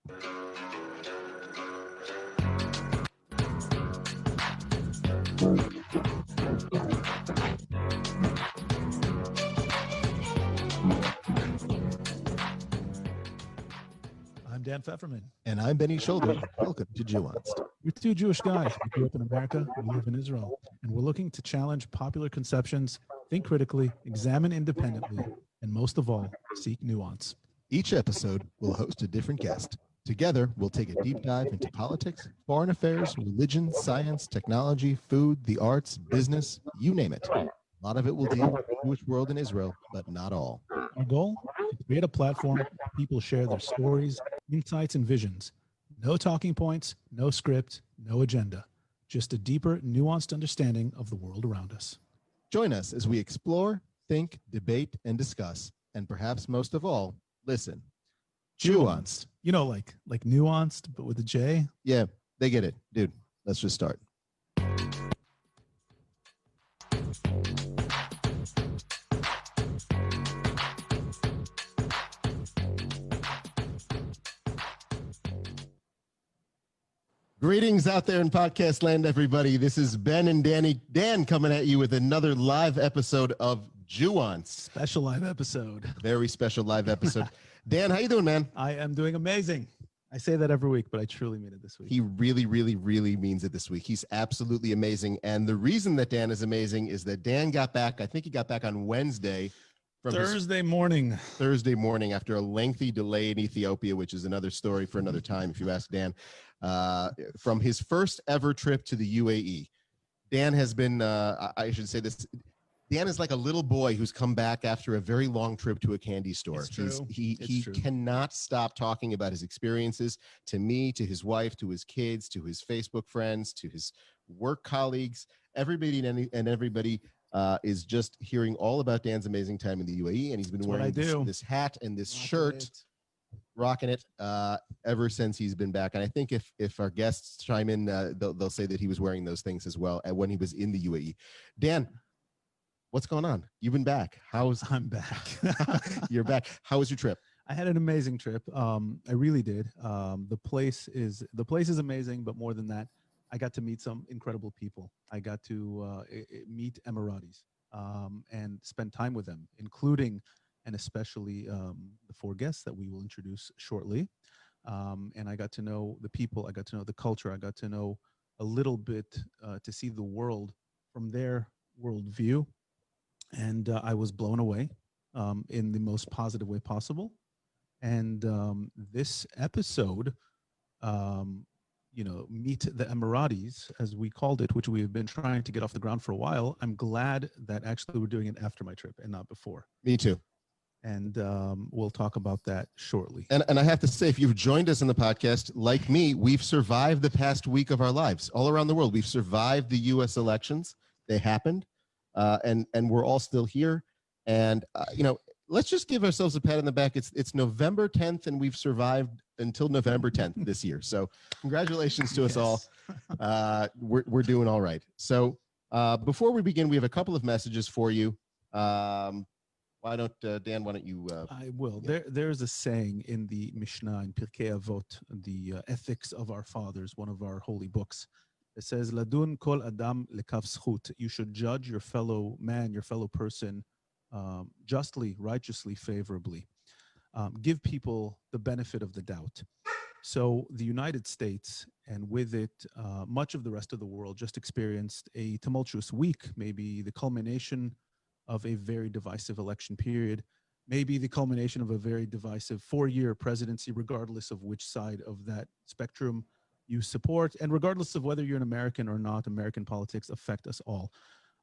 I'm Dan Pfefferman. And I'm Benny Shoulder. Welcome to Jewanced. We're two Jewish guys. We grew up in America. We live in Israel. And we're looking to challenge popular conceptions, think critically, examine independently, and most of all, seek nuance. Each episode will host a different guest. Together, we'll take a deep dive into politics, foreign affairs, religion, science, technology, food, the arts, business, you name it. A lot of it will deal with the Jewish world in Israel, but not all. Our goal? To create a platform where people share their stories, insights, and visions. No talking points, no script, no agenda. Just a deeper, nuanced understanding of the world around us. Join us as we explore, think, debate, and discuss, and perhaps most of all, listen. Jewanced. You know, like nuanced, but with a J? Yeah, they get it. Dude, let's just start. Greetings out there in podcast land, everybody. This is Ben and Dan coming at you with another live episode of Jewanced. Special live episode. Very special live episode. Dan, how you doing, man? I am doing amazing. I say that every week, but I truly mean it this week. He really, really, really means it this week. He's absolutely amazing. And the reason that Dan is amazing is that Dan got back, I think he got back on Wednesday. From Thursday morning after a lengthy delay in Ethiopia, which is another story for another time, if you ask Dan, from his first ever trip to the UAE. Dan has been, I should say this, Dan is like a little boy who's come back after a very long trip to a candy store. He cannot stop talking about his experiences to me, to his wife, to his kids, to his Facebook friends, to his work colleagues. Everybody and everybody is just hearing all about Dan's amazing time in the UAE, and he's been wearing this hat and this shirt, rocking it ever since he's been back. And I think if our guests chime in, they'll say that he was wearing those things as well when he was in the UAE. Dan, what's going on? You've been back. I'm back. You're back. How was your trip? I had an amazing trip. I really did. The place is amazing, but more than that, I got to meet some incredible people. I got to meet Emiratis and spend time with them, including and especially the four guests that we will introduce shortly. And I got to know the people. I got to know the culture. I got to know a little bit to see the world from their worldview. And I was blown away in the most positive way possible. And this episode, meet the Emiratis, as we called it, which we have been trying to get off the ground for a while. I'm glad that actually we're doing it after my trip and not before. Me too. And we'll talk about that shortly. And I have to say, if you've joined us in the podcast, like me, we've survived the past week of our lives all around the world. We've survived the U.S. elections. They happened. And we're all still here. And, let's just give ourselves a pat on the back. It's November 10th, and we've survived until November 10th this year. So congratulations to us all. We're doing all right. So before we begin, we have a couple of messages for you. Dan, why don't you? I will. Yeah. There's a saying in the Mishnah, in Pirkei Avot, the Ethics of Our Fathers, one of our holy books. It says, Ladun kol adam lekav zchut. You should judge your fellow man, your fellow person, justly, righteously, favorably. Give people the benefit of the doubt. So the United States, and with it, much of the rest of the world, just experienced a tumultuous week, maybe the culmination of a very divisive election period, maybe the culmination of a very divisive 4-year presidency, regardless of which side of that spectrum you support, and regardless of whether you're an American or not. American politics affect us all.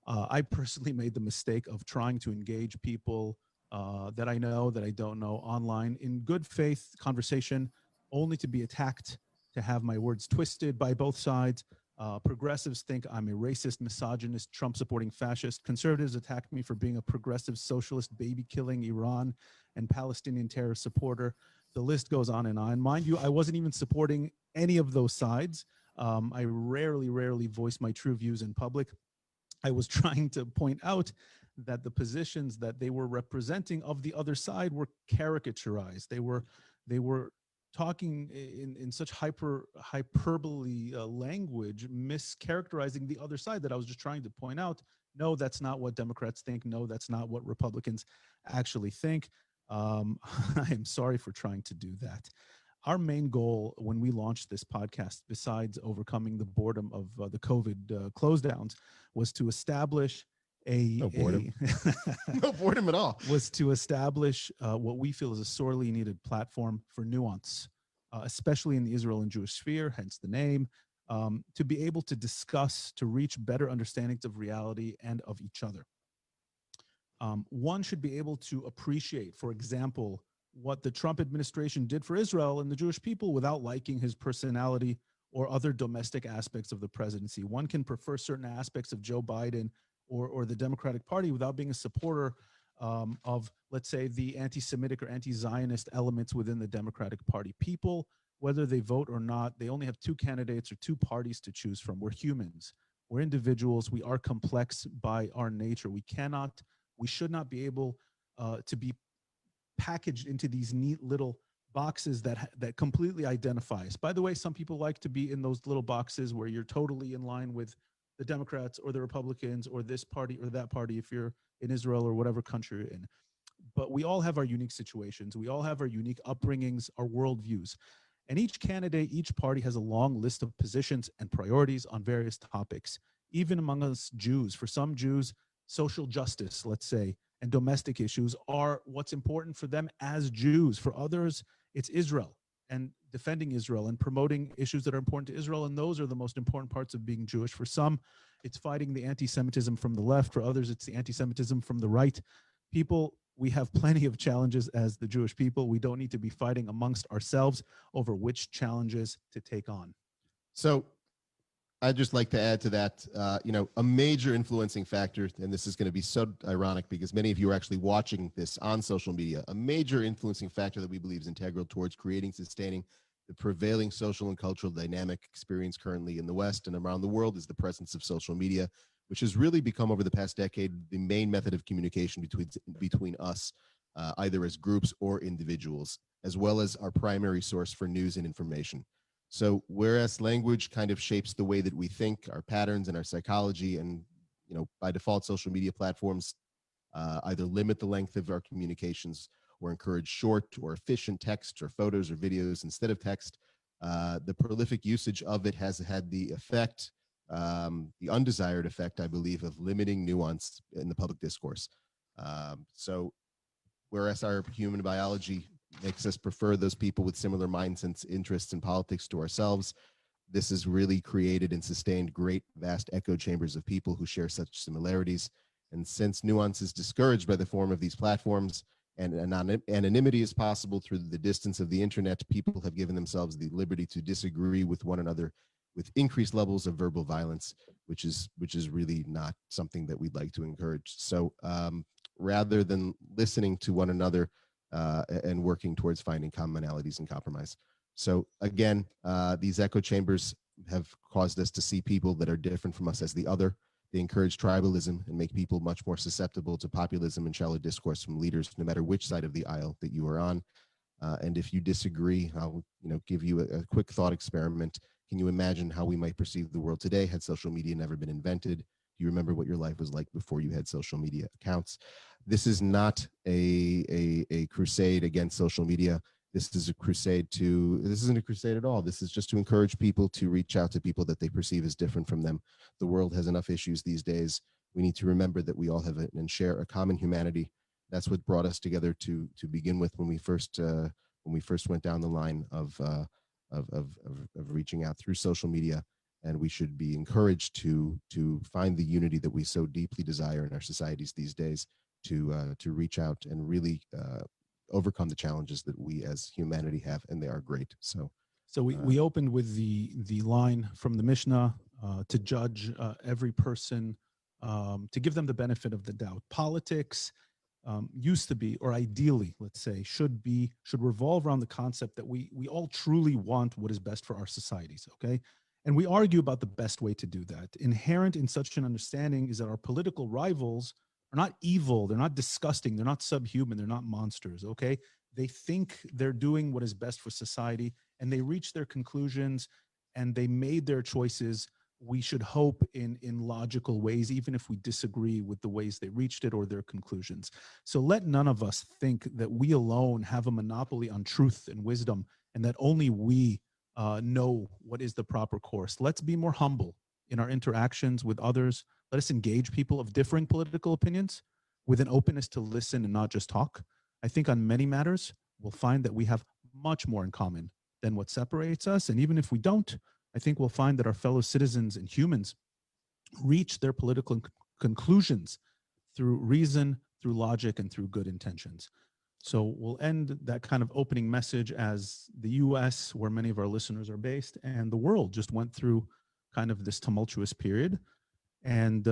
I personally made the mistake of trying to engage people that I know, that I don't know, online in good faith conversation, only to be attacked, to have my words twisted by both sides. Progressives think I'm a racist, misogynist, Trump-supporting fascist. Conservatives attacked me for being a progressive, socialist, baby-killing Iran and Palestinian terrorist supporter. The list goes on and on. Mind you, I wasn't even supporting any of those sides. I rarely voice my true views in public. I was trying to point out that the positions that they were representing of the other side were caricaturized. They were talking in such hyperbole language, mischaracterizing the other side that I was just trying to point out. No, that's not what Democrats think. No, that's not what Republicans actually think. I am sorry for trying to do that. Our main goal when we launched this podcast, besides overcoming the boredom of the COVID close downs, was to establish No boredom. No boredom at all. Was to establish what we feel is a sorely needed platform for nuance, especially in the Israel and Jewish sphere, hence the name, to be able to discuss, to reach better understandings of reality and of each other. One should be able to appreciate, for example, what the Trump administration did for Israel and the Jewish people without liking his personality or other domestic aspects of the presidency. One can prefer certain aspects of Joe Biden or the Democratic Party without being a supporter of, let's say, the anti-Semitic or anti-Zionist elements within the Democratic Party. People, whether they vote or not, they only have two candidates or two parties to choose from. We're humans. We're individuals. We are complex by our nature. We should not be able to be packaged into these neat little boxes that completely identify us. By the way, some people like to be in those little boxes where you're totally in line with the Democrats or the Republicans or this party or that party if you're in Israel or whatever country you're in. But we all have our unique situations. We all have our unique upbringings, our worldviews. And each candidate, each party has a long list of positions and priorities on various topics, even among us Jews. For some Jews, social justice, let's say, and domestic issues are what's important for them as Jews. For others, it's Israel and defending Israel and promoting issues that are important to Israel. And those are the most important parts of being Jewish. For some, it's fighting the anti-Semitism from the left. For others, it's the anti-Semitism from the right. People, we have plenty of challenges as the Jewish people. We don't need to be fighting amongst ourselves over which challenges to take on. So I'd just like to add to that, a major influencing factor, and this is going to be so ironic because many of you are actually watching this on social media, a major influencing factor that we believe is integral towards creating, sustaining the prevailing social and cultural dynamic experienced currently in the West and around the world is the presence of social media, which has really become over the past decade the main method of communication between us, either as groups or individuals, as well as our primary source for news and information. So whereas language kind of shapes the way that we think, our patterns and our psychology, and by default, social media platforms either limit the length of our communications or encourage short or efficient text or photos or videos instead of text, the prolific usage of it has had the effect, the undesired effect, I believe, of limiting nuance in the public discourse. So whereas our human biology makes us prefer those people with similar mindsets, interests, and politics to ourselves, this has really created and sustained great, vast echo chambers of people who share such similarities. And since nuance is discouraged by the form of these platforms and anonymity is possible through the distance of the internet, people have given themselves the liberty to disagree with one another with increased levels of verbal violence, which is really not something that we'd like to encourage. So rather than listening to one another and working towards finding commonalities and compromise. So again, these echo chambers have caused us to see people that are different from us as the other. They encourage tribalism and make people much more susceptible to populism and shallow discourse from leaders, no matter which side of the aisle that you are on. And if you disagree, I'll give you a quick thought experiment. Can you imagine how we might perceive the world today had social media never been invented? Do you remember what your life was like before you had social media accounts? This is not a crusade against social media. This isn't a crusade at all. This is just to encourage people to reach out to people that they perceive as different from them. The world has enough issues these days. We need to remember that we all have it and share a common humanity. That's what brought us together to begin with when we first went down the line of reaching out through social media. And we should be encouraged to find the unity that we so deeply desire in our societies these days, to reach out and really overcome the challenges that we as humanity have, and they are great. So we opened with the line from the Mishnah to judge every person, to give them the benefit of the doubt. Politics used to be, or ideally, let's say, should revolve around the concept that we all truly want what is best for our societies, okay? And we argue about the best way to do that. Inherent in such an understanding is that our political rivals are not evil, they're not disgusting, they're not subhuman, they're not monsters, okay? They think they're doing what is best for society, and they reach their conclusions, and they made their choices, we should hope, in logical ways, even if we disagree with the ways they reached it or their conclusions. So let none of us think that we alone have a monopoly on truth and wisdom, and that only we know what is the proper course. Let's be more humble in our interactions with others. Let us engage people of differing political opinions with an openness to listen and not just talk. I think on many matters, we'll find that we have much more in common than what separates us. And even if we don't, I think we'll find that our fellow citizens and humans reach their political conclusions through reason, through logic, and through good intentions. So we'll end that kind of opening message as the US, where many of our listeners are based, and the world just went through kind of this tumultuous period. And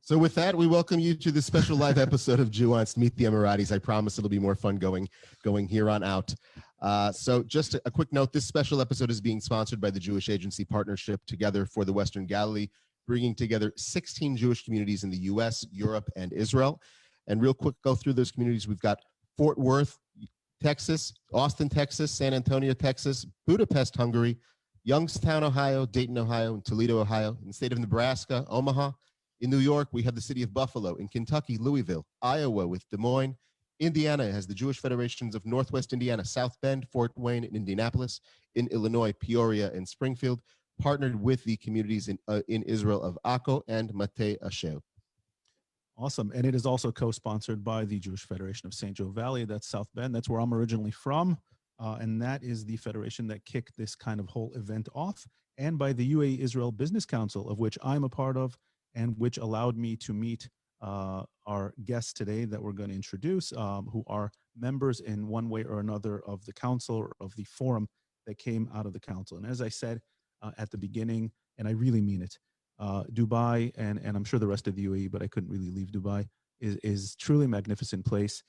so with that, we welcome you to this special live episode of Jewanced Meet the Emiratis. I promise it'll be more fun going here on out. So just a quick note, this special episode is being sponsored by the Jewish Agency Partnership Together for the Western Galilee, bringing together 16 Jewish communities in the US, Europe, and Israel. And real quick, go through those communities. We've got Fort Worth, Texas, Austin, Texas, San Antonio, Texas, Budapest, Hungary, Youngstown, Ohio, Dayton, Ohio, and Toledo, Ohio. In the state of Nebraska, Omaha. In New York, we have the city of Buffalo. In Kentucky, Louisville. Iowa with Des Moines. Indiana has the Jewish Federations of Northwest Indiana, South Bend, Fort Wayne, and Indianapolis. In Illinois, Peoria and Springfield, partnered with the communities in Israel of Akko and Mate Asher. Awesome. And it is also co-sponsored by the Jewish Federation of St. Joe Valley. That's South Bend. That's where I'm originally from. And that is the federation that kicked this kind of whole event off. And by the UAE Israel Business Council, of which I'm a part of, and which allowed me to meet our guests today that we're going to introduce, who are members in one way or another of the council or of the forum that came out of the council. And as I said at the beginning, and I really mean it, Dubai, and I'm sure the rest of the UAE, but I couldn't really leave Dubai, is truly a magnificent place.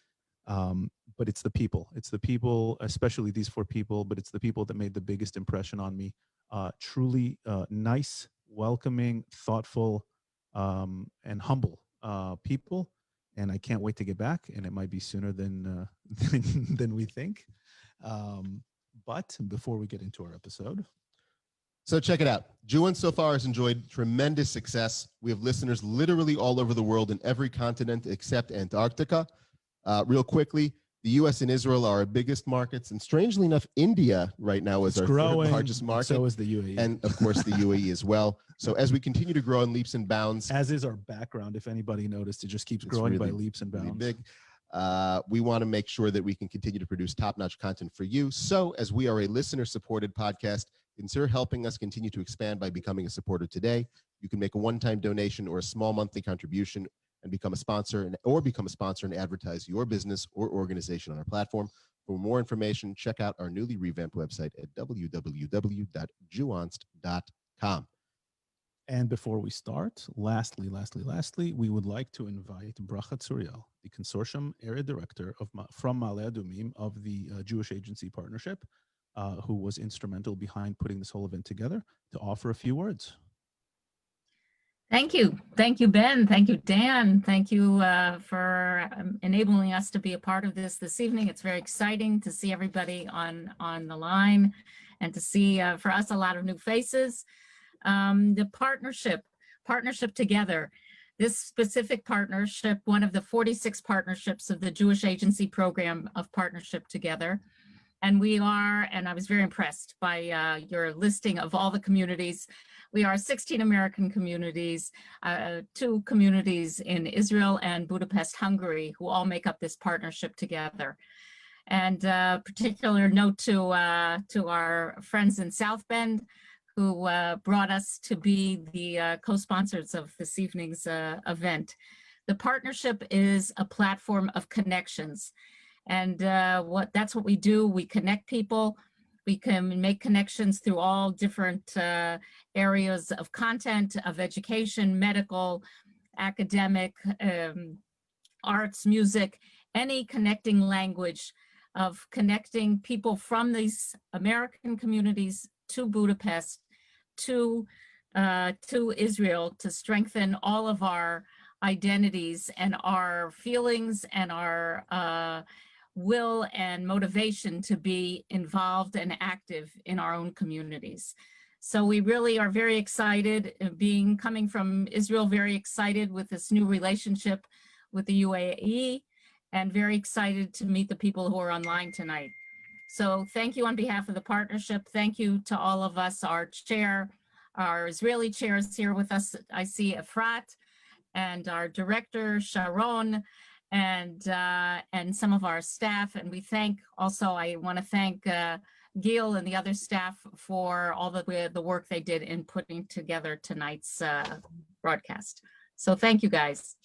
But it's the people. It's the people, especially these four people, but it's the people that made the biggest impression on me. Truly nice, welcoming, thoughtful, and humble people. And I can't wait to get back. And it might be sooner than than we think. But before we get into our episode. So check it out. Jewanced so far has enjoyed tremendous success. We have listeners literally all over the world in every continent except Antarctica. Real quickly, the U.S. and Israel are our biggest markets, and strangely enough, India right now is our third largest market. So is the UAE. And of course, the UAE as well. So as we continue to grow in leaps and bounds. As is our background, if anybody noticed, it just keeps growing really, by leaps and bounds. Really big. We want to make sure that we can continue to produce top-notch content for you. So as we are a listener-supported podcast, consider helping us continue to expand by becoming a supporter today. You can make a one-time donation or a small monthly contribution and become a sponsor and advertise your business or organization on our platform. For more information, check out our newly revamped website at www.jewanced.com. And before we start, lastly, we would like to invite Bracha Tsuriel, the consortium area director from Ma'ale Adumim of the Jewish Agency Partnership, who was instrumental behind putting this whole event together, to offer a few words. Thank you. Thank you, Ben. Thank you, Dan. Thank you for enabling us to be a part of this evening. It's very exciting to see everybody on the line and to see, for us, a lot of new faces. The partnership together. This specific partnership, one of the 46 partnerships of the Jewish Agency Program of Partnership Together. And I was very impressed by your listing of all the communities. We are 16 American communities, 2 communities in Israel and Budapest, Hungary, who all make up this partnership together. And particular note to our friends in South Bend, who brought us to be the co-sponsors of this evening's event. The partnership is a platform of connections. And that's what we do. We connect people. We can make connections through all different areas of content, of education, medical, academic, arts, music, any connecting language of connecting people from these American communities to Budapest, to Israel, to strengthen all of our identities and our feelings and our will and motivation to be involved and active in our own communities. So we really are very excited, coming from Israel, very excited with this new relationship with the UAE, and very excited to meet the people who are online tonight. So thank you on behalf of the partnership. Thank you to all of us, our chair, our Israeli chairs here with us. I see Efrat, and our director, Sharon, and some of our staff. And we thank also, I want to thank Gil and the other staff for all the work they did in putting together tonight's broadcast. So thank you, guys.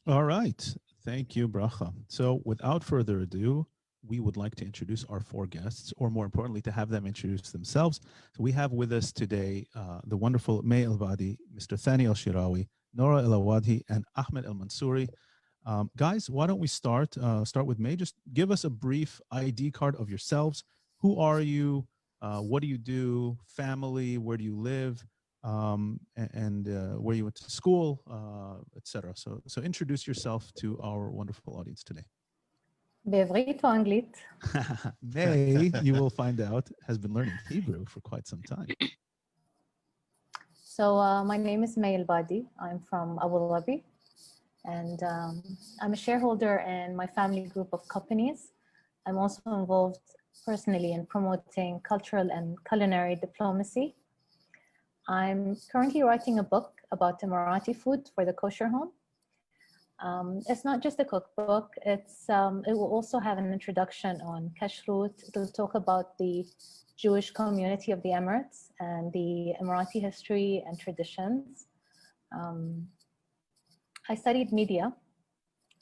All right. Thank you, Bracha. So without further ado, we would like to introduce our four guests, or more importantly, to have them introduce themselves. So we have with us today the wonderful May Al-Badi, Mr. Masani Al-Sharawi, Nora El-Awadhi, and Ahmed Al-Mansouri. Guys, why don't we start with May? Just give us a brief ID card of yourselves. Who are you? What do you do? Family? Where do you live? And where you went to school, etc. So introduce yourself to our wonderful audience today. בעברית או אנגלית? May, you will find out, has been learning Hebrew for quite some time. So my name is May Al-Badi. I'm from Abu Dhabi, and I'm a shareholder in my family group of companies. I'm also involved personally in promoting cultural and culinary diplomacy. I'm currently writing a book about Emirati food for the kosher home. It's not just a cookbook. It will also have an introduction on kashrut. It will talk about the Jewish community of the Emirates and the Emirati history and traditions. I studied media,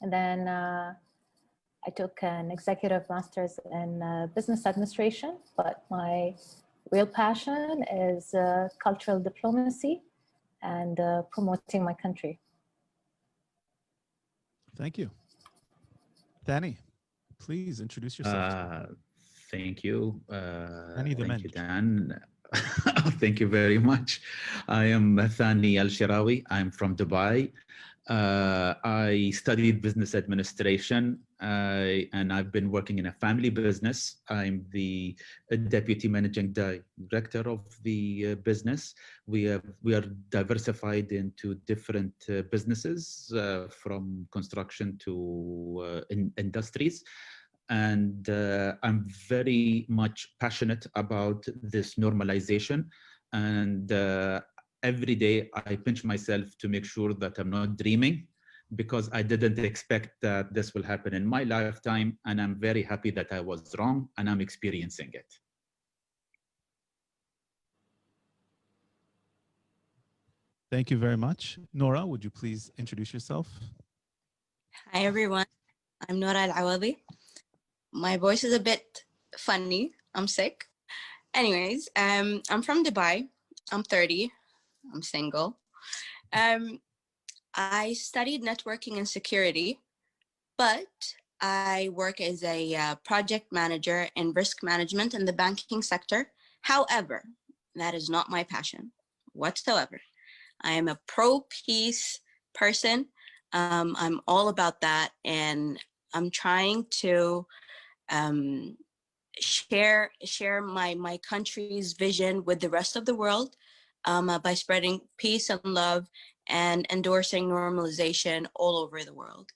and then I took an executive master's in business administration, but my real passion is cultural diplomacy and promoting my country. Thank you. Danny, please introduce yourself. Thank you. Thank you, Dan. Thank you very much. I am Masani Al-Sharawi. I'm from Dubai. I studied business administration, and I've been working in a family business. I'm the deputy managing director of the business. We are diversified into different businesses, from construction to industries. And I'm very much passionate about this normalization. And every day I pinch myself to make sure that I'm not dreaming, because I didn't expect that this will happen in my lifetime. And I'm very happy that I was wrong and I'm experiencing it. Thank you very much. Nora, would you please introduce yourself? Hi, everyone. I'm Nora Al-Awadhi. My voice is a bit funny. I'm sick. Anyways, I'm from Dubai. I'm 30. I'm single. I studied networking and security, but I work as a project manager in risk management in the banking sector. However, that is not my passion whatsoever. I am a pro-peace person. I'm all about that, and I'm trying to share my country's vision with the rest of the world by spreading peace and love and endorsing normalization all over the world.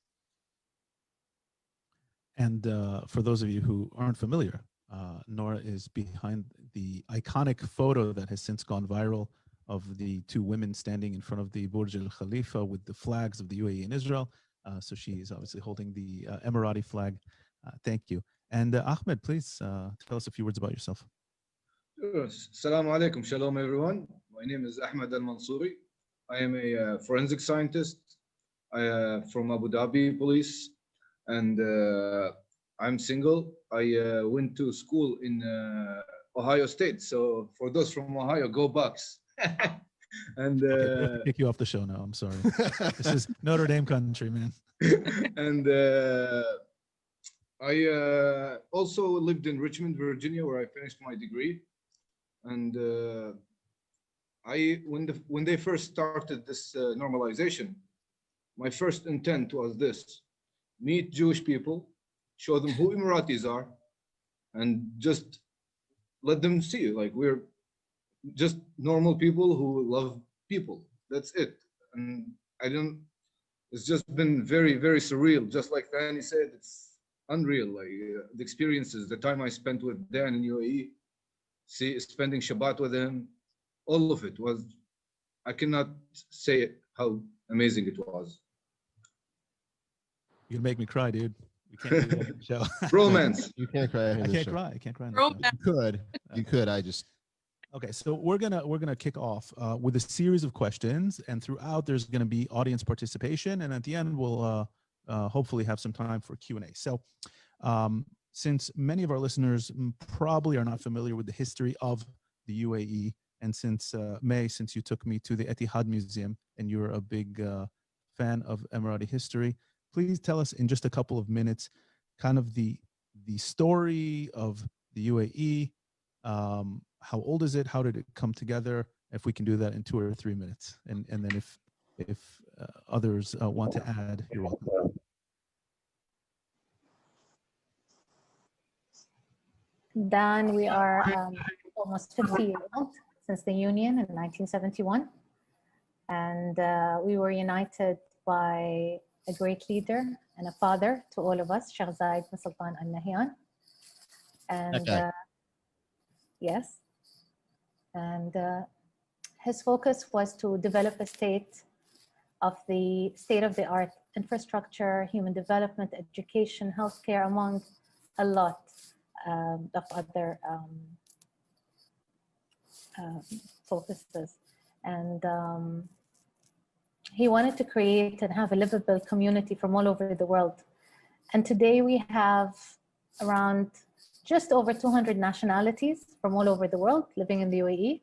And for those of you who aren't familiar, Nora is behind the iconic photo that has since gone viral of the two women standing in front of the Burj Al Khalifa with the flags of the UAE and Israel. So she is obviously holding the Emirati flag. Thank you. And Ahmed, please tell us a few words about yourself. Assalamu alaikum, shalom everyone. My name is Ahmed Al-Mansouri. I am a forensic scientist from Abu Dhabi police, and I'm single. I went to school in Ohio State. So for those from Ohio, go Bucks. And okay, kick you off the show now. I'm sorry. This is Notre Dame country, man. And I also lived in Richmond, Virginia, where I finished my degree. And when they first started this normalization, my first intent was this: meet Jewish people, show them who Emiratis are, and just let them see, like, we're just normal people who love people. That's it. And I don't, it's just been very, very surreal. Just like Thani said, it's unreal. Like the experiences, the time I spent with Dan in UAE, spending Shabbat with him, all of it was, I cannot say how amazing it was. You'll make me cry, dude. We can't do that on the show. Romance. You can't cry. I can't cry. I can't cry. on the show. Romance. You could. You could. I just. Okay, so we're gonna kick off with a series of questions, and throughout there's gonna be audience participation, and at the end we'll hopefully have some time for Q&A. So, since many of our listeners probably are not familiar with the history of the UAE, and since May, since you took me to the Etihad Museum and you're a big fan of Emirati history, please tell us in just a couple of minutes, kind of the story of the UAE. How old is it? How did it come together? If we can do that in 2 or 3 minutes, and then if others want to add, you're welcome. Dan, we are almost 50 years old since the union in 1971, and we were united by a great leader and a father to all of us, Sheikh Zayed bin Sultan Al Nahyan. And yes, and his focus was to develop a state-of-the-art infrastructure, human development, education, healthcare, among a lot of other focuses. And he wanted to create and have a livable community from all over the world. And today we have around just over 200 nationalities from all over the world living in the UAE.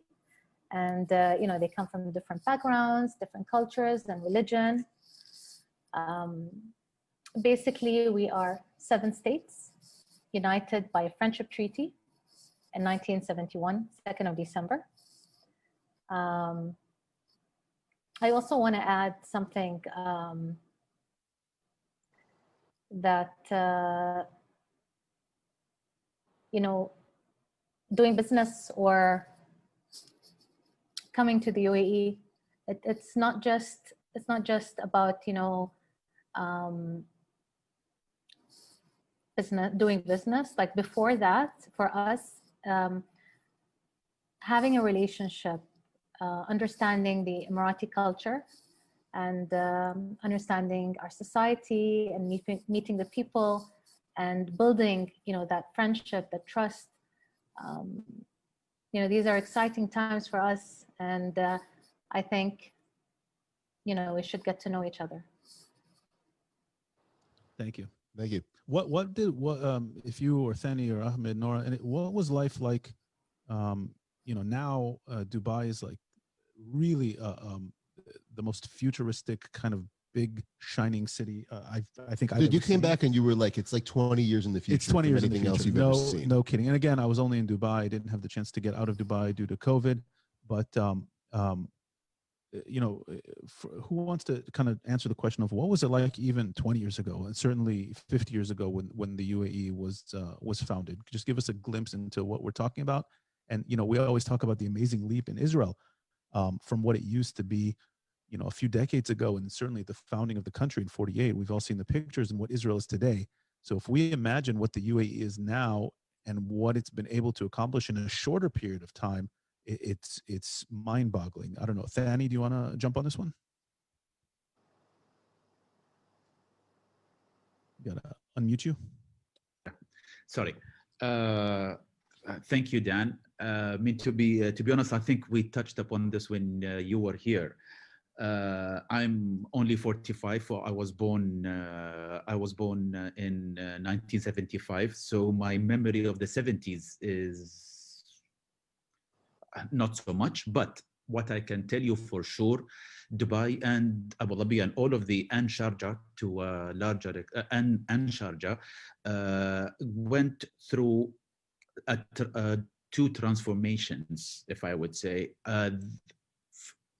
And, they come from different backgrounds, different cultures and religion. Basically, we are 7 states united by a friendship treaty in 1971, 2nd of December. I also want to add something that, doing business or coming to the UAE, it's not just about, doing business. Like before that, for us, having a relationship, understanding the Emirati culture, and understanding our society, and meeting the people, and building, that friendship, that trust. These are exciting times for us, and I think, we should get to know each other. Thank you. Thank you. What if you or Thani or Ahmed, Nora, and what was life like? Now Dubai is like really the most futuristic kind of big shining city. I think Dude, you came back and you were like, it's like 20 years in the future. It's 20 years in the future. Else you've ever seen. No kidding. And again, I was only in Dubai. I didn't have the chance to get out of Dubai due to COVID. But who wants to kind of answer the question of what was it like even 20 years ago, and certainly 50 years ago when the UAE was founded? Just give us a glimpse into what we're talking about. And we always talk about the amazing leap in Israel from what it used to be, a few decades ago, and certainly the founding of the country in 48. We've all seen the pictures and what Israel is today. So if we imagine what the UAE is now and what it's been able to accomplish in a shorter period of time, it's mind-boggling. I don't know. Thani, do you want to jump on this one? You gotta unmute you. Sorry. Thank you, Dan. To be honest, I think we touched upon this when you were here. I'm only 45. So I was born in 1975. So my memory of the 70s is not so much. But what I can tell you for sure, Dubai and Abu Dhabi and all of the and Sharjah to larger and Sharjah went through 2 transformations, if I would say.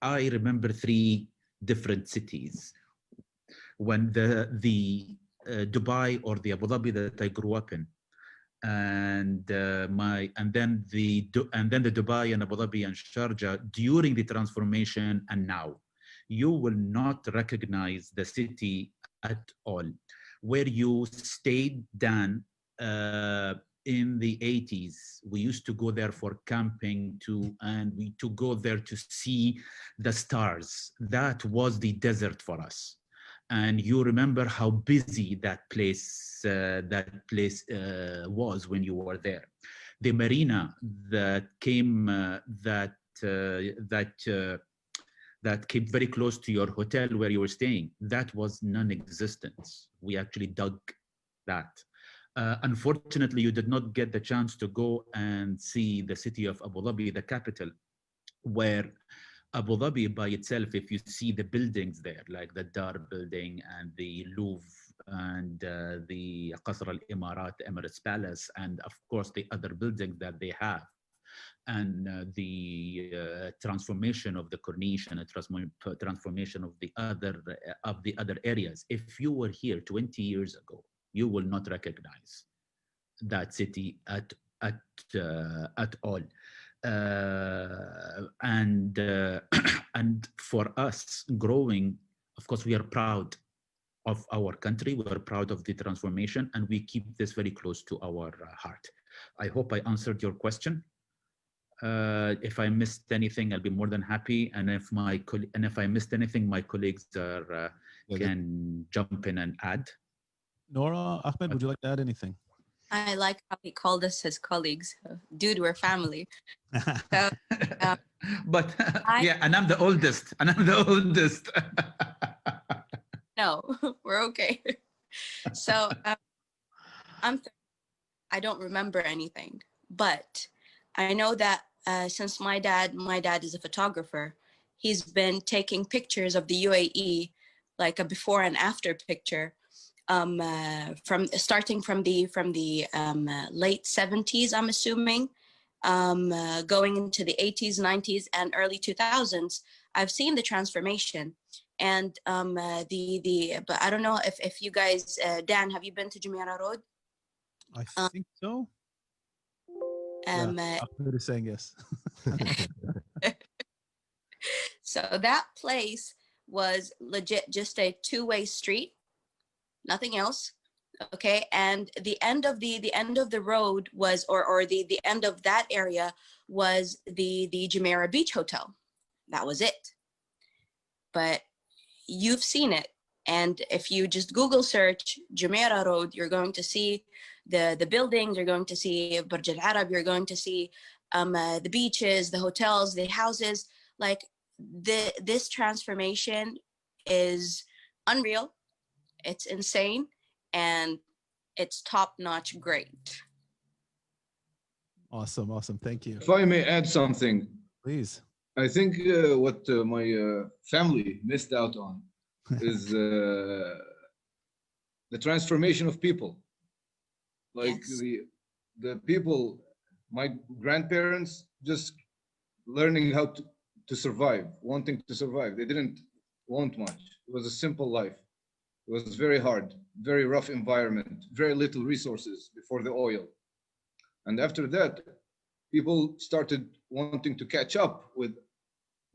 I remember 3 different cities. when the Dubai or the Abu Dhabi that I grew up in, and then the Dubai and Abu Dhabi and Sharjah during the transformation and now, you will not recognize the city at all. Where you stayed, Dan, in the 80s, we used to go there for camping and we to go there to see the stars. That was the desert for us. And you remember how busy that place was when you were there. The marina that came that came very close to your hotel where you were staying, that was non-existent. We actually dug that. Unfortunately, you did not get the chance to go and see the city of Abu Dhabi, the capital, where Abu Dhabi by itself, if you see the buildings there, like the Dar building and the Louvre and the Qasr al-Emirati, Emiratis Palace, and of course the other buildings that they have, and the transformation of the Corniche and the transformation of the other areas. If you were here 20 years ago, you will not recognize that city at all. And for us growing, of course, we are proud of our country. We are proud of the transformation, and we keep this very close to our heart. I hope I answered your question. If I missed anything, I'll be more than happy. And if I missed anything, my colleagues can jump in and add. Nora, Ahmed, would you like to add anything? I like how he called us his colleagues. Dude, we're family. So, but yeah, and I'm the oldest. No, we're okay. So I don't remember anything, but I know that since my dad is a photographer, he's been taking pictures of the UAE, like a before and after picture, starting from the late 70s, I'm assuming, going into the 80s, 90s, and early 2000s. I've seen the transformation, and but I don't know if you guys, Dan, have you been to Jumeirah Road? I think so. Ahmed is saying yes. So that place was legit just a two-way street, nothing else. Okay, and the end of the road was, or the end of that area was the Jumeirah Beach Hotel. That was it. But you've seen it, and if you just Google search Jumeirah Road, you're going to see the buildings, you're going to see Burj Al Arab, you're going to see the beaches, the hotels, the houses. Like this transformation is unreal. It's insane, and it's top-notch great. Awesome. Thank you. If I may add something. Please. I think what my family missed out on is the transformation of people. Like yes. the people, my grandparents, just learning how to survive, wanting to survive. They didn't want much. It was a simple life. It was very hard, very rough environment, very little resources before the oil. And after that, people started wanting to catch up with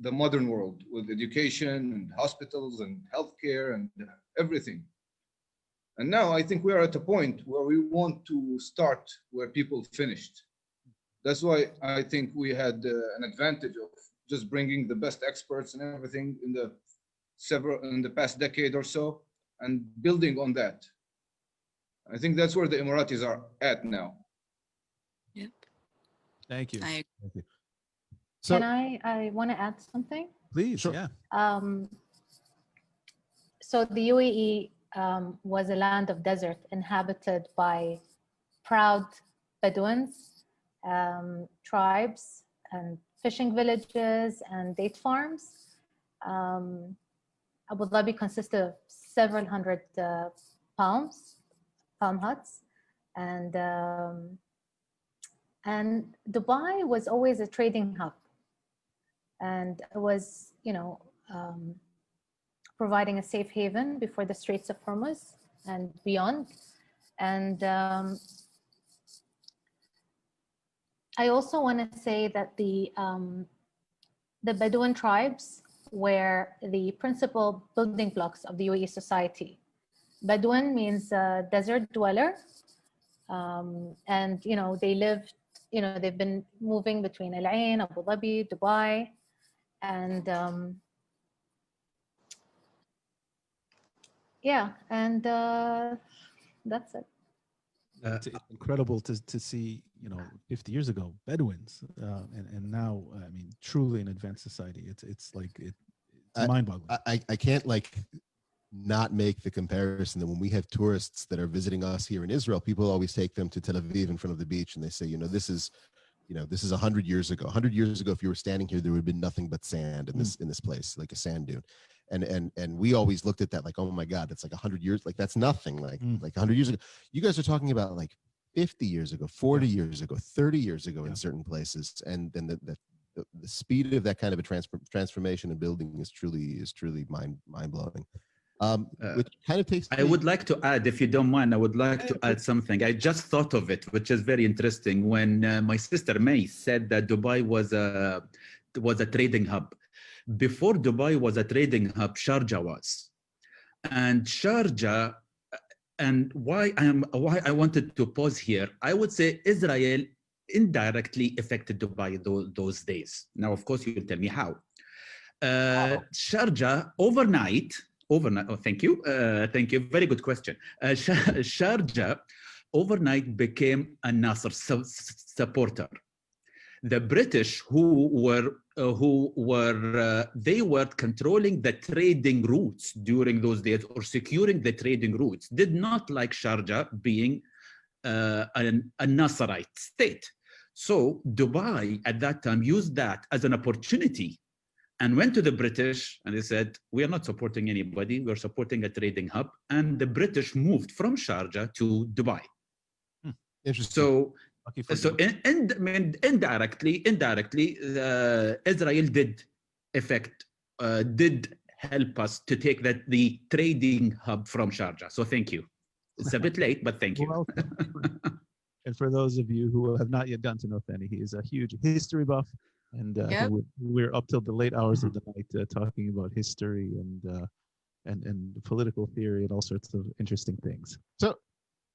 the modern world, with education and hospitals and healthcare and everything. And now I think we are at a point where we want to start where people finished. That's why I think we had an advantage of just bringing the best experts and everything in the past decade or so, and building on that. I think that's where the Emiratis are at now. Yep. Thank you. Can you. So, I want to add something? Please, sure. Yeah. So the UAE was a land of desert inhabited by proud Bedouins, tribes, and fishing villages and date farms. Abu Dhabi consisted of several hundred palm huts, and Dubai was always a trading hub, and it was, providing a safe haven before the Straits of Hormuz and beyond. And I also want to say that the Bedouin tribes were the principal building blocks of the UAE society. Bedouin means desert dweller. And, they lived, they've been moving between Al Ain, Abu Dhabi, Dubai, and that's it. It's incredible to see, 50 years ago, Bedouins, and now, I mean, truly an advanced society. It's mind-boggling. I can't not make the comparison that when we have tourists that are visiting us here in Israel, people always take them to Tel Aviv in front of the beach, and they say, this is 100 years ago. 100 years ago, if you were standing here, there would have been nothing but sand in this place, like a sand dune. And we always looked at that like, oh my God, it's like 100 years, like that's nothing, like 100 years ago. You guys are talking about like 50 years ago, 40 years ago, 30 years ago in certain places, and then the speed of that kind of a transformation in building is truly mind blowing. Which kind of takes. I would like to add, if you don't mind, I would like to add something. I just thought of it, which is very interesting. When my sister May said that Dubai was a trading hub. Before Dubai was a trading hub, Sharjah was, and Sharjah. And why I wanted to pause here, I would say Israel indirectly affected Dubai those days. Now, of course, you will tell me how. Sharjah overnight. Oh, thank you. Very good question. Sharjah overnight became a Nasser supporter. The British, who were controlling the trading routes during those days, or securing the trading routes, did not like Sharjah being a Nasserite state. So Dubai at that time used that as an opportunity and went to the British and they said, we are not supporting anybody, we're supporting a trading hub. And the British moved from Sharjah to Dubai. Interesting. So indirectly, Israel did help us to take the trading hub from Sharjah. So thank you. It's a bit late, but thank you. Well, and for those of you who have not yet gotten to know Thani, he is a huge history buff. And we're up till the late hours of the night talking about history and political theory and all sorts of interesting things. So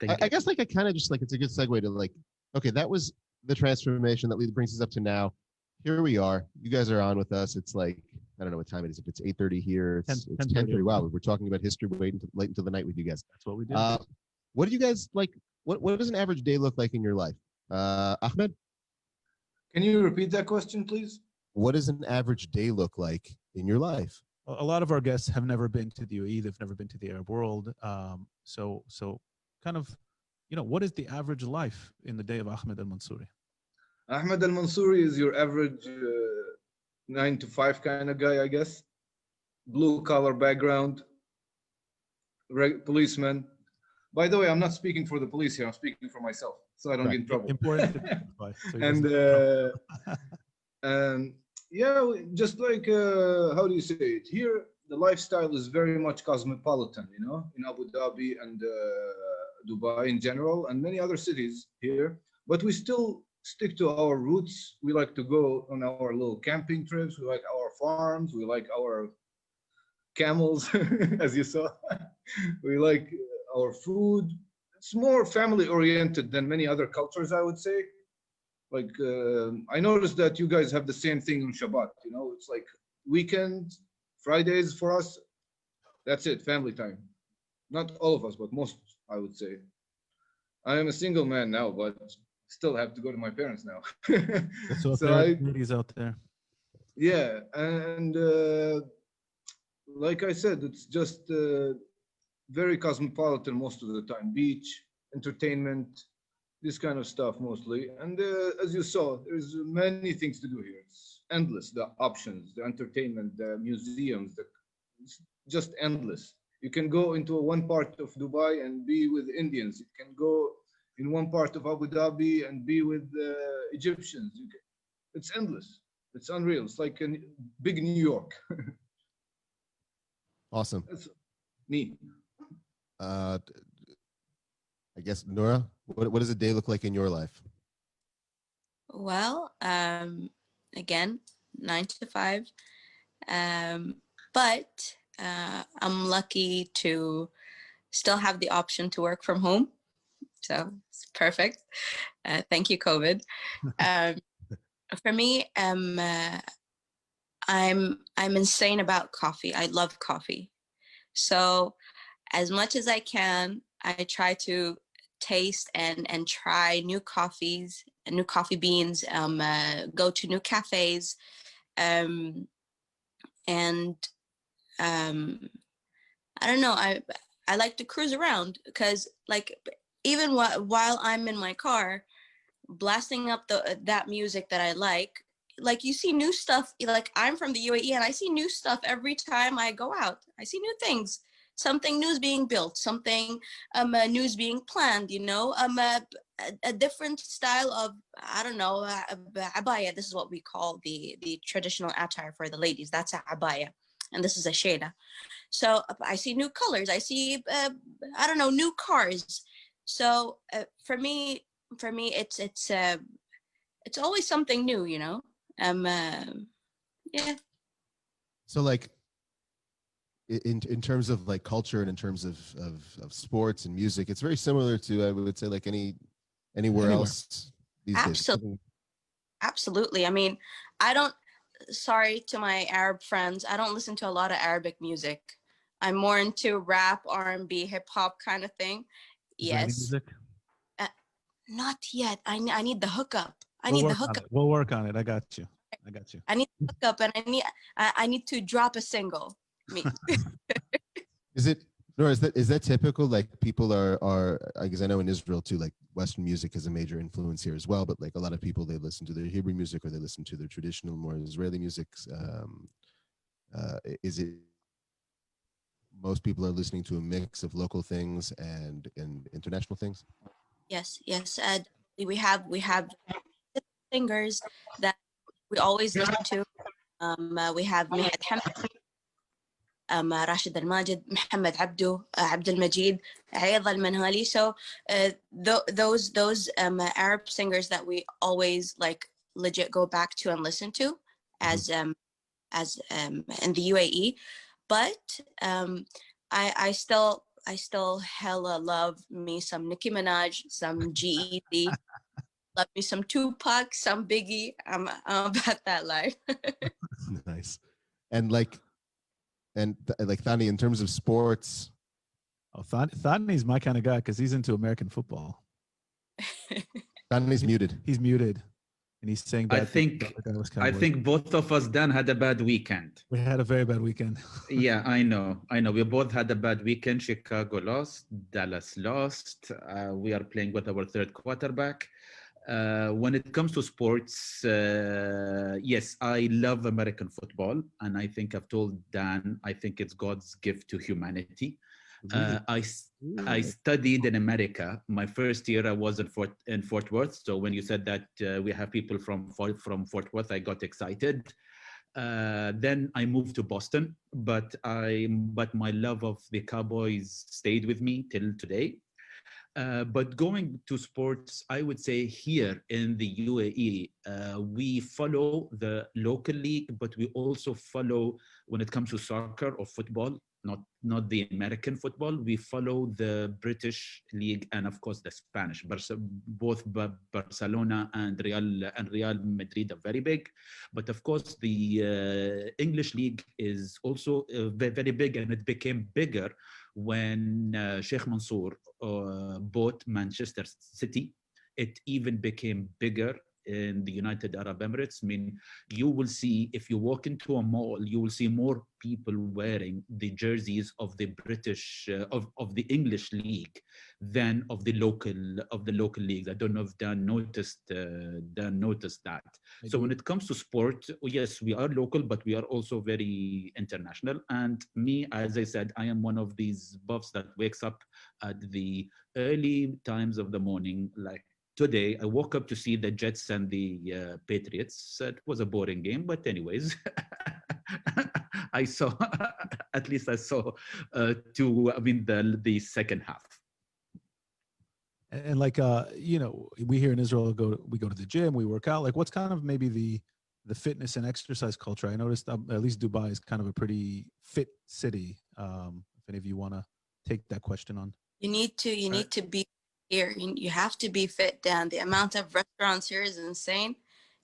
I guess I kind of just it's a good segue to okay, that was the transformation that brings us up to now. Here we are. You guys are on with us. It's I don't know what time it is. If it's 8:30 here, it's 10:30. Wow, we're talking about history late until the night with you guys. That's what we do. What do you guys like? What does an average day look like in your life? Ahmed? Can you repeat that question, please? What does an average day look like in your life? A lot of our guests have never been to the UAE. They've never been to the Arab world. So kind of, what is the average life in the day of Ahmed Al-Mansouri? Ahmed Al-Mansouri is your average 9 to 5 kind of guy, I guess. Blue collar background, policeman. By the way, I'm not speaking for the police here. I'm speaking for myself, so I don't get in trouble. Important to clarify. And just how do you say it? Here, the lifestyle is very much cosmopolitan, in Abu Dhabi and Dubai in general, and many other cities here. But we still stick to our roots. We like to go on our little camping trips. We like our farms. We like our camels, as you saw. We like our food. It's more family oriented than many other cultures, I would say. I noticed that you guys have the same thing on Shabbat, it's like weekend, Fridays for us. That's it, family time. Not all of us, but most, I would say. I am a single man now, but still have to go to my parents now. So ladies out there. Yeah, and like I said, it's just very cosmopolitan most of the time. Beach, entertainment, this kind of stuff mostly. And as you saw, there's many things to do here. It's endless, the options, the entertainment, the museums, it's just endless. You can go into one part of Dubai and be with Indians. You can go in one part of Abu Dhabi and be with Egyptians. It's endless. It's unreal. It's like a big New York. Awesome. That's neat. I guess Nora, what does a day look like in your life? Well, again, 9 to 5. But I'm lucky to still have the option to work from home. So it's perfect. Thank you, COVID. For me, I'm insane about coffee. I love coffee. So as much as I can, I try to taste and try new coffees and new coffee beans, go to new cafes, and I don't know, I like to cruise around because like even while I'm in my car blasting up that music that I like you see new stuff. Like I'm from the UAE and I see new stuff every time I go out. I see new things. Something new is being built, something new is being planned, you know, a different style of, I don't know, abaya. This is what we call the traditional attire for the ladies. That's a abaya. And this is a sheda. So I see new colors. I see, I don't know, new cars. So for me, it's always something new, you know. Yeah. So like in terms of like culture and in terms of sports and music, it's very similar to, I would say, like anywhere else these Absolutely. days. Absolutely. I mean, sorry to my Arab friends, I don't listen to a lot of Arabic music. I'm more into rap, R&B, hip hop kind of thing. Israeli Yes. music? Not yet. I need the hookup. We'll work on it. I got you. I need the hookup, and I need to drop a single. Me. Is that typical? Like people are, I guess I know in Israel too, like Western music is a major influence here as well, but like a lot of people, they listen to their Hebrew music or they listen to their traditional, more Israeli music. Is it most people are listening to a mix of local things and international things? Yes. We have singers that we always listen to. We have Mehmet Hamid, Rashid Al-Majid, Muhammad Abdu, Abdul Majid, Ayad Al-Manhali. So those Arab singers that we always like legit go back to and listen to as in the UAE. But I still hella love me some Nicki Minaj, some GED, love me some Tupac, some Biggie. I'm about that life. Nice. And like Thani, in terms of sports. Oh, Thani's my kind of guy because he's into American football. Thani's muted. He's muted. And he's saying bad I think both of us, Dan, had a bad weekend. We had a very bad weekend. Yeah, I know. We both had a bad weekend. Chicago lost, Dallas lost. We are playing with our third quarterback. When it comes to sports, yes, I love American football. And I think I've told Dan, I think it's God's gift to humanity. I studied in America. My first year I was in Fort Worth. So when you said that we have people from Fort Worth, I got excited. Then I moved to Boston, but my love of the Cowboys stayed with me till today. But going to sports, I would say here in the UAE, we follow the local league, but we also follow, when it comes to soccer or football, not the American football, we follow the British league and of course the Spanish. Both Barcelona and Real Madrid are very big, but of course the English league is also very big, and it became bigger when Sheikh Mansour bought Manchester City. It even became bigger in the United Arab Emirates. I mean, you will see, if you walk into a mall, you will see more people wearing the jerseys of the British, of the English league than of the local leagues. I don't know if Dan noticed that. So when it comes to sport, yes, we are local, but we are also very international. And me, as I said, I am one of these buffs that wakes up at the early times of the morning, like today. I woke up to see the Jets and the Patriots. It was a boring game, but anyways, I saw, at least I saw the second half. And like, you know, we here in Israel we go to the gym, we work out. Like, what's kind of maybe the fitness and exercise culture? I noticed at least Dubai is kind of a pretty fit city. If any of you want to take that question on. You need to be here. You have to be fit, Dan. The amount of restaurants here is insane.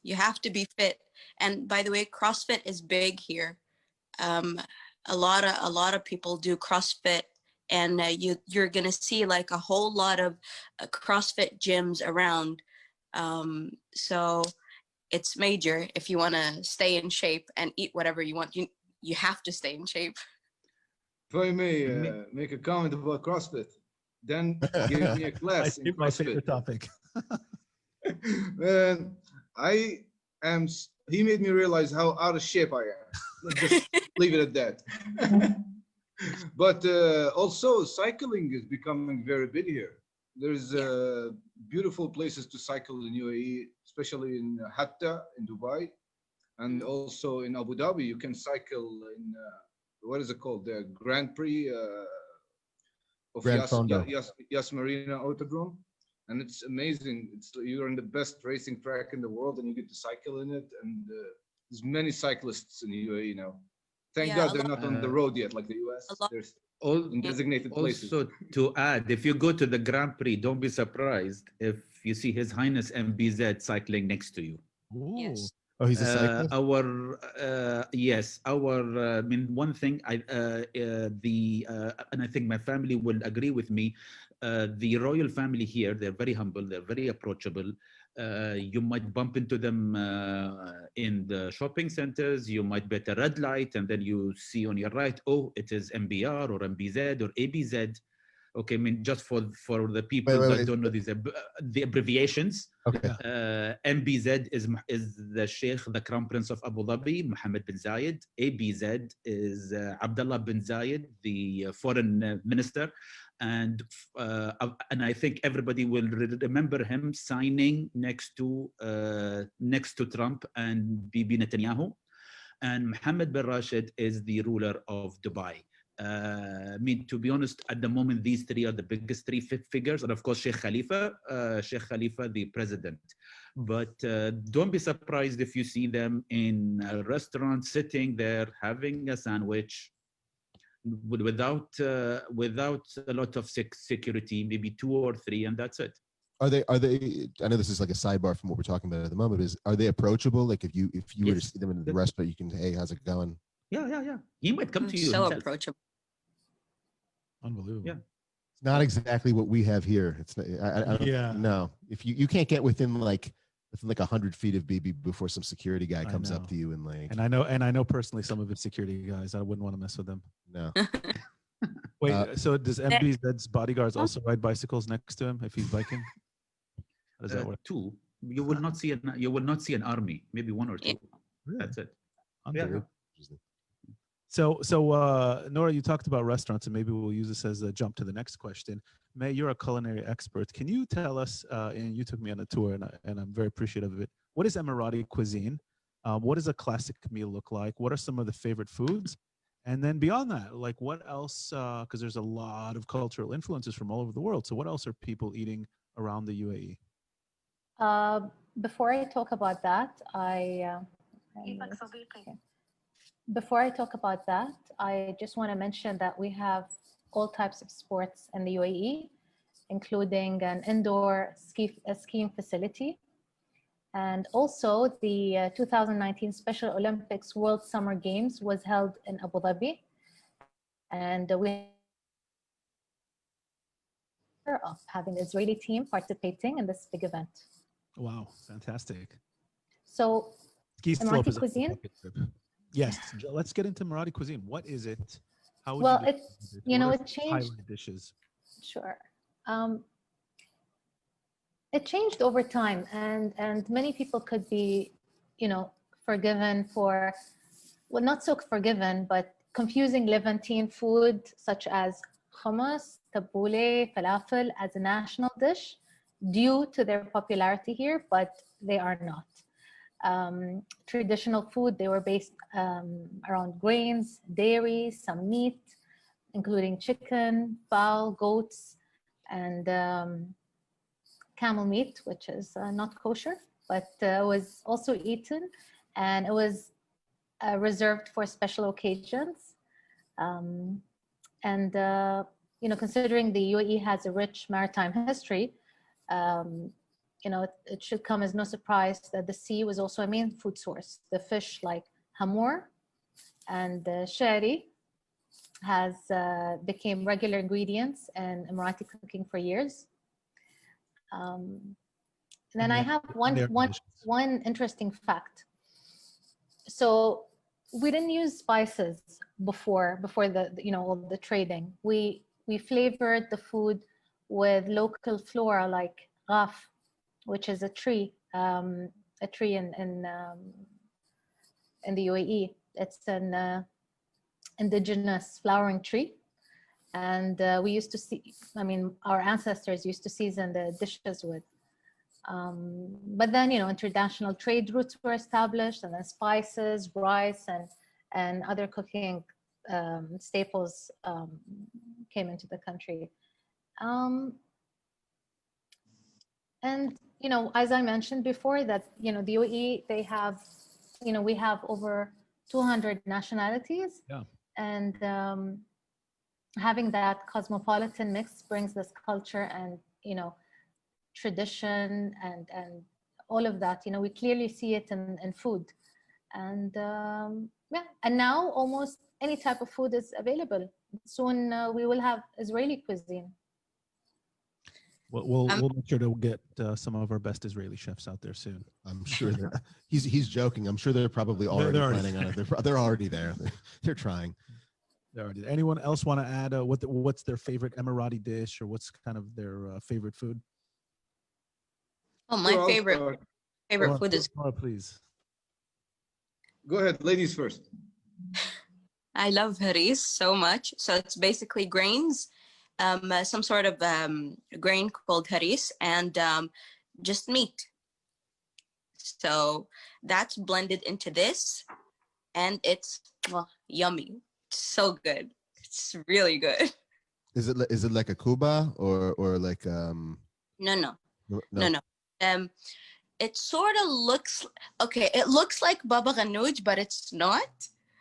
You have to be fit. And by the way, CrossFit is big here. A lot of people do CrossFit, and you're gonna see like a whole lot of CrossFit gyms around. So it's major if you want to stay in shape and eat whatever you want. You have to stay in shape. If I may make a comment about CrossFit, then gave me a class in My CrossFit. favorite topic. Man, he made me realize how out of shape I am. Let's just leave it at that. But also cycling is becoming very big here. There's beautiful places to cycle in UAE, especially in Hatta in Dubai, and also in Abu Dhabi. You can cycle in what is it called? The Grand Prix of Yas Marina Autodrome. And it's amazing. You're in the best racing track in the world, and you get to cycle in it. And there's many cyclists in the UAE now. Thank God they're not on the road yet, like the US. They're in designated places. Also, to add, if you go to the Grand Prix, don't be surprised if you see His Highness MBZ cycling next to you. Ooh. Yes. Oh, he's a cyclist? I mean, one thing, and I think my family will agree with me, the royal family here, they're very humble, they're very approachable. You might bump into them in the shopping centers, you might be at a red light, and then you see on your right, oh, it is MBR or MBZ or ABZ. Okay, I mean, just for the people that don't know the abbreviations. Okay. MBZ is the Sheikh, the Crown Prince of Abu Dhabi, Mohammed bin Zayed. ABZ is Abdullah bin Zayed, the foreign minister. And I think everybody will remember him signing next to Trump and Bibi Netanyahu. And Mohammed bin Rashid is the ruler of Dubai. I mean, to be honest, at the moment, these three are the biggest three figures, and of course, Sheikh Khalifa, the president. But don't be surprised if you see them in a restaurant sitting there having a sandwich without a lot of security, maybe 2 or 3, and that's it. Are they? I know this is like a sidebar from what we're talking about at the moment. Are they approachable? Like if you were to see them in the restaurant, you can say, "Hey, how's it going?" Yeah. He might come to you. So himself. approachable. Unbelievable. Yeah. It's not exactly what we have here. It's not, I don't, no. If you can't get within like 100 feet of BB before some security guy comes up to you and like. And I know personally some of his security guys. I wouldn't want to mess with them. No. Wait, so does MBZ's bodyguards also ride bicycles next to him if he's biking? How does that work? 2. You will not see an army. Maybe 1 or 2. Really? That's it. Unbelievable. So Nora, you talked about restaurants, and maybe we'll use this as a jump to the next question. May, you're a culinary expert. Can you tell us, and you took me on a tour, and I'm very appreciative of it, what is Emirati cuisine? What does a classic meal look like? What are some of the favorite foods? And then beyond that, like what else, because there's a lot of cultural influences from all over the world. So what else are people eating around the UAE? Before I talk about that, Before I talk about that, I just want to mention that we have all types of sports in the UAE, including an indoor skiing facility. And also the 2019 Special Olympics World Summer Games was held in Abu Dhabi. And we of having the Israeli team participating in this big event. Wow, fantastic. So Emirati cuisine? Yes, let's get into Emirati cuisine. What is it? How would well, you it's, you know, it changed. Highlight dishes. Sure. It changed over time, and many people could be, you know, forgiven for, well, not so forgiven, but confusing Levantine food such as hummus, tabbouleh, falafel as a national dish due to their popularity here, but they are not. Traditional food, they were based around grains, dairy, some meat, including chicken, fowl, goats, and camel meat, which is not kosher, but was also eaten, and it was reserved for special occasions. And considering the UAE has a rich maritime history, it should come as no surprise that the sea was also a main food source. The fish like hamur and shari has became regular ingredients in Emirati cooking for years. And then I have one interesting fact. So we didn't use spices before all the trading. We flavored the food with local flora like raf, which is a tree in the UAE. It's an indigenous flowering tree, and we used to see. I mean, our ancestors used to season the dishes with. But then, international trade routes were established, and then spices, rice, and other cooking staples came into the country. And, as I mentioned before, that, the UAE, they have, we have over 200 nationalities. Yeah. And having that cosmopolitan mix brings this culture and, tradition and all of that. We clearly see it in food. And and now almost any type of food is available. Soon we will have Israeli cuisine. We'll make sure to get some of our best Israeli chefs out there soon. I'm sure they're. He's joking. I'm sure they're probably already planning on it. They're already there. They're trying. They're already there. Anyone else want to add what's their favorite Emirati dish, or what's kind of their favorite food? Oh, my favorite food is. Please. Go ahead, ladies first. I love haris so much. So it's basically grains, some sort of grain called haris, and just meat. So that's blended into this, and it's yummy. It's so good. It's really good. Is it like a kuba or like No. It sort of looks okay. It looks like baba ghanouj, but it's not.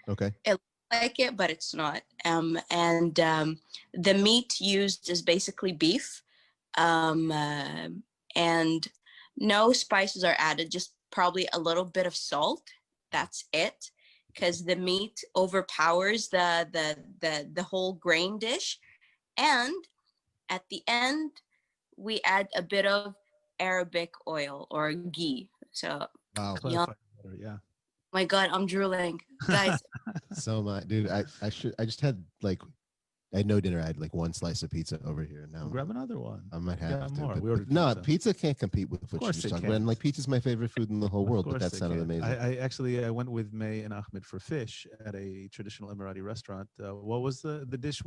Okay. It looks like it, but it's not. And the meat used is basically beef, and no spices are added. Just probably a little bit of salt. That's it, because the meat overpowers the whole grain dish, and at the end we add a bit of Arabic oil or ghee. So wow. Yeah. My God, I'm drooling, guys. So much, dude. I just had I had no dinner. I had like one slice of pizza over here. Now Grab another one. I might have to. More. But no, pizza can't compete with what you just talked about. And like pizza's my favorite food in the whole world. But that sounded amazing. I went with May and Ahmed for fish at a traditional Emirati restaurant. What was the dish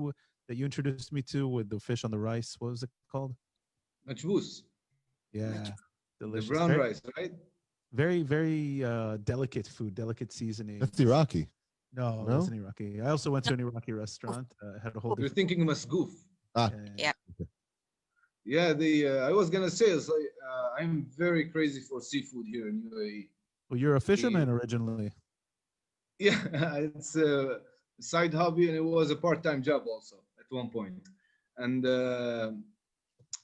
that you introduced me to with the fish on the rice? What was it called? Majboos. Yeah, delicious. The brown rice, right? Very, very delicate food, delicate seasoning. That's Iraqi. No, that's an Iraqi. I also went to an Iraqi restaurant. Had a whole. You're thinking masgoof. Yeah. Yeah, I was gonna say it's like I'm very crazy for seafood here in UAE. Well, you're a fisherman originally. Yeah, it's a side hobby, and it was a part-time job also at one point. And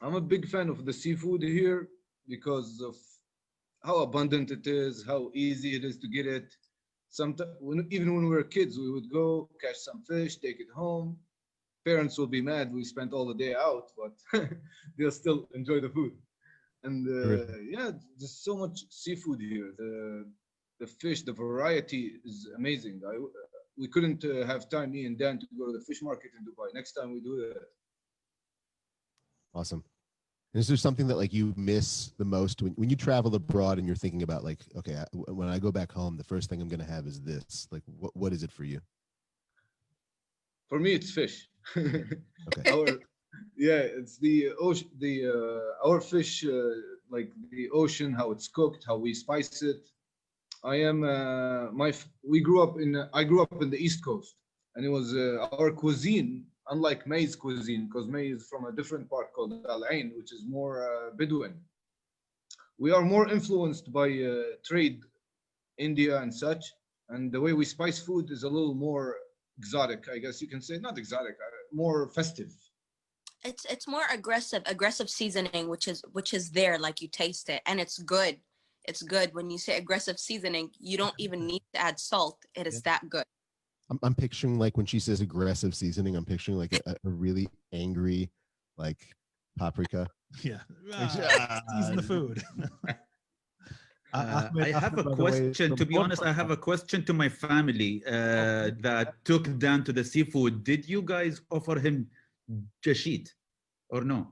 I'm a big fan of the seafood here because of how abundant it is, how easy it is to get it. Sometimes, even when we were kids, we would go catch some fish, take it home. Parents will be mad we spent all the day out, but they'll still enjoy the food. And yeah, there's so much seafood here. The fish, the variety is amazing. We couldn't have time, me and Dan, to go to the fish market in Dubai. Next time we do it. Awesome. And is there something that like you miss the most when you travel abroad and you're thinking about like, okay, when I go back home, the first thing I'm going to have is this? Like, what is it for you? For me, it's fish. Okay. It's the ocean, our fish, like the ocean, how it's cooked, how we spice it. I am we grew up in I grew up in the East Coast, and it was our cuisine, unlike May's cuisine, because May is from a different part called Al Ain, which is more Bedouin. We are more influenced by trade, India and such, and the way we spice food is a little more exotic, I guess you can say. Not exotic, more festive. It's more aggressive seasoning, which is there, like you taste it, and it's good. It's good. When you say aggressive seasoning, you don't even need to add salt. It is that good. I'm picturing, like, when she says aggressive seasoning, I'm picturing like a really angry, like, paprika. Yeah. Season the food. I have a question. To be honest, I have a question to my family that took down to the seafood. Did you guys offer him jashit or no?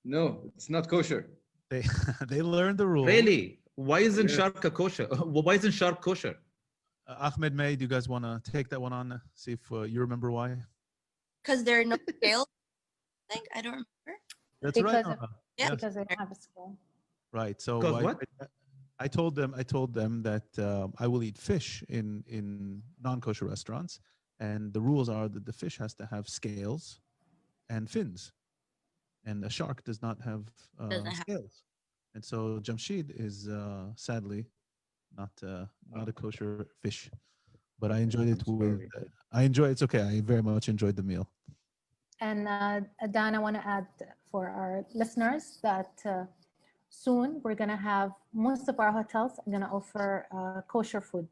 No, it's not kosher. They learned the rules. Really? Why isn't shark a kosher? Why isn't shark kosher? Ahmed, May, do you guys want to take that one on? See if you remember why? Because there are no scales. I think I don't remember. That's Because right. of- Yeah. Because they don't have a school. Right. So What? I told them that I will eat fish in non-kosher restaurants, and the rules are that the fish has to have scales and fins, and a shark does not have Doesn't have- scales. And so Jamshid is sadly not a kosher fish, but I enjoyed it with. It's okay. I very much enjoyed the meal. And Dan, I want to add for our listeners that soon we're going to have most of our hotels are going to offer kosher food.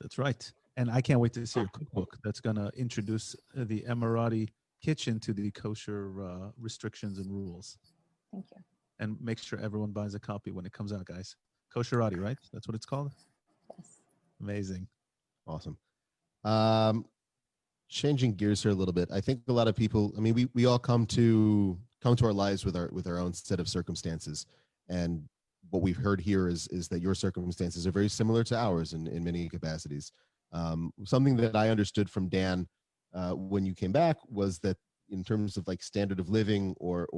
That's right. And I can't wait to see your cookbook that's going to introduce the Emirati kitchen to the kosher restrictions and rules. Thank you. And make sure everyone buys a copy when it comes out, guys. Kosherati, right? That's what it's called? Yes. Amazing. Awesome. Changing gears here a little bit. I think a lot of people, I mean, we all come to our lives with our own set of circumstances. And what we've heard here is that your circumstances are very similar to ours in many capacities. Something that I understood from Dan when you came back was that in terms of like standard of living or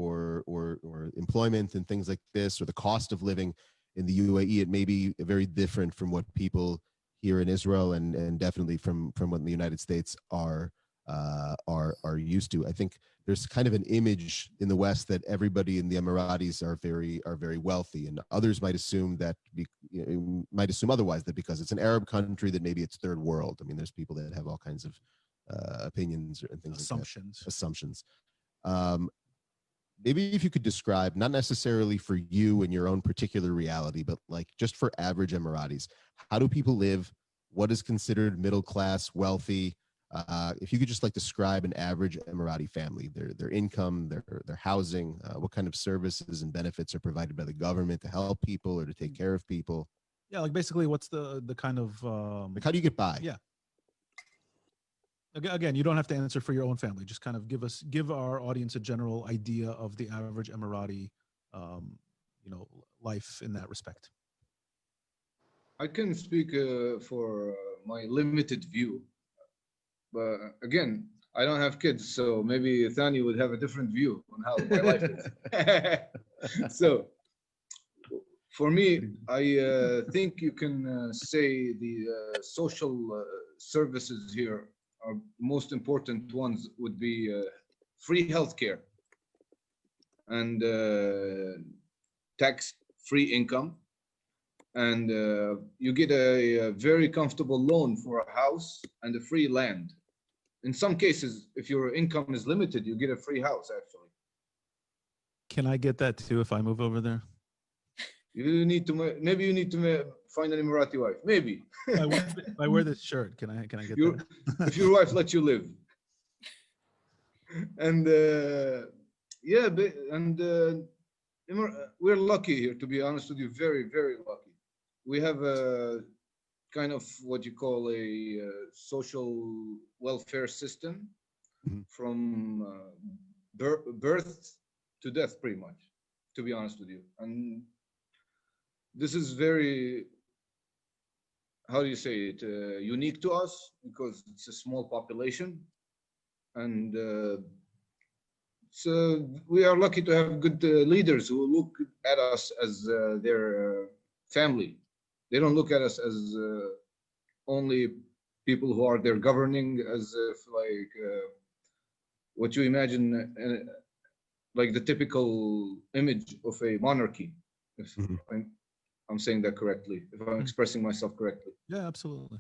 employment and things like this, or the cost of living in the UAE, it may be very different from what people here in Israel and definitely from what the United States are used to. I think there's kind of an image in the West that everybody in the Emiratis are very wealthy, and others might assume otherwise, that because it's an Arab country that maybe it's third world. I mean, there's people that have all kinds of opinions and things like that. Assumptions. Maybe if you could describe, not necessarily for you and your own particular reality, but like just for average Emiratis, how do people live? What is considered middle class, wealthy? If you could just like describe an average Emirati family, their income, their housing, what kind of services and benefits are provided by the government to help people or to take care of people? Yeah, like basically, what's the kind of like how do you get by? Yeah. Again, you don't have to answer for your own family. Just kind of give our audience a general idea of the average Emirati, life in that respect. I can speak for my limited view, but again, I don't have kids, so maybe Thani would have a different view on how my life is. So, for me, I think you can say the social services here are most important ones would be free healthcare and tax-free income. And you get a very comfortable loan for a house and a free land. In some cases, if your income is limited, you get a free house, actually. Can I get that too if I move over there? You need to, maybe you need to find an Emirati wife, maybe. If I wear this shirt, can I get that? If your wife lets you live. And we're lucky here, to be honest with you, very, very lucky. We have a kind of what you call a social welfare system from birth to death, pretty much, to be honest with you. And this is very, how do you say it, unique to us because it's a small population. And so we are lucky to have good leaders who look at us as their family. they don't look at us as only people who are there governing, as if like what you imagine, like the typical image of a monarchy. If I'm saying that correctly, if I'm expressing myself correctly. Yeah, absolutely.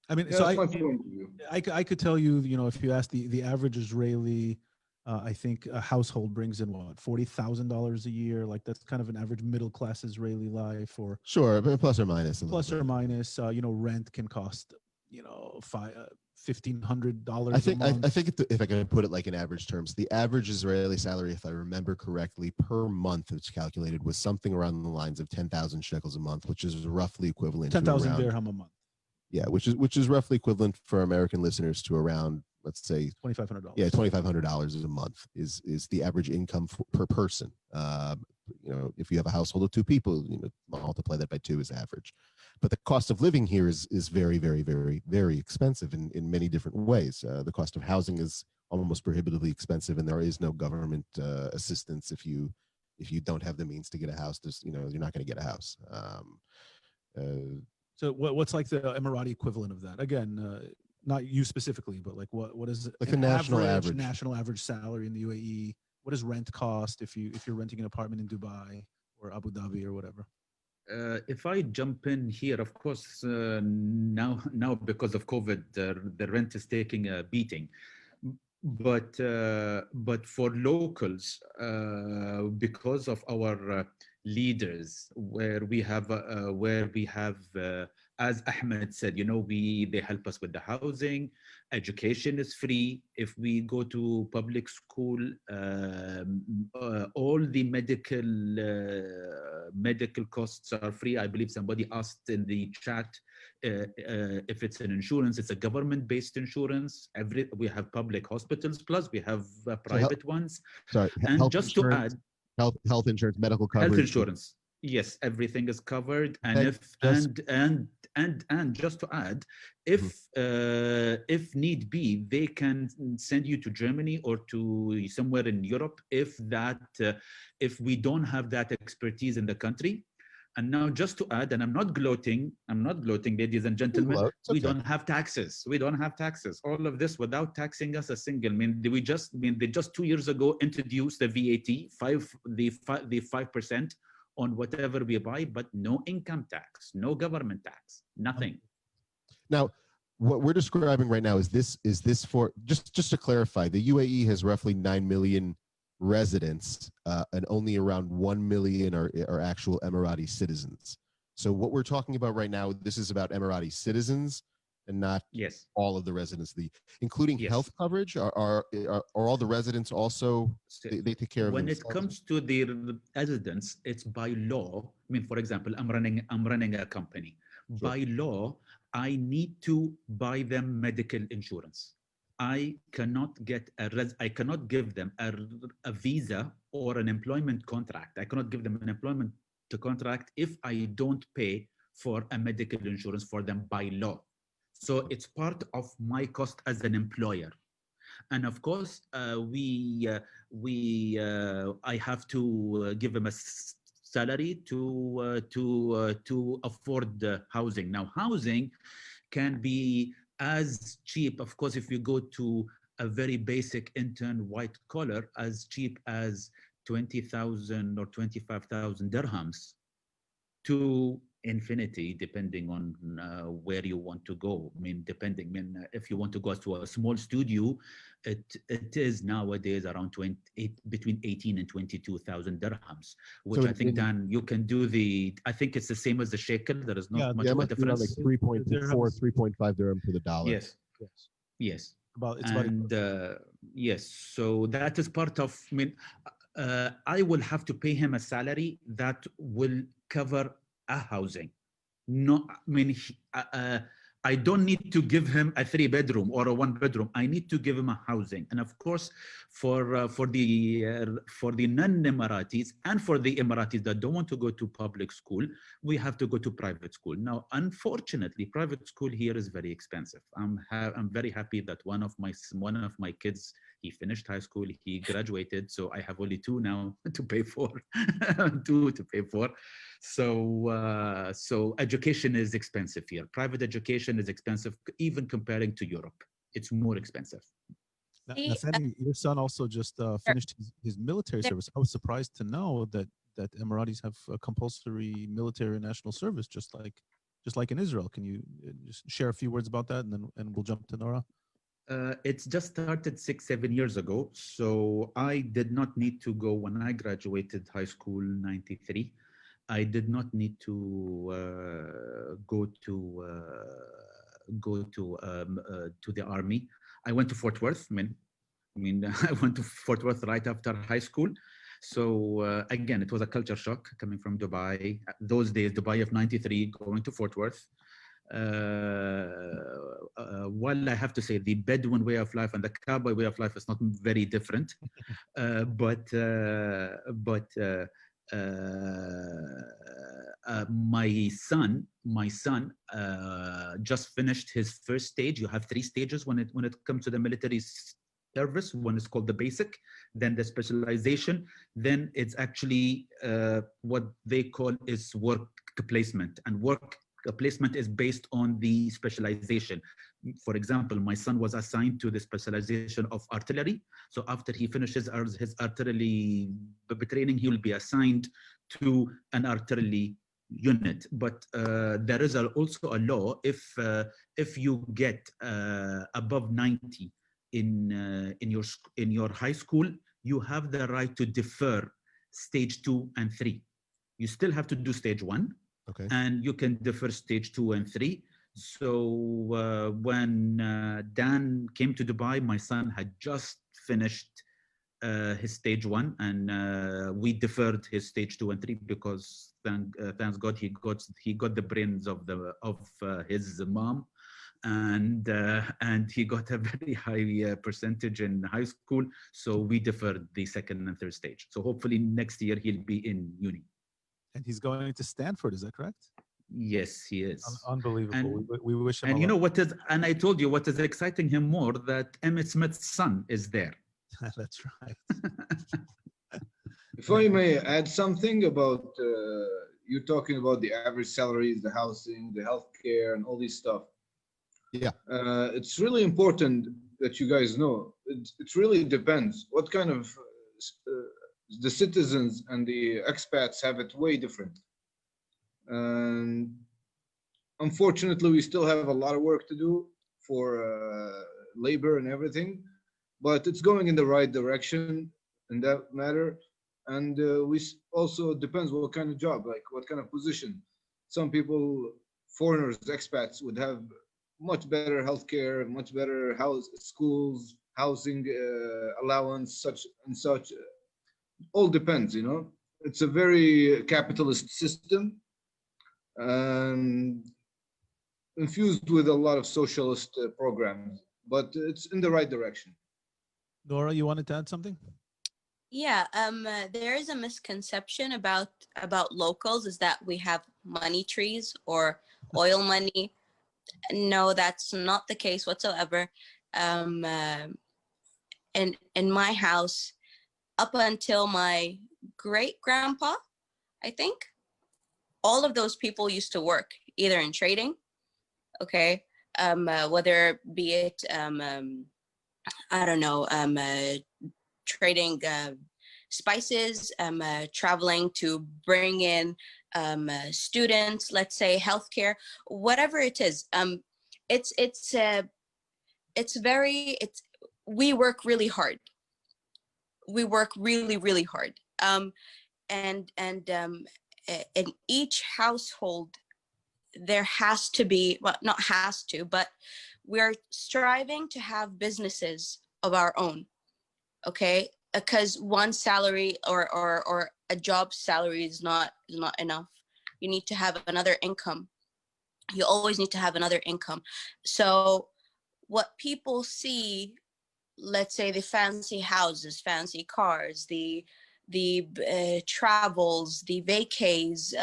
I mean, Yeah, so that's my point of view. I could tell you, you know, if you ask the average Israeli, I think a household brings in what, $40,000 a year. Like that's kind of an average middle class Israeli life, or Sure, but plus or minus. plus or minus. You know, rent can cost, you know, $1,500 I think a month. I think if I can put it like in average terms, the average Israeli salary, if I remember correctly, per month, it's calculated was something around the lines of 10,000 shekels a month, which is roughly equivalent 10,000 to around, dirham a month. yeah, which is roughly equivalent for American listeners to around, let's say, $2,500. yeah, $2,500 a month is the average income per person. You know, if you have a household of two people, you know, multiply that by 2 is average. But the cost of living here is very, very, very, very expensive in many different ways. The cost of housing is almost prohibitively expensive, and there is no government assistance if you don't have the means to get a house. There's, you know, you're not going to get a house. So what's like the Emirati equivalent of that? Again, not you specifically, but like what is Like a national average salary in the UAE? What does rent cost if you're renting an apartment in Dubai or Abu Dhabi or whatever? If I jump in here, of course, now because of COVID, the rent is taking a beating. But for locals, because of our leaders, where we have as Ahmed said, you know, they help us with the housing, education is free. If we go to public school, all the medical costs are free. I believe somebody asked in the chat if it's an insurance. It's a government-based insurance. We have public hospitals, plus we have private ones. Sorry, and health just insurance, to add, health insurance, medical coverage, health insurance. Yes, everything is covered. And and just to add, if need be, they can send you to Germany or to somewhere in Europe if we don't have that expertise in the country. And now, just to add, and I'm not gloating, ladies and gentlemen, we don't have taxes. We don't have taxes. All of this without taxing us a single. They just 2 years ago introduced the VAT, the 5% on whatever we buy, but no income tax, no government tax, nothing. Now, what we're describing right now is this for just to clarify, the UAE has roughly 9 million residents, and only around 1 million are actual Emirati citizens. So what we're talking about right now, this is about Emirati citizens and not all of the residents, including health coverage. Are all the residents also, they take care of when themselves? It comes to the residents, it's by law. I mean, for example, I'm running a company. Sure. By law, I need to buy them medical insurance. I cannot give them a visa or an employment contract. I cannot give them an employment contract if I don't pay for a medical insurance for them by law. So it's part of my cost as an employer. And of course, I have to give them a salary to afford the housing. Now, housing can be as cheap, of course, if you go to a very basic intern white collar, as cheap as 20,000 or 25,000 dirhams to infinity, depending on where you want to go. I mean, if you want to go to a small studio, it is nowadays around between 18 and 22,000 dirhams, which so I think, Dan, you can do I think it's the same as the shekel. There is not much of a difference. Like 3.4, 3.5 dirham to the dollar. Yes. About yes. So that is part of, I will have to pay him a salary that will cover a housing. No, I don't need to give him a 3-bedroom or a 1-bedroom. I need to give him a housing. And of course, for the non-Emiratis and for the Emiratis that don't want to go to public school, we have to go to private school. Now, unfortunately, private school here is very expensive. I'm very happy that one of my kids, He finished high school, he graduated, so I have only two now to pay for, two to pay for. So education is expensive here. Private education is expensive, even comparing to Europe. It's more expensive. Nathani, your son also just finished his military service. I was surprised to know that Emiratis have a compulsory military and national service, just like in Israel. Can you just share a few words about that, and we'll jump to Nora? It's just started 6-7 years ago. So I did not need to go when I graduated high school, 93. I did not need to go to the army. I went to Fort Worth. I mean, I went to Fort Worth right after high school. So again, it was a culture shock coming from Dubai. Those days, Dubai of 93, going to Fort Worth. While I have to say the Bedouin way of life and the cowboy way of life is not very different, but my son just finished his first stage. You have 3 stages when it comes to the military service. One is called the basic, then the specialization, then it's actually what they call is work placement, and work placement is based on the specialization. For example, my son was assigned to the specialization of artillery. So after he finishes his artillery training, he will be assigned to an artillery unit. But there is also a law, if you get above 90 in your high school, you have the right to defer stage 2 and 3. You still have to do stage 1. Okay. And you can defer stage 2 and 3. So when Dan came to Dubai, my son had just finished his stage 1, and we deferred his stage 2 and 3 because thanks God he got the brains of his mom, and he got a very high percentage in high school. So we deferred the 2nd and 3rd stage. So hopefully next year he'll be in uni. And he's going to Stanford, is that correct? Yes, he is. Unbelievable. And, we wish him. And you know what is? And I told you what is exciting him more, that Emmett Smith's son is there. That's right. If I may add something about you talking about the average salaries, the housing, the healthcare, and all these stuff. Yeah. It's really important that you guys know. It really depends what kind of. The citizens and the expats have it way different. And unfortunately, we still have a lot of work to do for labor and everything, but it's going in the right direction in that matter. And we also depends what kind of job, like what kind of position. Some people, foreigners, expats, would have much better healthcare, much better schools, housing allowance, such and such. All depends, you know. It's a very capitalist system, and infused with a lot of socialist programs, but it's in the right direction. Nora, you wanted to add something? Yeah, there is a misconception about locals, is that we have money trees or oil money. No, that's not the case whatsoever. In my house, up until my great grandpa, I think, all of those people used to work either in trading, okay, whether be it I don't know, trading spices, traveling to bring in students, let's say healthcare, whatever it is. We work really hard. We work really, really hard. And in each household, there has to be, well, not has to, but we're striving to have businesses of our own, okay? Because one salary or a job salary is not enough. You need to have another income. You always need to have another income. So what people see, let's say the fancy houses, fancy cars, the travels, the vacays,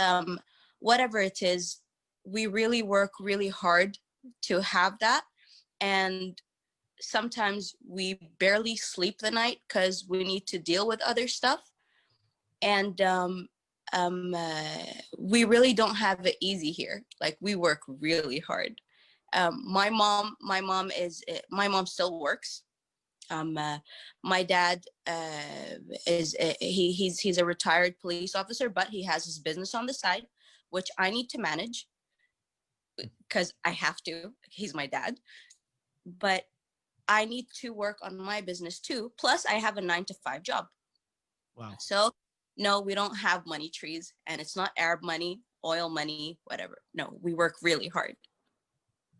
whatever it is, we really work really hard to have that. And sometimes we barely sleep the night because we need to deal with other stuff. And we really don't have it easy here. Like, we work really hard. My mom still works. My dad he's a retired police officer, but he has his business on the side, which I need to manage because I have to. He's my dad. But I need to work on my business too. Plus, I have a 9-to-5 job. Wow. So, no, we don't have money trees, and it's not Arab money, oil money, whatever. No, we work really hard.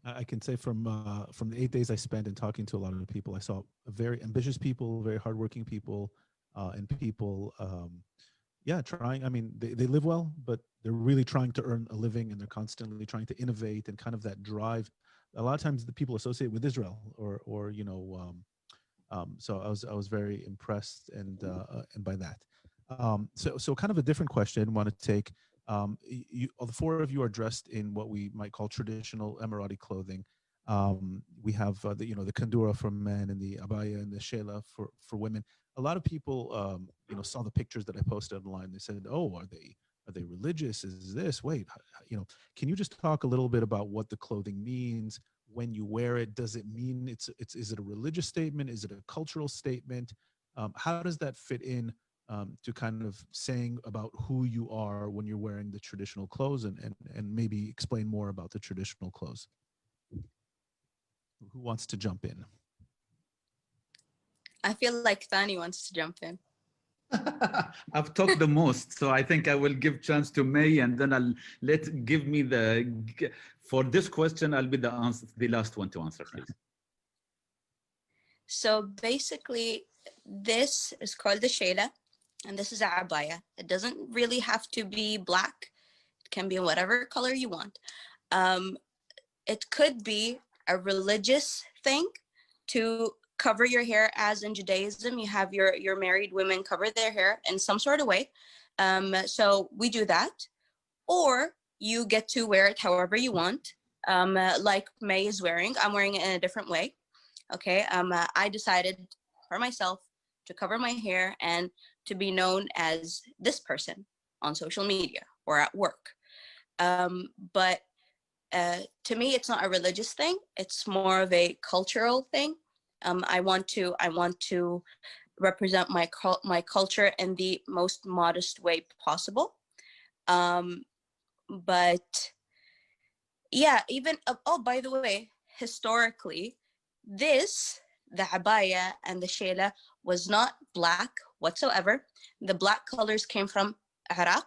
I can say from the 8 days I spent in talking to a lot of people, I saw very ambitious people, very hardworking people, and people, trying. I mean, they live well, but they're really trying to earn a living, and they're constantly trying to innovate, and kind of that drive. A lot of times the people associate with Israel, or so I was very impressed and by that. So kind of a different question I want to take. The four of you are dressed in what we might call traditional Emirati clothing. We have the kandura for men and the abaya and the shela for women. A lot of people saw the pictures that I posted online. They said, "Oh, are they religious? Is this? Wait, can you just talk a little bit about what the clothing means when you wear it? Does it mean is it a religious statement? Is it a cultural statement? How does that fit in to kind of saying about who you are when you're wearing the traditional clothes, and maybe explain more about the traditional clothes?" Who wants to jump in? I feel like Thani wants to jump in. I've talked the most, so I think I will give chance to May, and then for this question, I'll be the last one to answer, please. So basically, this is called the shela, and this is a abaya. It doesn't really have to be black. It can be whatever color you want. It could be a religious thing to cover your hair, as in Judaism, you have your married women cover their hair in some sort of way. So we do that. Or you get to wear it however you want. Like May is wearing, I'm wearing it in a different way. Okay, I decided for myself to cover my hair and to be known as this person on social media or at work. But to me, it's not a religious thing. It's more of a cultural thing. I want to represent my culture in the most modest way possible. But yeah, even by the way, historically, the abaya and the shela was not black whatsoever. The black colors came from Iraq.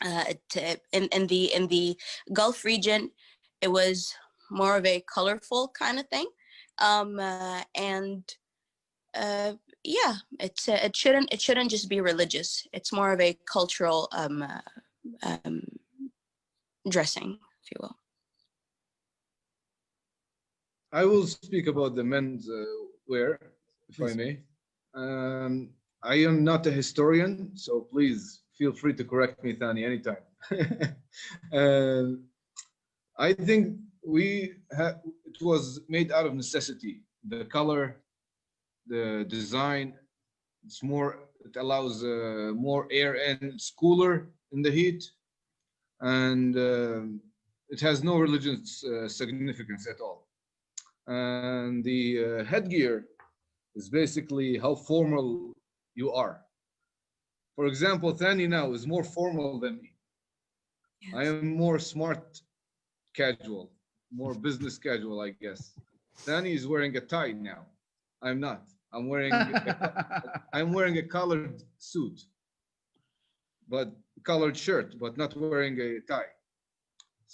In the Gulf region, it was more of a colorful kind of thing. It shouldn't just be religious. It's more of a cultural dressing, if you will. I will speak about the men's wear, if Please. I may. I am not a historian, so please feel free to correct me, Thani, anytime. I think it was made out of necessity. The color, the design, it allows more air in. It's cooler in the heat, and it has no religious significance at all. And the headgear is basically how formal you are. For example, Thani now is more formal than me. Yes. I am more smart casual, more business casual, I guess. Thani is wearing a tie now. I'm not. I'm wearing a colored suit, but colored shirt, but not wearing a tie.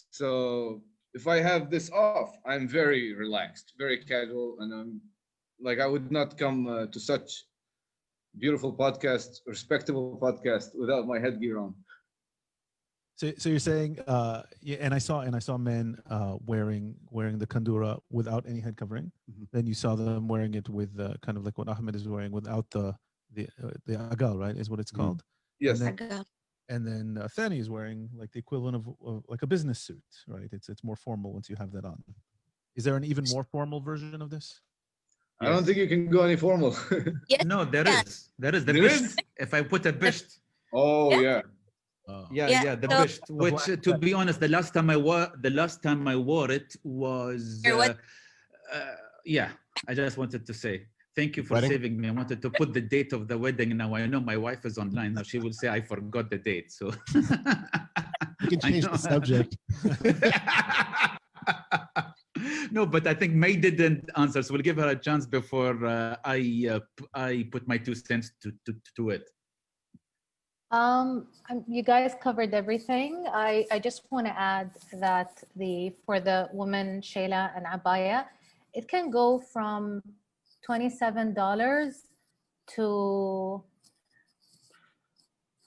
So if I have this off, I'm very relaxed, very casual, and I'm like, I would not come to such beautiful podcast, respectable podcast without my headgear on. So you're saying, and I saw men wearing the kandura without any head covering. Mm-hmm. Then you saw them wearing it with kind of like what Ahmed is wearing without the agal, right? Is what it's called. Yes. And then Thani is wearing like the equivalent of like a business suit, right? It's more formal once you have that on. Is there an even more formal version of this? I don't think you can go any formal. Yes, No, there yeah. is. There is the There bisht. is? If I put a bisht. Oh, Yeah. yeah. Oh. Yeah, the so- bisht. Which, to be honest, the last time I wore it was. Your what? Yeah, I just wanted to say thank you for Wedding? saving me. I wanted to put the date of the wedding. Now I know my wife is online. Now she will say I forgot the date. So You can I change know. the subject. No, but I think May didn't answer, so we'll give her a chance before I put my 2 cents to it. You guys covered everything. I just want to add that for the woman shayla and abaya, it can go from $27 to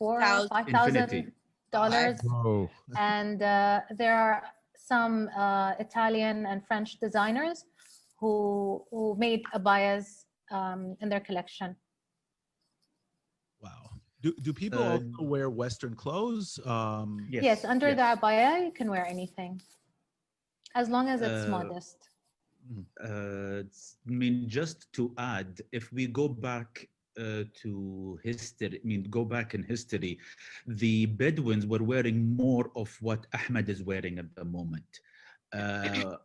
$5,000. Whoa. And there are some Italian and French designers who made abayas in their collection. Wow. Do people also wear Western clothes? Yes, under the abaya, you can wear anything, as long as it's modest. I mean, just to add, if we go back to history, go back in history, the Bedouins were wearing more of what Ahmed is wearing at the moment.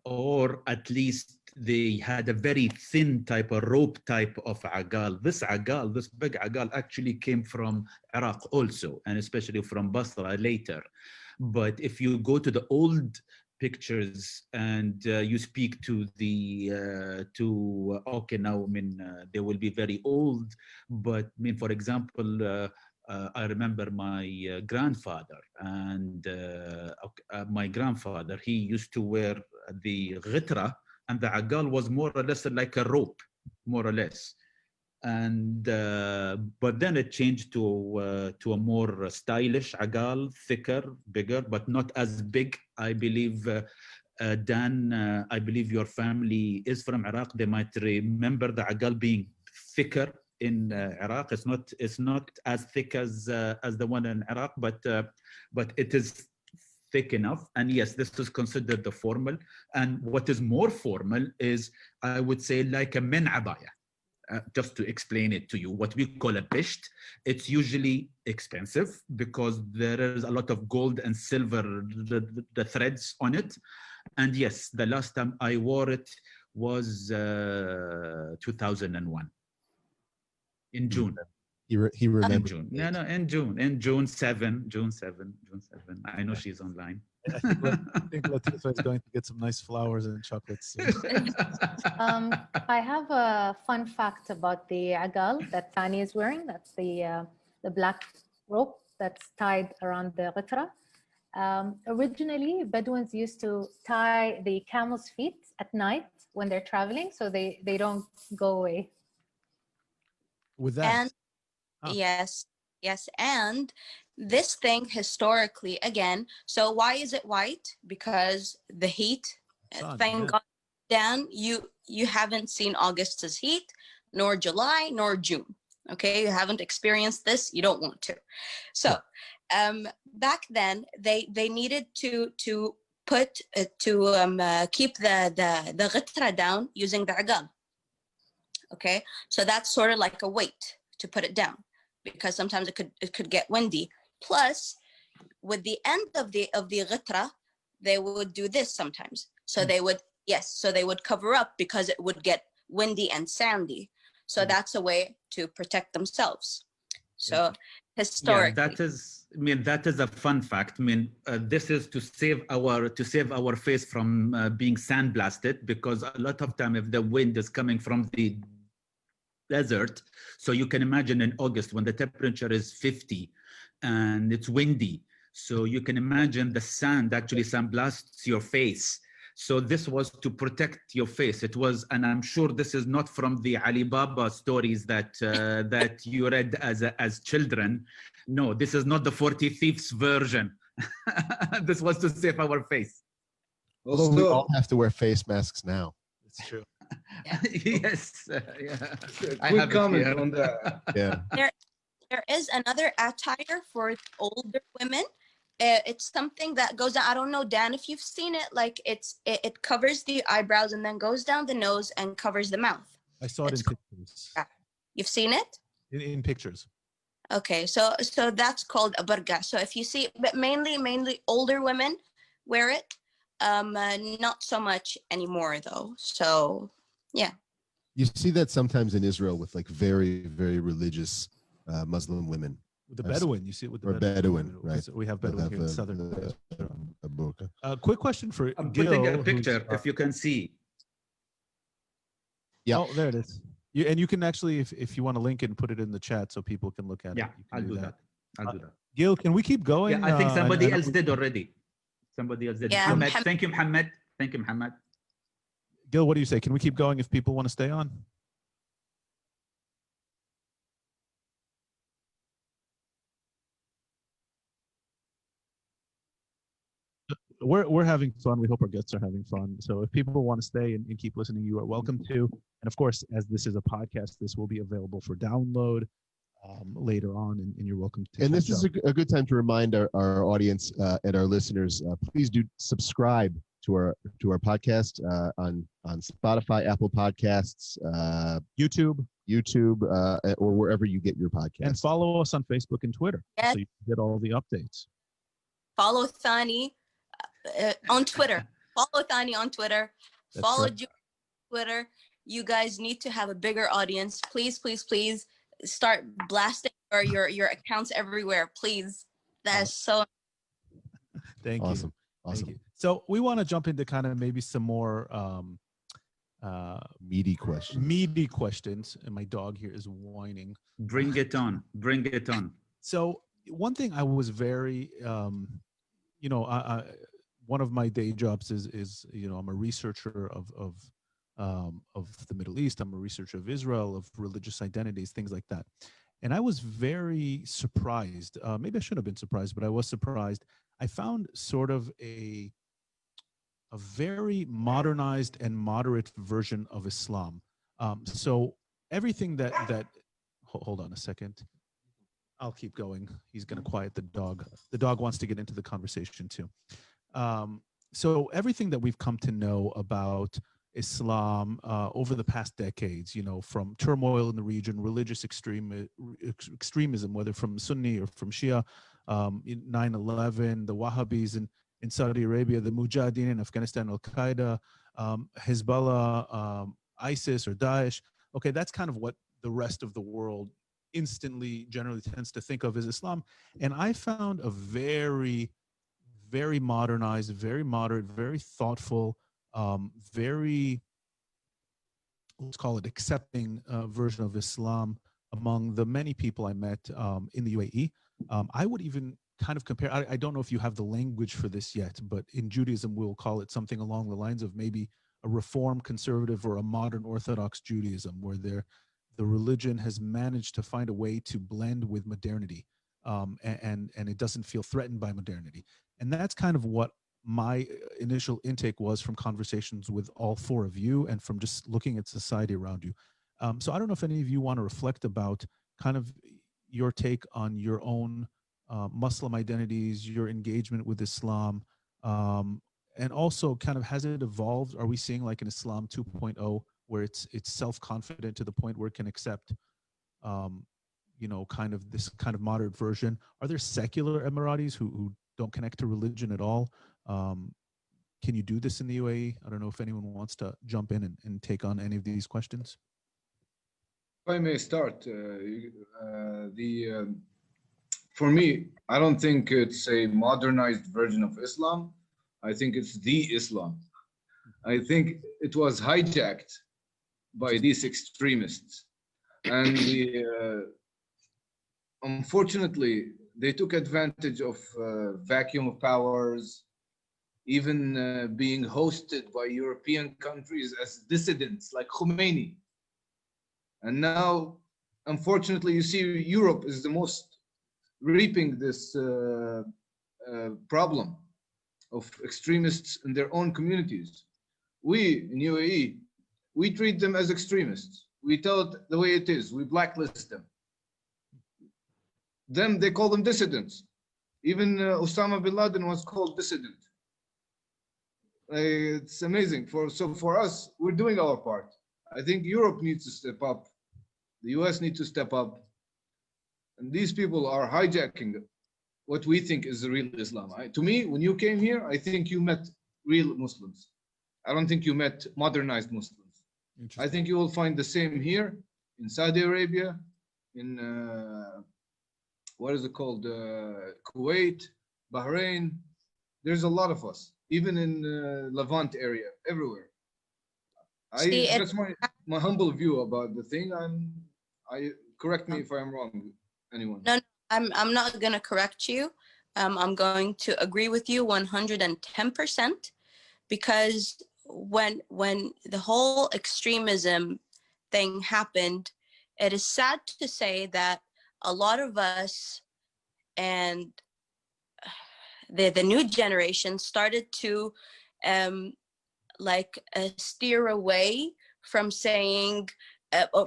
Or at least they had a very thin type of rope type of agal. This big agal actually came from Iraq also, and especially from Basra later. But if you go to the old pictures and you speak to okay, now they will be very old, but for example, I remember my grandfather, and my grandfather, he used to wear the ghitra, and the agal was more or less like a rope, more or less. And but then it changed to a more stylish agal, thicker, bigger, but not as big. I believe Dan, I believe your family is from Iraq. They might remember the agal being thicker in Iraq. It's not as thick as the one in Iraq, but it is thick enough. And yes, this is considered the formal. And what is more formal is, I would say, like a min abaya. Just to explain it to you, what we call a bisht, it's usually expensive because there is a lot of gold and silver, the threads on it. And yes, the last time I wore it was 2001 in June. He remembered. In June 7. I know she's online. I think Latifa is going to get some nice flowers and chocolates soon. I have a fun fact about the agal that Thani is wearing. That's the black rope that's tied around the ghitra. Originally, Bedouins used to tie the camel's feet at night when they're traveling, so they don't go away. With that. And yes, and this thing historically, again, so why is it white? Because the heat. Thank God, Dan, you haven't seen August's heat, nor July, nor June. Okay, you haven't experienced this. You don't want to. So back then, they needed to put keep the ghitra down using the agal. Okay, so that's sort of like a weight to put it down, because sometimes it could get windy. Plus, with the end of the ghitra, they would do this sometimes. So they would cover up because it would get windy and sandy. So that's a way to protect themselves. So historically, that is a fun fact. This is to save our face from being sandblasted, because a lot of time, if the wind is coming from the desert, so you can imagine in August when the temperature is 50 and it's windy, so you can imagine the sand actually sandblasts your face. So this was to protect your face. It was, and I'm sure this is not from the Alibaba stories that that you read as children. No, this is not the 40 Thieves version. This was to save our face. Although we all have to wear face masks now. It's true. Yes. Quick comment on that. Yeah. There is another attire for older women. It's something that goes down. I don't know, Dan, if you've seen it. Like it covers the eyebrows and then goes down the nose and covers the mouth. I saw it in It's pictures. You've seen it? In pictures. Okay, so that's called a burqa. So if you see, but mainly older women wear it. Not so much anymore though. So yeah. You see that sometimes in Israel with like very, very religious Muslim women. With the Bedouin, you see it with the Or Bedouin, right. We have They'll Bedouin have here in southern. a burqa. Quick question for I'm Gil. putting a who's, picture, if you can see. Yeah. Oh, there it is. And you can actually, if you want to link it and put it in the chat so people can look at Yeah, it. You I'll can do that. I'll do that. Gil, can we keep going? Yeah, I think somebody know else did already. Somebody else did. Yeah, Muhammad. Thank you, Muhammad. Thank you, Muhammad. Gil, what do you say? Can we keep going if people want to stay on? We're having fun. We hope our guests are having fun. So if people want to stay and keep listening, you are welcome to. And of course, as this is a podcast, this will be available for download later on, and you're welcome to. And this is a good time to remind our audience and our listeners, please do subscribe to our podcast on Spotify, Apple Podcasts, YouTube, or wherever you get your podcasts. And follow us on Facebook and Twitter, Yes. so you can get all the updates. Follow Thani on Twitter. Follow Thani on Twitter. That's Follow right. Jewanced on Twitter. You guys need to have a bigger audience. Please, please, please start blasting your accounts everywhere. Please. That is so. Thank you. Awesome. Thank you. So we want to jump into kind of maybe some more meaty questions. Meaty questions, and my dog here is whining. Bring it on. Bring it on. So one thing I was very, one of my day jobs is I'm a researcher of the Middle East. I'm a researcher of Israel, of religious identities, things like that. And I was very surprised. Maybe I shouldn't have been surprised, but I was surprised. I found sort of a very modernized and moderate version of Islam. So everything that hold on a second. I'll keep going. He's going to quiet the dog. The dog wants to get into the conversation too. So everything that we've come to know about Islam over the past decades, from turmoil in the region, religious extremism, whether from Sunni or from Shia, 9/11, the Wahhabis in Saudi Arabia, the Mujahideen in Afghanistan, Al-Qaeda, Hezbollah, ISIS or Daesh. Okay, that's kind of what the rest of the world instantly generally tends to think of as Islam. And I found a very, very modernized, very moderate, very thoughtful, very, let's call it accepting version of Islam among the many people I met in the UAE. I would even kind of compare, I don't know if you have the language for this yet, but in Judaism, we'll call it something along the lines of maybe a Reform conservative or a modern Orthodox Judaism, where the religion has managed to find a way to blend with modernity, and it doesn't feel threatened by modernity. And that's kind of what my initial intake was from conversations with all four of you and from just looking at society around you. So I don't know if any of you want to reflect about kind of your take on your own Muslim identities, your engagement with Islam, and also kind of has it evolved? Are we seeing like an Islam 2.0 where it's self-confident to the point where it can accept, kind of this kind of moderate version? Are there secular Emiratis who don't connect to religion at all? Can you do this in the UAE? I don't know if anyone wants to jump in and take on any of these questions. If I may start, for me, I don't think it's a modernized version of Islam. I think it's the Islam. I think it was hijacked by these extremists. And unfortunately, they took advantage of vacuum of powers, even being hosted by European countries as dissidents like Khomeini. And now, unfortunately, you see Europe is the most reaping this problem of extremists in their own communities. We in UAE, we treat them as extremists. We tell it the way it is. We blacklist them. Them, they call them dissidents. Even Osama bin Laden was called dissident. It's amazing. For us, we're doing our part. I think Europe needs to step up. The US needs to step up. And these people are hijacking what we think is the real Islam. To me, when you came here, I think you met real Muslims. I don't think you met modernized Muslims. I think you will find the same here in Saudi Arabia, in what is it called? Kuwait, Bahrain. There's a lot of us, even in Levant area, everywhere. That's my humble view about the thing. Correct me if I'm wrong, anyone. No, I'm not gonna correct you. I'm going to agree with you 110%, because when the whole extremism thing happened, it is sad to say that a lot of us and the new generation started to steer away from saying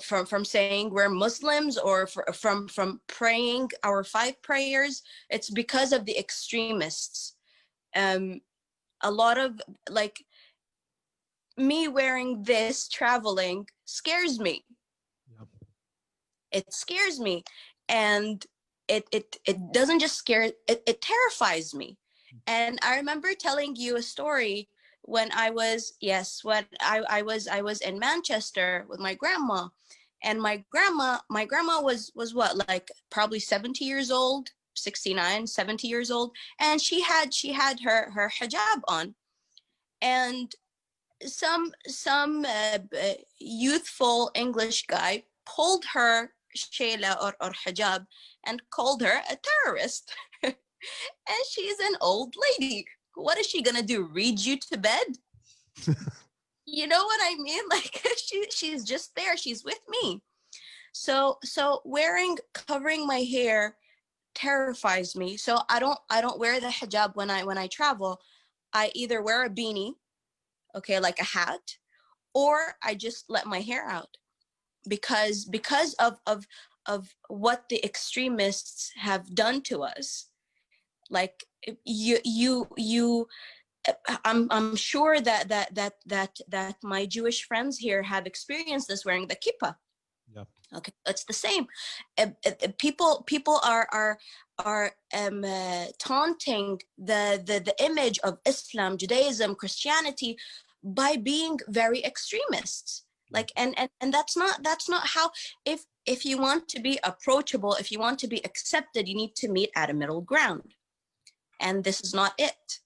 from saying we're Muslims, or from praying our 5 prayers. It's because of the extremists. A lot of, like, me wearing this traveling scares me. Yep. It scares me, and it doesn't just scare, it terrifies me. And I remember telling you a story when I was in Manchester with my grandma, and my grandma was what, like probably 70 years old, 69, 70 years old, and she had her hijab on, and some youthful English guy pulled her shayla or hijab and called her a terrorist. And she's an old lady. What is she gonna do? Read you to bed? You know what I mean? Like, she's just there. She's with me. So covering my hair terrifies me. So I don't wear the hijab when I travel. I either wear a beanie, okay, like a hat, or I just let my hair out, because of what the extremists have done to us. Like, I'm sure that my Jewish friends here have experienced this, wearing the kippah. Yeah. Okay, it's the same. People are taunting the image of Islam, Judaism, Christianity by being very extremists. Like, and that's not how. If you want to be approachable, if you want to be accepted, you need to meet at a middle ground, and this is not it.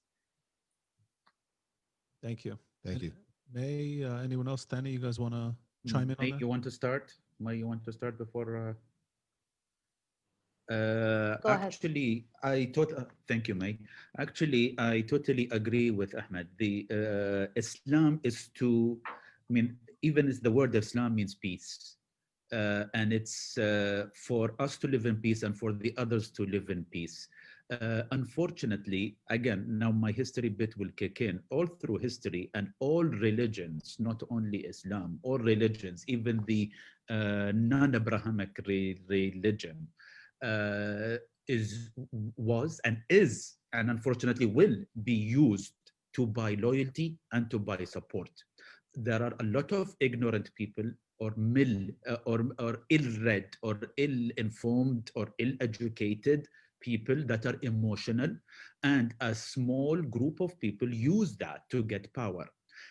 Thank you. Thank you. May anyone else, Tani, you guys want to chime in on that? You want to start? May you want to start before? Go ahead. Actually, thank you, May. Actually, I totally agree with Ahmed. The Islam is to, I mean, even the word Islam means peace. And it's for us to live in peace and for the others to live in peace. Unfortunately, again, now my history bit will kick in. All through history and all religions, not only Islam, all religions, even the non-Abrahamic religion, was and is, and unfortunately will be used to buy loyalty and to buy support. There are a lot of ignorant people or ill-read or ill-informed or ill-educated people that are emotional, and a small group of people use that to get power.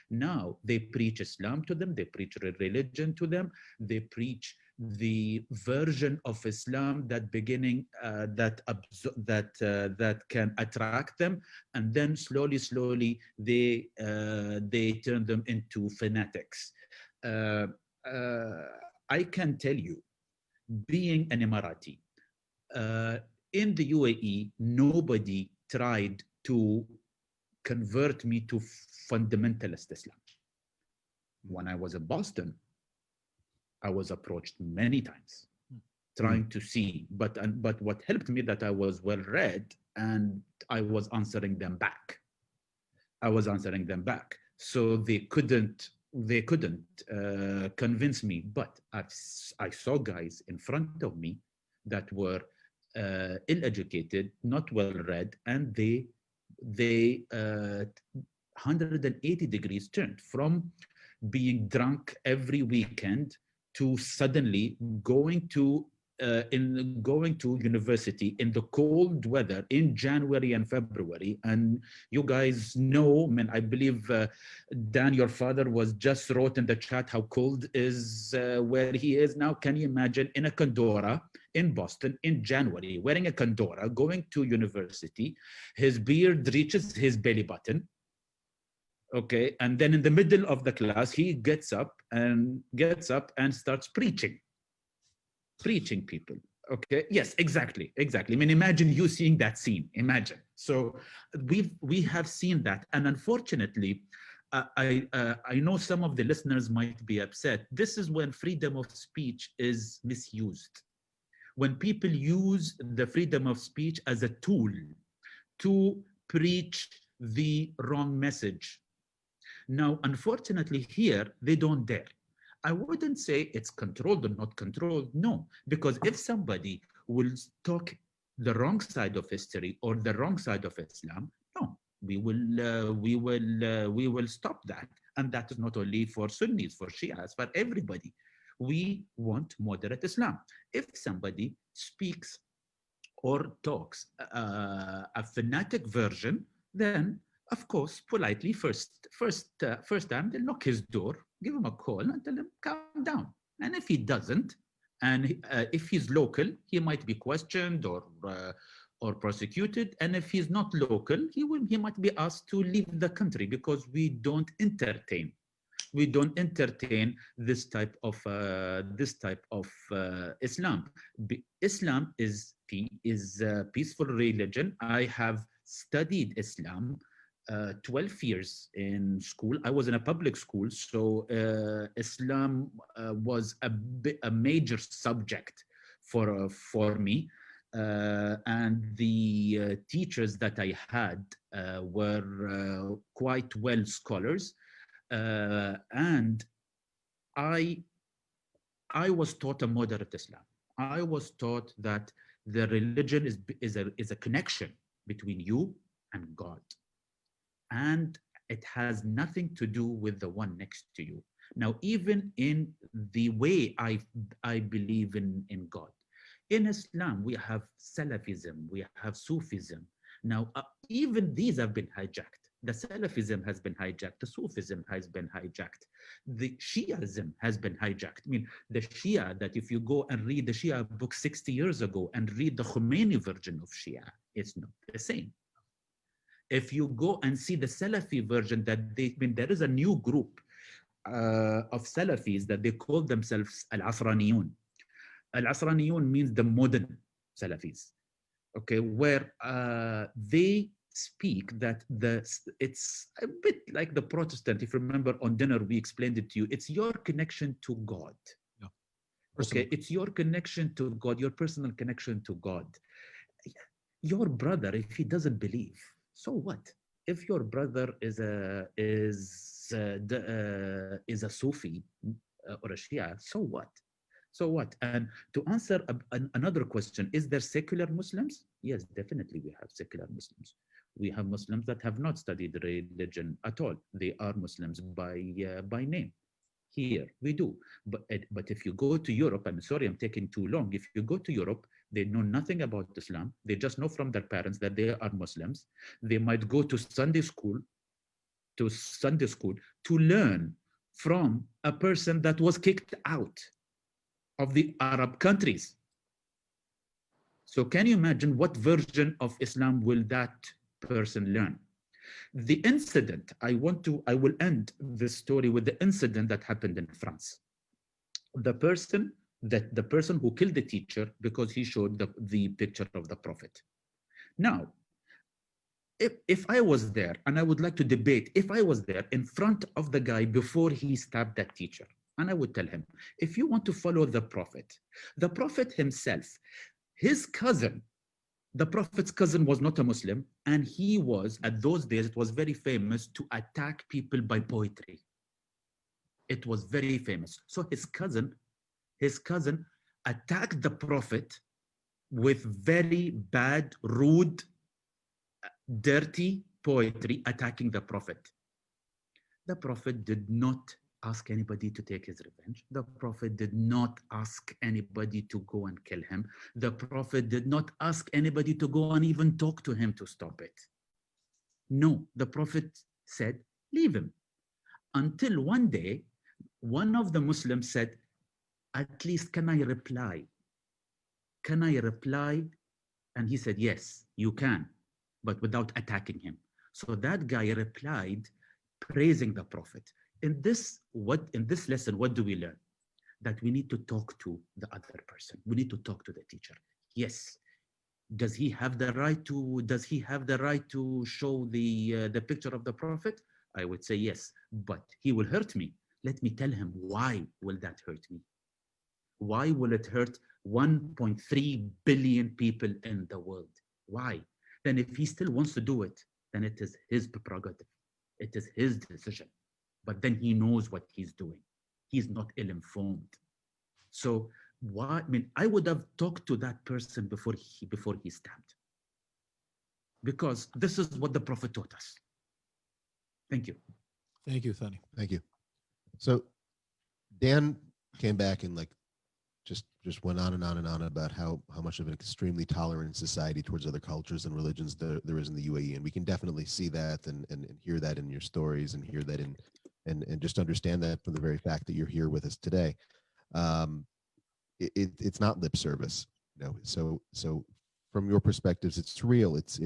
Now they preach Islam to them, they preach religion to them, they preach the version of Islam that can attract them, and then slowly they turn them into fanatics. I can tell you, being an Emirati, in the UAE, nobody tried to convert me to fundamentalist Islam. When I was in Boston, I was approached many times trying to see, but what helped me that I was well read and I was answering them back. So they couldn't convince me, but I saw guys in front of me that were ill-educated, not well-read, and they 180 degrees turned from being drunk every weekend to suddenly going to university in the cold weather in January and February. And you guys know, man, I believe Dan, your father, was just wrote in the chat how cold is where he is now. Can you imagine in a Condora in Boston in January, wearing a Condora, going to university, his beard reaches his belly button. Okay, and then in the middle of the class, he gets up and starts preaching people. Okay, yes, exactly. I mean, imagine you seeing that scene. Imagine. So we have seen that, and unfortunately, I know some of the listeners might be upset. This is when freedom of speech is misused. When people use the freedom of speech as a tool to preach the wrong message. Now, unfortunately, here they don't dare. I wouldn't say it's controlled or not controlled, no, because if somebody will talk the wrong side of history or the wrong side of Islam, no, we will stop that. And that is not only for Sunnis, for Shias, for everybody. We want moderate Islam. If somebody speaks or talks a fanatic version, then of course, politely, first time, they'll knock his door, give him a call and tell him, calm down. And if he doesn't, and if he's local, he might be questioned or prosecuted. And if he's not local, he might be asked to leave the country, because we don't entertain this type of Islam. Islam is a peaceful religion. I have studied Islam 12 years in school. I was in a public school, so Islam was a major subject for me. And the teachers that I had were quite well scholars. And I was taught a moderate Islam. I was taught that the religion is a connection between you and God. And it has nothing to do with the one next to you. Now, even in the way I believe in God, in Islam, we have Salafism, we have Sufism. Now, even these have been hijacked. The Salafism has been hijacked, the Sufism has been hijacked, the Shiaism has been hijacked. I mean, the Shia, that if you go and read the Shia book 60 years ago and read the Khomeini version of Shia, it's not the same. If you go and see the Salafi version, there is a new group of Salafis that they call themselves Al-Asraniyun. Al-Asraniyun means the modern Salafis, okay, where they speak that it's a bit like the Protestant. If you remember on dinner, we explained it to you. It's your connection to God. Yeah. Okay, it's your connection to God, your personal connection to God. Your brother, if he doesn't believe, so what? If your brother is a Sufi or a Shia, so what? So what? And to answer another question, is there secular Muslims? Yes, definitely we have secular Muslims. We have Muslims that have not studied religion at all. They are Muslims by name. Here we do. But if you go to Europe, I'm sorry, I'm taking too long. If you go to Europe, they know nothing about Islam. They just know from their parents that they are Muslims. They might go to Sunday school to learn from a person that was kicked out of the Arab countries. So can you imagine what version of Islam will that person learn? The incident, I will end this story with the incident that happened in France. The person who killed the teacher because he showed the picture of the Prophet. Now, if I was there, and I would like to debate, if I was there in front of the guy before he stabbed that teacher, and I would tell him, if you want to follow the Prophet himself, his cousin, the Prophet's cousin was not a Muslim, and he was, at those days, it was very famous to attack people by poetry. It was very famous. So his cousin attacked the Prophet with very bad, rude, dirty poetry, attacking the Prophet. The Prophet did not ask anybody to take his revenge. The Prophet did not ask anybody to go and kill him. The Prophet did not ask anybody to go and even talk to him to stop it. No, the Prophet said, leave him. Until one day, one of the Muslims said, at least can I reply? Can I reply? And he said, yes, you can, but without attacking him. So that guy replied, praising the Prophet. In this lesson, what do we learn? That we need to talk to the other person. We need to talk to the teacher. Yes. Does he have the right to show the picture of the Prophet? I would say yes, but he will hurt me. Let me tell him, why will that hurt me? Why will it hurt 1.3 billion people in the world? Why? Then if he still wants to do it, then it is his prerogative. It is his decision. But then he knows what he's doing. He's not ill-informed. So I would have talked to that person before he stabbed. Because this is what the Prophet taught us. Thank you. Thank you, Thani. Thank you. So Dan came back and just went on and on and on about how much of an extremely tolerant society towards other cultures and religions there is in the UAE. And we can definitely see that and hear that in your stories and hear that and just understand that from the very fact that you're here with us today. It's not lip service, you know. So from your perspectives, it's real. It's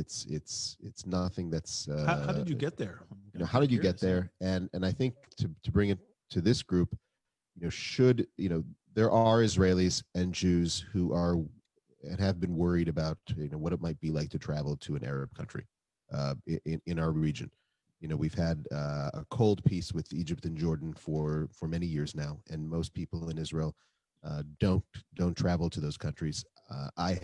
nothing that's. How did you get there? You know, how did you get there? And I think to bring it to this group, there are Israelis and Jews who are and have been worried about what it might be like to travel to an Arab country in our region. You know, we've had a cold peace with Egypt and Jordan for many years now, and most people in Israel don't travel to those countries. I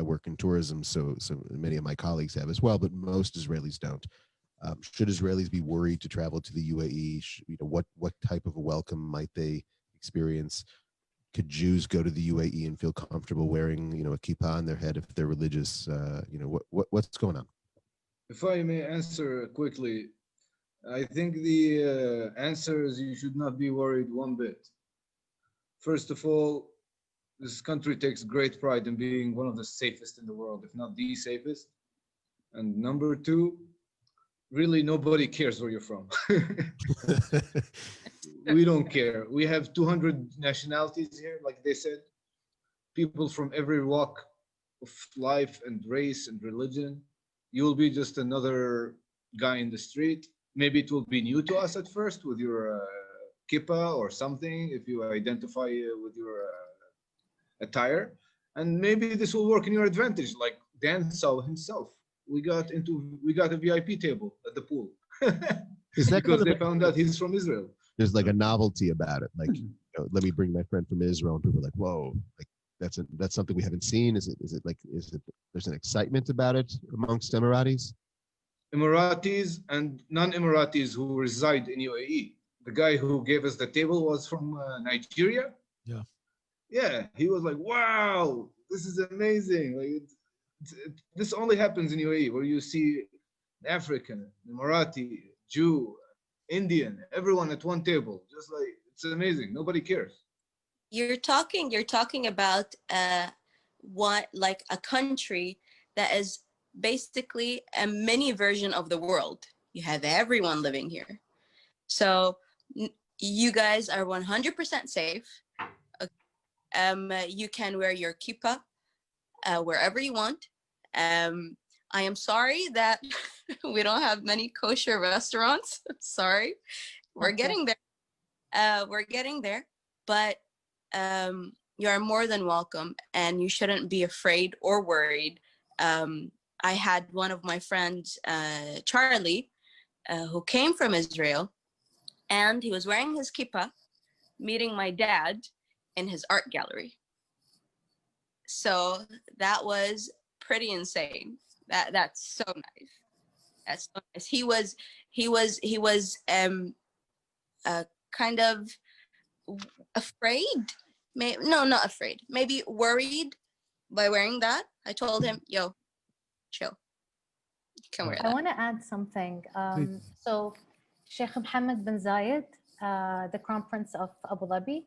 work in tourism, so many of my colleagues have as well, but most Israelis don't. Should Israelis be worried to travel to the UAE? What type of a welcome might they experience? Could Jews go to the UAE and feel comfortable wearing a kippah on their head if they're religious? What's going on? If I may answer quickly, I think the answer is you should not be worried one bit. First of all, this country takes great pride in being one of the safest in the world, if not the safest. And number two, really nobody cares where you're from. We don't care. We have 200 nationalities here, like they said. People from every walk of life and race and religion. You will be just another guy in the street. Maybe it will be new to us at first with your kippah or something, if you identify with your attire. And maybe this will work in your advantage, like Dan saw himself. We got a VIP table at the pool. Is that because they found out he's from Israel. There's like a novelty about it. Like, let me bring my friend from Israel, and people are like, whoa, like that's something we haven't seen. Is it there's an excitement about it amongst Emiratis? Emiratis and non-Emiratis who reside in UAE. The guy who gave us the table was from Nigeria. Yeah, he was like, wow, this is amazing. Like, this only happens in UAE, where you see African, Emirati, Jew, Indian, everyone at one table. Just like, it's amazing. Nobody cares. You're talking about like a country that is basically a mini version of the world. You have everyone living here. So you guys are 100% safe. You can wear your kippah wherever you want. I am sorry that we don't have many kosher restaurants. Sorry. We're getting there. But you are more than welcome, and you shouldn't be afraid or worried. I had one of my friends, Charlie, who came from Israel, and he was wearing his kippah, meeting my dad in his art gallery. So that was pretty insane. That's so nice. That's so nice. He was kind of afraid. No, not afraid. Maybe worried by wearing that. I told him, yo, chill. You can wear that. I want to add something. So Sheikh Mohammed bin Zayed the Crown Prince of Abu Dhabi,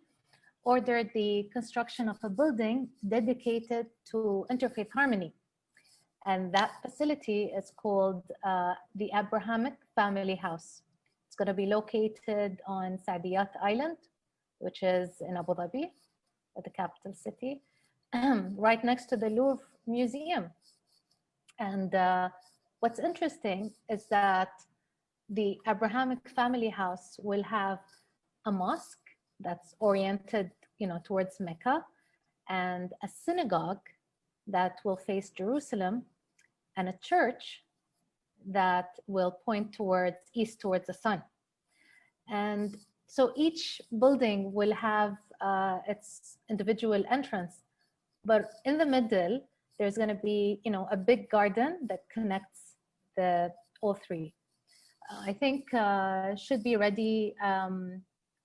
ordered the construction of a building dedicated to interfaith harmony. And that facility is called the Abrahamic Family House. It's going to be located on Saadiyat Island, which is in Abu Dhabi, at the capital city, right next to the Louvre Museum. And what's interesting is that the Abrahamic Family House will have a mosque that's oriented, towards Mecca, and a synagogue that will face Jerusalem, and a church that will point towards east, towards the sun. And so each building will have its individual entrance, but in the middle, there's going to be, a big garden that connects all three. I think should be ready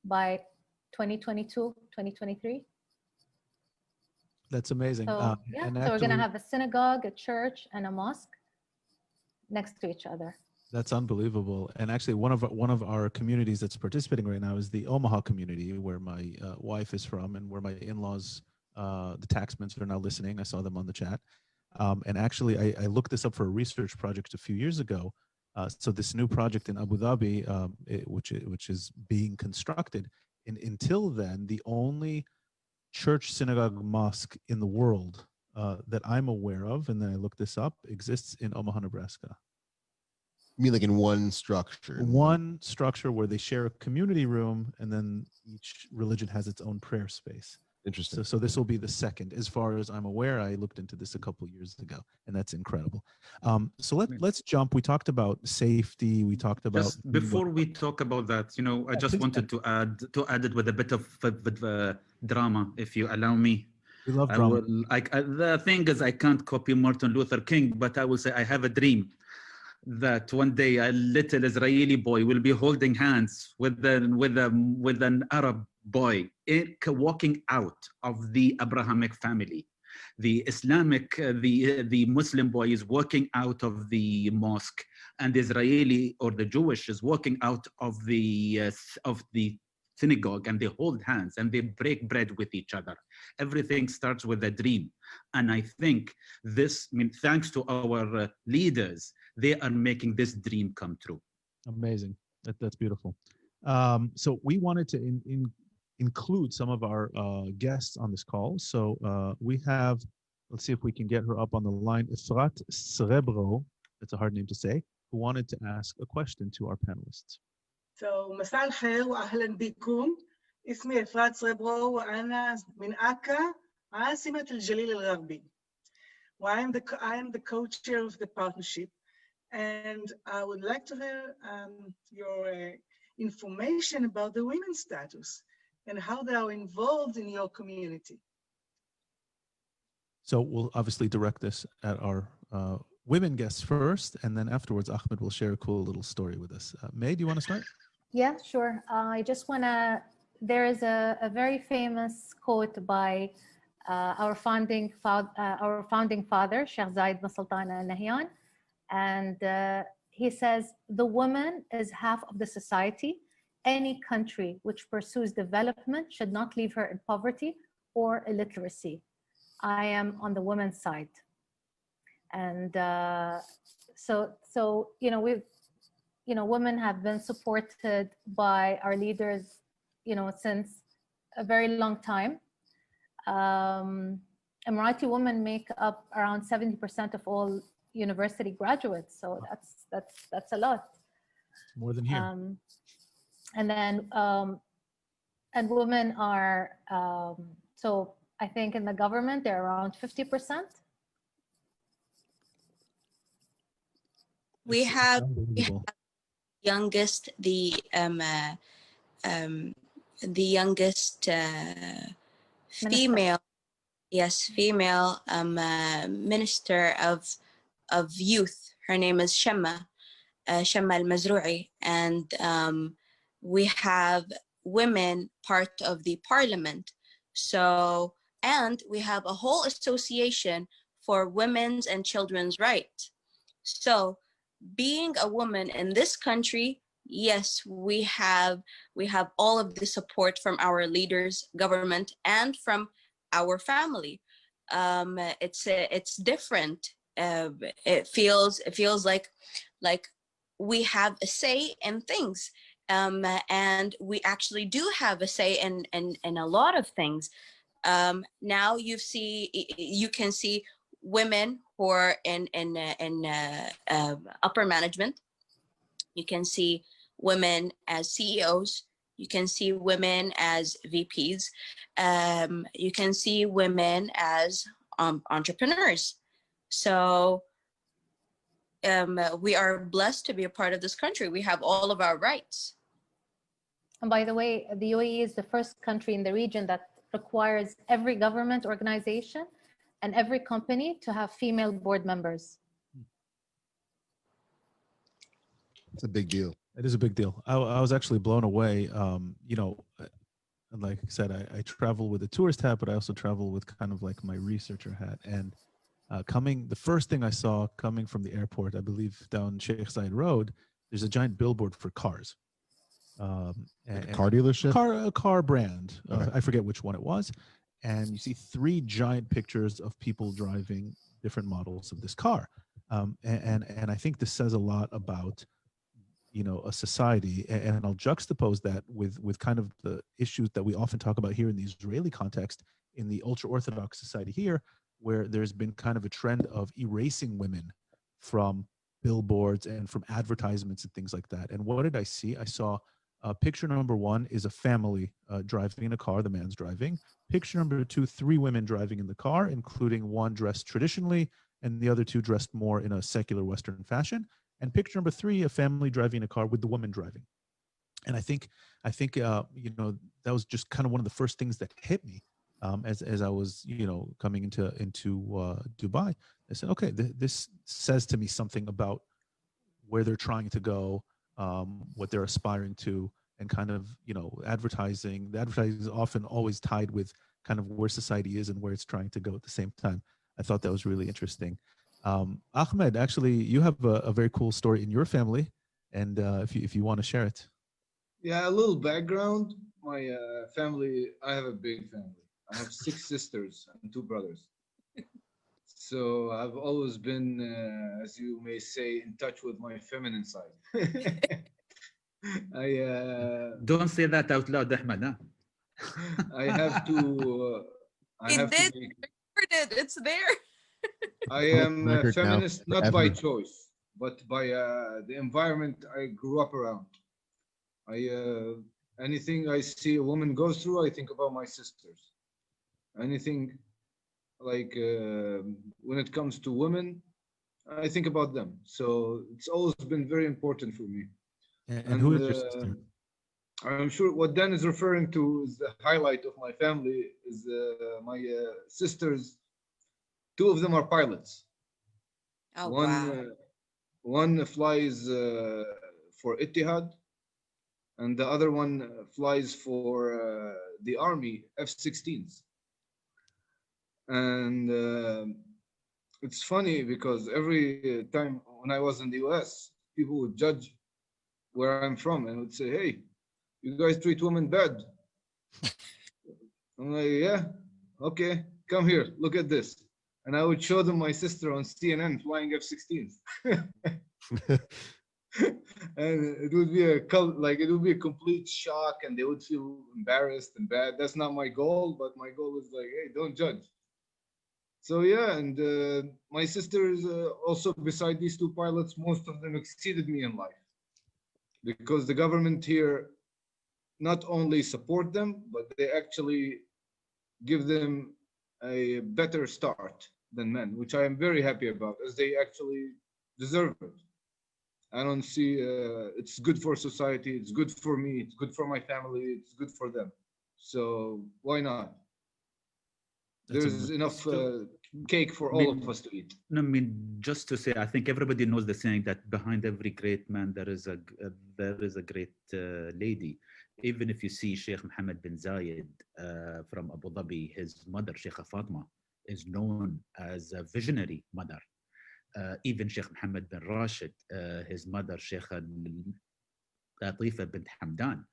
by 2022, 2023. That's amazing. So, so we're going to have a synagogue, a church, and a mosque next to each other. That's unbelievable. And actually, one of our communities that's participating right now is the Omaha community, where my wife is from, and where my in-laws, the Taxmans, are now listening. I saw them on the chat. And actually, I looked this up for a research project a few years ago. So this new project in Abu Dhabi, which is being constructed, and until then, the only church, synagogue, mosque in the world that I'm aware of, and then I looked this up, exists in Omaha, Nebraska. You mean like in one structure? One structure where they share a community room, and then each religion has its own prayer space. Interesting. So this will be the second. As far as I'm aware, I looked into this a couple of years ago, and that's incredible. So let's jump. We talked about safety. We talked about just before we talk about that. I just wanted to add it with a bit of drama, if you allow me. We love drama. The thing is, I can't copy Martin Luther King, but I will say I have a dream that one day a little Israeli boy will be holding hands with an Arab boy walking out of the Abrahamic family. The Islamic, the Muslim boy is walking out of the mosque, and the Israeli or the Jewish is walking out of the synagogue, and they hold hands and they break bread with each other. Everything starts with a dream. And I think thanks to our leaders, they are making this dream come true. Amazing. That's beautiful. So we wanted to include some of our guests on this call. So we have, let's see if we can get her up on the line, Efrat Srebro, that's a hard name to say, who wanted to ask a question to our panelists. So, مساء الخير وأهلا بكم. اسمي إفرات سريبرو وأنا من أكا عاصمة الجليل الغربي. I am the co-chair of the partnership, and I would like to hear your information about the women's status and how they are involved in your community. So we'll obviously direct this at our women guests first, and then afterwards Ahmed will share a cool little story with us. May, do you want to start? Yeah, sure. I just want to, there is a very famous quote by our founding father, Sheikh Zayed bin Sultan Al Nahyan, and he says, "The woman is half of the society. Any country which pursues development should not leave her in poverty or illiteracy. I am on the women's side." And so women have been supported by our leaders, since a very long time. Emirati women make up around 70% of all university graduates, so that's a lot. More than here. And then and women are so I think in the government they're around 50%. We have youngest female, female minister of youth. Her name is Shamma Al-Mazrou'i, and we have women part of the parliament. So, and we have a whole association for women's and children's rights. So, being a woman in this country, yes, we have all of the support from our leaders, government, and from our family. It's different. It feels like we have a say in things, and we actually do have a say in a lot of things. Now you can see women who are in upper management. You can see women as CEOs. You can see women as VPs. You can see women as entrepreneurs. So we are blessed to be a part of this country. We have all of our rights. And by the way, the UAE is the first country in the region that requires every government organization and every company to have female board members. It's a big deal. It is a big deal. I was actually blown away. You know, like I said, I travel with a tourist hat, but I also travel with kind of like my researcher hat. And the first thing I saw coming from the airport, I believe down Sheikh Zayed Road, there's a giant billboard for cars. Like a car dealership? A car brand. Okay. I forget which one it was. And you see 3 giant pictures of people driving different models of this car. And I think this says a lot about, you know, a society, and I'll juxtapose that with kind of the issues that we often talk about here in the Israeli context, in the ultra-Orthodox society here, where there's been kind of a trend of erasing women from billboards and from advertisements and things like that. And what did I see? I saw picture number 1 is a family driving in a car, the man's driving. Picture number 2, 3 women driving in the car, including one dressed traditionally and the other 2 dressed more in a secular Western fashion. And picture number 3, a family driving a car with the woman driving. And I think you know, that was just kind of one of the first things that hit me as I was, you know, coming into Dubai. I said, okay, this says to me something about where they're trying to go, what they're aspiring to, and kind of, you know, advertising. The advertising is often always tied with kind of where society is and where it's trying to go at the same time. I thought that was really interesting. Ahmed, actually, you have a very cool story in your family, and if you want to share it. Yeah, a little background. My family, I have a big family. I have 6 sisters and 2 brothers. So I've always been, as you may say, in touch with my feminine side. Don't say that out loud, Ahmed. Huh? I have to. It's there. I am a feminist not by choice, but by the environment I grew up around. Anything I see a woman goes through, I think about my sisters. Anything like when it comes to women, I think about them. So it's always been very important for me. And who is your sister? I'm sure what Dan is referring to is the highlight of my family is my sisters. 2 of them are pilots. Oh, wow. One flies for Etihad, and the other one flies for the Army F-16s. And it's funny because every time when I was in the US, people would judge where I'm from and would say, "Hey, you guys treat women bad." I'm like, "Yeah, okay, come here, look at this." And I would show them my sister on CNN flying F-16s. And it would be a complete shock, and they would feel embarrassed and bad. That's not my goal, but my goal is like, hey, don't judge. So yeah, and my sisters also, beside these 2 pilots, most of them exceeded me in life, because the government here not only support them, but they actually give them a better start than men, which I am very happy about, as they actually deserve it. I don't see, it's good for society, it's good for me, it's good for my family, it's good for them. So why not? There's enough cake for all of us to eat. No, I mean, just to say, I think everybody knows the saying that behind every great man there is a great lady. Even if you see Sheikh Mohammed bin Zayed from Abu Dhabi, his mother, Sheikha Fatima, is known as a visionary mother. Even Sheikh Mohammed bin Rashid, his mother, Sheikha Latifa bint Hamdan,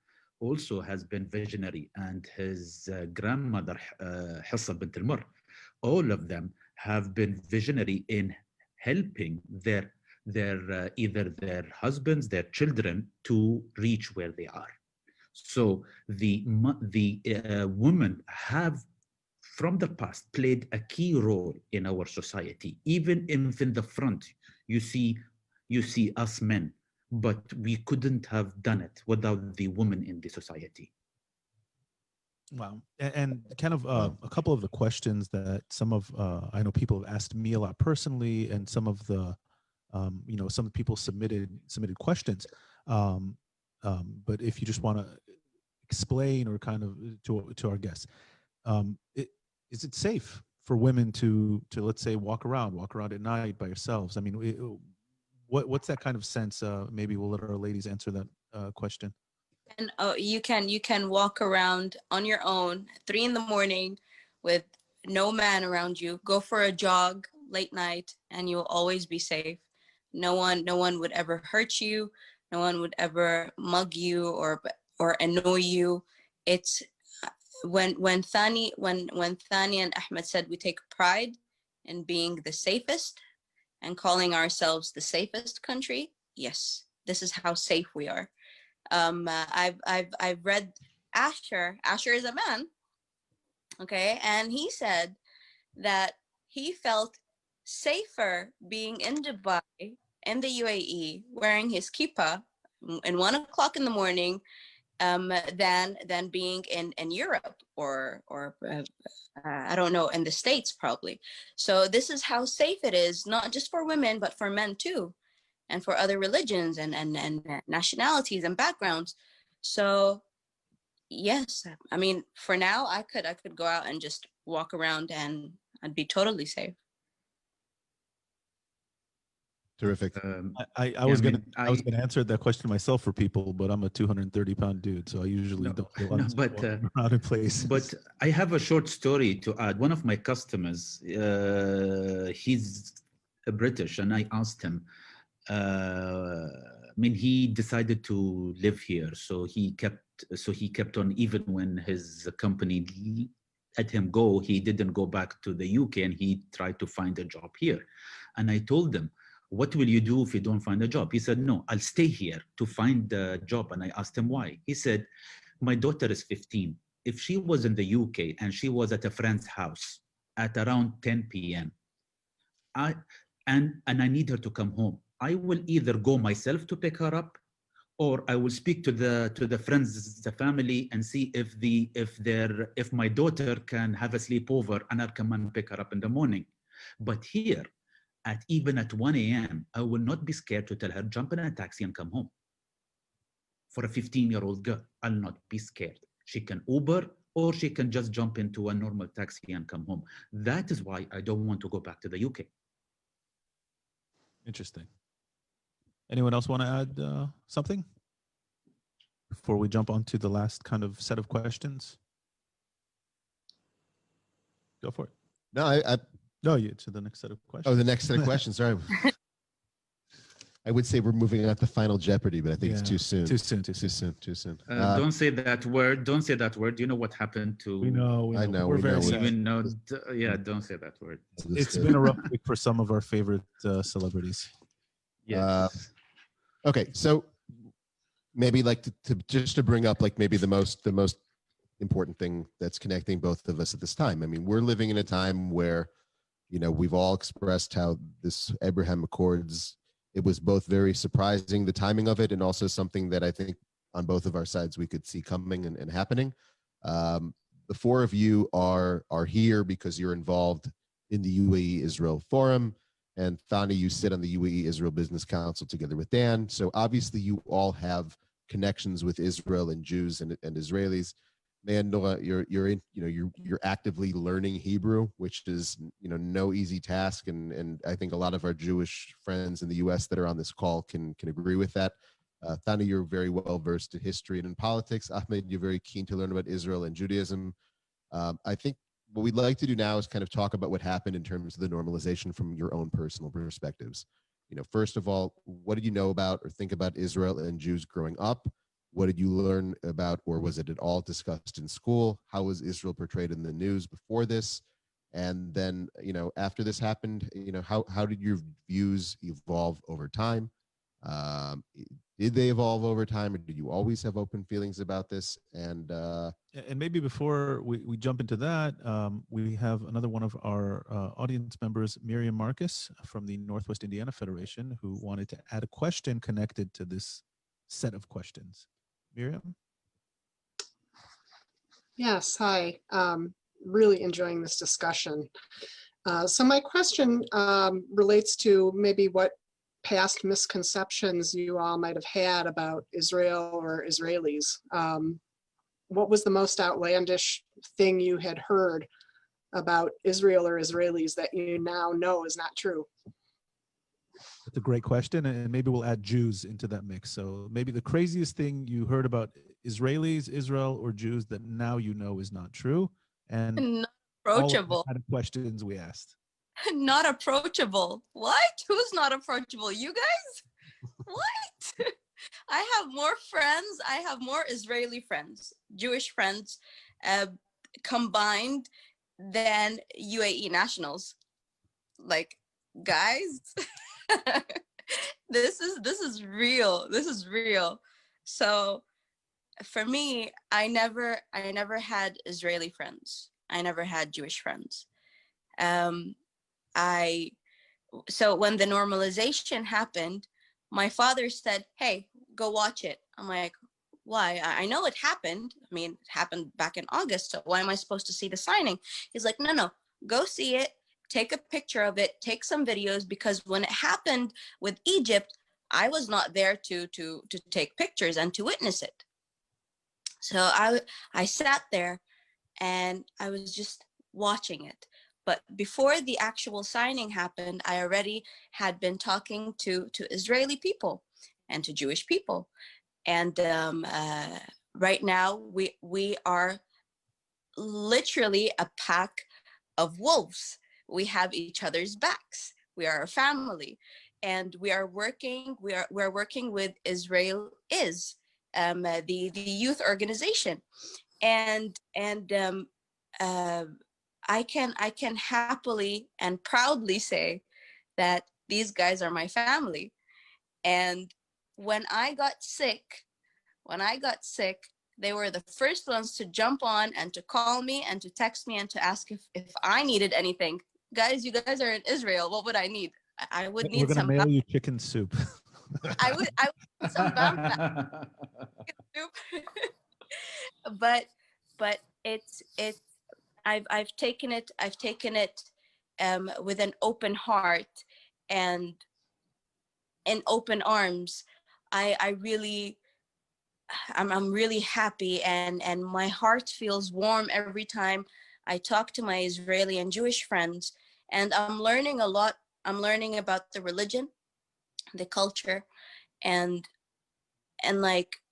also has been visionary, and his grandmother, Hissa bint al-Mur, all of them have been visionary in helping their either their husbands, their children to reach where they are. So the women have from the past played a key role in our society. Even if in the front you see us men, but we couldn't have done it without the women in the society. Wow. And kind of a couple of the questions that some of I know people have asked me a lot personally, and some of the some people submitted questions. But if you just want to explain or kind of to our guests, is it safe for women to let's say walk around at night by yourselves? I mean, what's that kind of sense? Maybe we'll let our ladies answer that question. And you can walk around on your own 3 a.m. with no man around you. Go for a jog late night, and you'll always be safe. No one would ever hurt you. No one would ever mug you or annoy you. It's when Thani and Ahmed said we take pride in being the safest and calling ourselves the safest country. Yes, this is how safe we are. I've read Asher is a man, okay, and he said that he felt safer being in Dubai, in the UAE, wearing his kippah at 1 o'clock in the morning, than being in Europe or I don't know, in the States probably. So this is how safe it is, not just for women, but for men too, and for other religions and nationalities and backgrounds. So yes, I mean, for now, I could go out and just walk around and I'd be totally safe. Terrific. I was gonna answer that question myself for people, but I'm a 230-pound dude, so I usually don't feel around in places. But I have a short story to add. One of my customers, he's British, and I asked him. I mean, he decided to live here, so he kept on, even when his company let him go, he didn't go back to the UK, and he tried to find a job here. And I told him, what will you do if you don't find a job? He said, no, I'll stay here to find a job. And I asked him why. He said, my daughter is 15. If she was in the UK and she was at a friend's house at around 10 p.m. and I need her to come home, I will either go myself to pick her up, or I will speak to the friends, the family, and see if my daughter can have a sleepover, and I'll come and pick her up in the morning. But here, even at 1 a.m., I will not be scared to tell her, jump in a taxi and come home. For a 15-year-old girl, I'll not be scared. She can Uber, or she can just jump into a normal taxi and come home. That is why I don't want to go back to the UK. Interesting. Anyone else want to add something before we jump on to the last kind of set of questions? Go for it. No, No, to the next set of questions. Oh, the next set of questions. Sorry. I would say we're moving on to Final Jeopardy, but I think it's too soon. Too soon. Don't say that word. Don't say that word. Do you know what happened to? We know. I know. We're very sad. Even know. Yeah, don't say that word. It's been a rough week for some of our favorite celebrities. Yes. Okay, so maybe like to bring up like maybe the most important thing that's connecting both of us at this time. I mean, we're living in a time where, you know, we've all expressed how this Abraham Accords, it was both very surprising, the timing of it, and also something that I think on both of our sides we could see coming and happening. The four of you are here because you're involved in the UAE Israel Forum, and Thani, you sit on the UAE Israel Business Council together with Dan. So obviously you all have connections with Israel and Jews and Israelis. Man, Noah, you're actively learning Hebrew, which is, you know, no easy task, and I think a lot of our Jewish friends in the U.S. that are on this call can agree with that. Thani, you're very well versed in history and in politics. Ahmed, you're very keen to learn about Israel and Judaism. I think what we'd like to do now is kind of talk about what happened in terms of the normalization from your own personal perspectives. First of all, what did you know about or think about Israel and Jews growing up? What did you learn about, or was it at all discussed in school? How was Israel portrayed in the news before this? And then, after this happened, how did your views evolve over time? Did they evolve over time, or did you always have open feelings about this? And maybe before we jump into that, we have another one of our audience members, Miriam Marcus from the Northwest Indiana Federation, who wanted to add a question connected to this set of questions. Miriam? Yes, hi. Really enjoying this discussion. So my question relates to maybe what past misconceptions you all might have had about Israel or Israelis. What was the most outlandish thing you had heard about Israel or Israelis that you now know is not true? That's a great question, and maybe we'll add Jews into that mix. So maybe the craziest thing you heard about Israelis, Israel, or Jews that now you know is not true, and Not approachable. all of the kind of questions we asked. Not approachable. What? Who's not approachable? You guys? What? I have more friends. I have more Israeli friends, Jewish friends, combined than UAE nationals. Like, guys, this is real. This is real. So for me, I never had Israeli friends. I never had Jewish friends. So when the normalization happened, my father said, "Hey, go watch it." I'm like, "Why? I know it happened. I mean, it happened back in August. So why am I supposed to see the signing?" He's like, "No, go see it. Take a picture of it. Take some videos, because when it happened with Egypt, I was not there to take pictures and to witness it." So I sat there and I was just watching it. But before the actual signing happened, I already had been talking to Israeli people and to Jewish people. And right now, we are literally a pack of wolves. We have each other's backs. We are a family. And we are working with Israel Is, the youth organization. And I can happily and proudly say that these guys are my family. And when I got sick, they were the first ones to jump on and to call me and to text me and to ask if I needed anything. Guys, you guys are in Israel. What would I need? I would need some. We're gonna mail you chicken soup. I would need some soup. But it's I've taken it with an open heart and in open arms. I'm really happy, and my heart feels warm every time I talk to my Israeli and Jewish friends, and I'm learning a lot. I'm learning about the religion, the culture, and like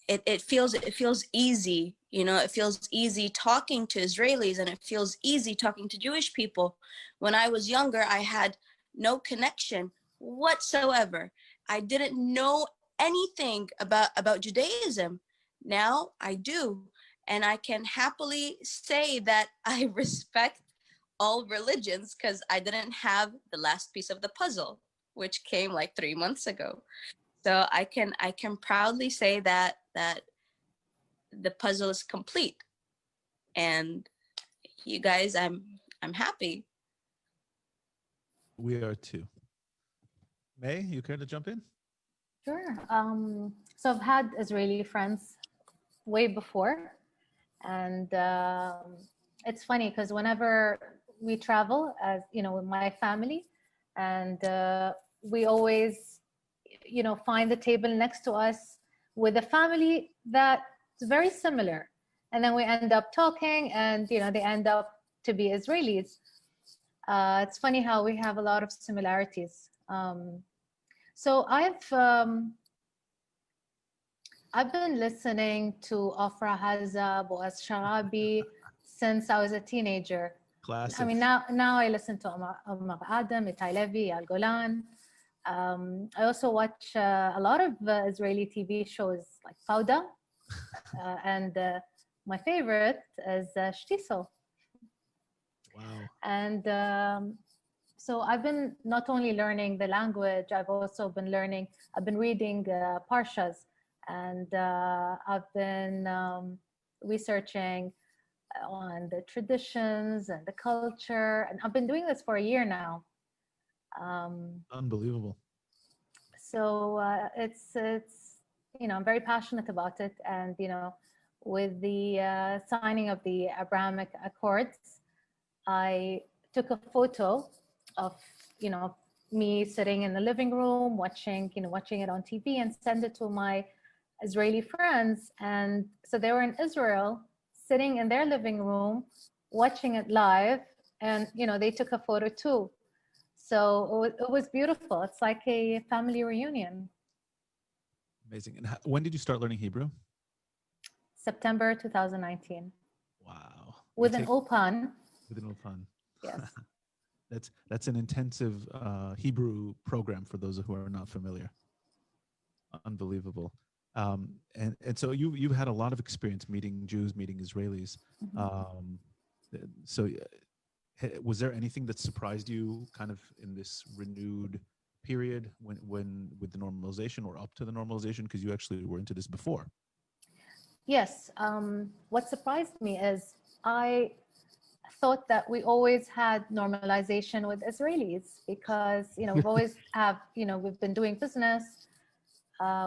it feels easy. It feels easy talking to Israelis, and it feels easy talking to Jewish people. When I was younger, I had no connection whatsoever. I didn't know anything about Judaism. Now I do, and I can happily say that I respect all religions, because I didn't have the last piece of the puzzle, which came like 3 months ago. So I can proudly say that the puzzle is complete. And you guys, I'm happy. We are too. May, you care to jump in? Sure. So I've had Israeli friends way before, and it's funny because whenever we travel, as with my family, and we always, find the table next to us with a family that's very similar, and then we end up talking, and they end up to be Israelis. It's funny how we have a lot of similarities. So I've been listening to Afra Hazza, Boaz Sharabi since I was a teenager. Classic. I mean, now I listen to Omar Adam, Itai Levi, Al Golan. I also watch a lot of Israeli TV shows like Fauda, and my favorite is Shtiso. Wow. And so I've been not only learning the language, I've also been reading Parshas, and I've been researching on the traditions and the culture, and I've been doing this for a year now. Unbelievable. So it's I'm very passionate about it, and with the signing of the Abrahamic Accords, I took a photo of me sitting in the living room watching it on TV and send it to my Israeli friends, and so they were in Israel sitting in their living room watching it live, and they took a photo too. So it was beautiful. It's like a family reunion. Amazing. And when did you start learning Hebrew? September 2019. Wow. With an Ulpan. With an Ulpan. Yes. That's an intensive Hebrew program for those who are not familiar. Unbelievable. And so you've had a lot of experience meeting Jews, meeting Israelis. So was there anything that surprised you kind of in this renewed period when with the normalization or up to the normalization, because you actually were into this before? Yes. What surprised me is I thought that we always had normalization with Israelis because we've always have we've been doing business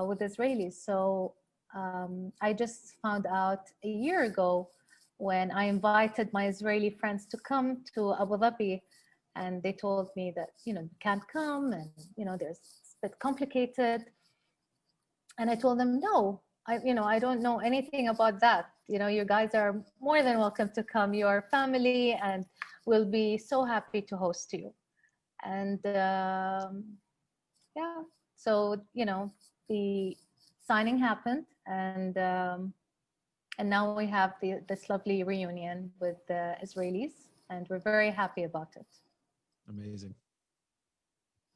with Israelis. So I just found out a year ago when I invited my Israeli friends to come to Abu Dhabi, and they told me that you can't come, and it's a bit complicated. And I told them, no, I don't know anything about that. You guys are more than welcome to come. You are family, and we'll be so happy to host you. And yeah, so the signing happened, and now we have this lovely reunion with the Israelis, and we're very happy about it. Amazing.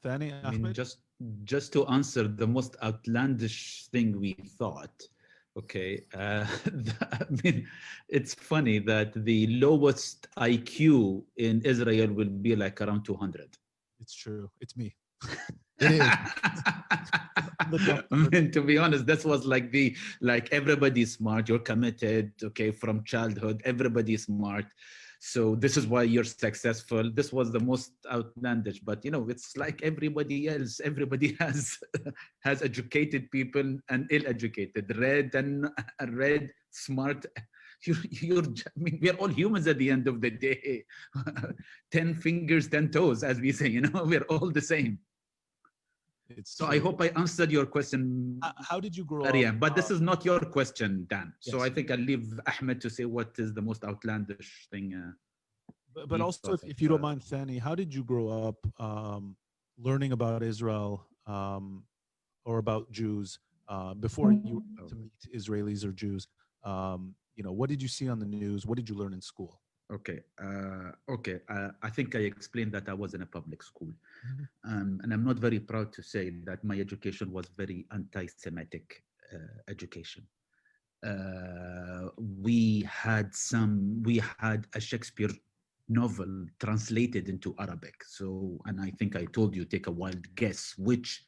Thani, I mean, Ahmed? just to answer the most outlandish thing we thought, okay, I mean, it's funny that the lowest IQ in Israel will be like around 200. It's true. It's me. It is. I mean, to be honest, this was like everybody's smart, you're committed, okay, from childhood, everybody's smart. So this is why you're successful. This was the most outlandish, but it's like everybody else. Everybody has educated people and ill-educated, read, smart. I mean, we are all humans at the end of the day. 10 fingers, 10 toes, as we say. We're all the same. So I hope I answered your question. How did you grow Maria, up? but this is not your question, Dan. Yes. So I think I'll leave Ahmed to say what is the most outlandish thing. But also, if you don't mind, Thani, how did you grow up learning about Israel or about Jews before you were to meet Israelis or Jews? What did you see on the news? What did you learn in school? Okay. I think I explained that I was in a public school. And I'm not very proud to say that my education was very anti-Semitic education. We had a Shakespeare novel translated into Arabic. So, and I think I told you, take a wild guess which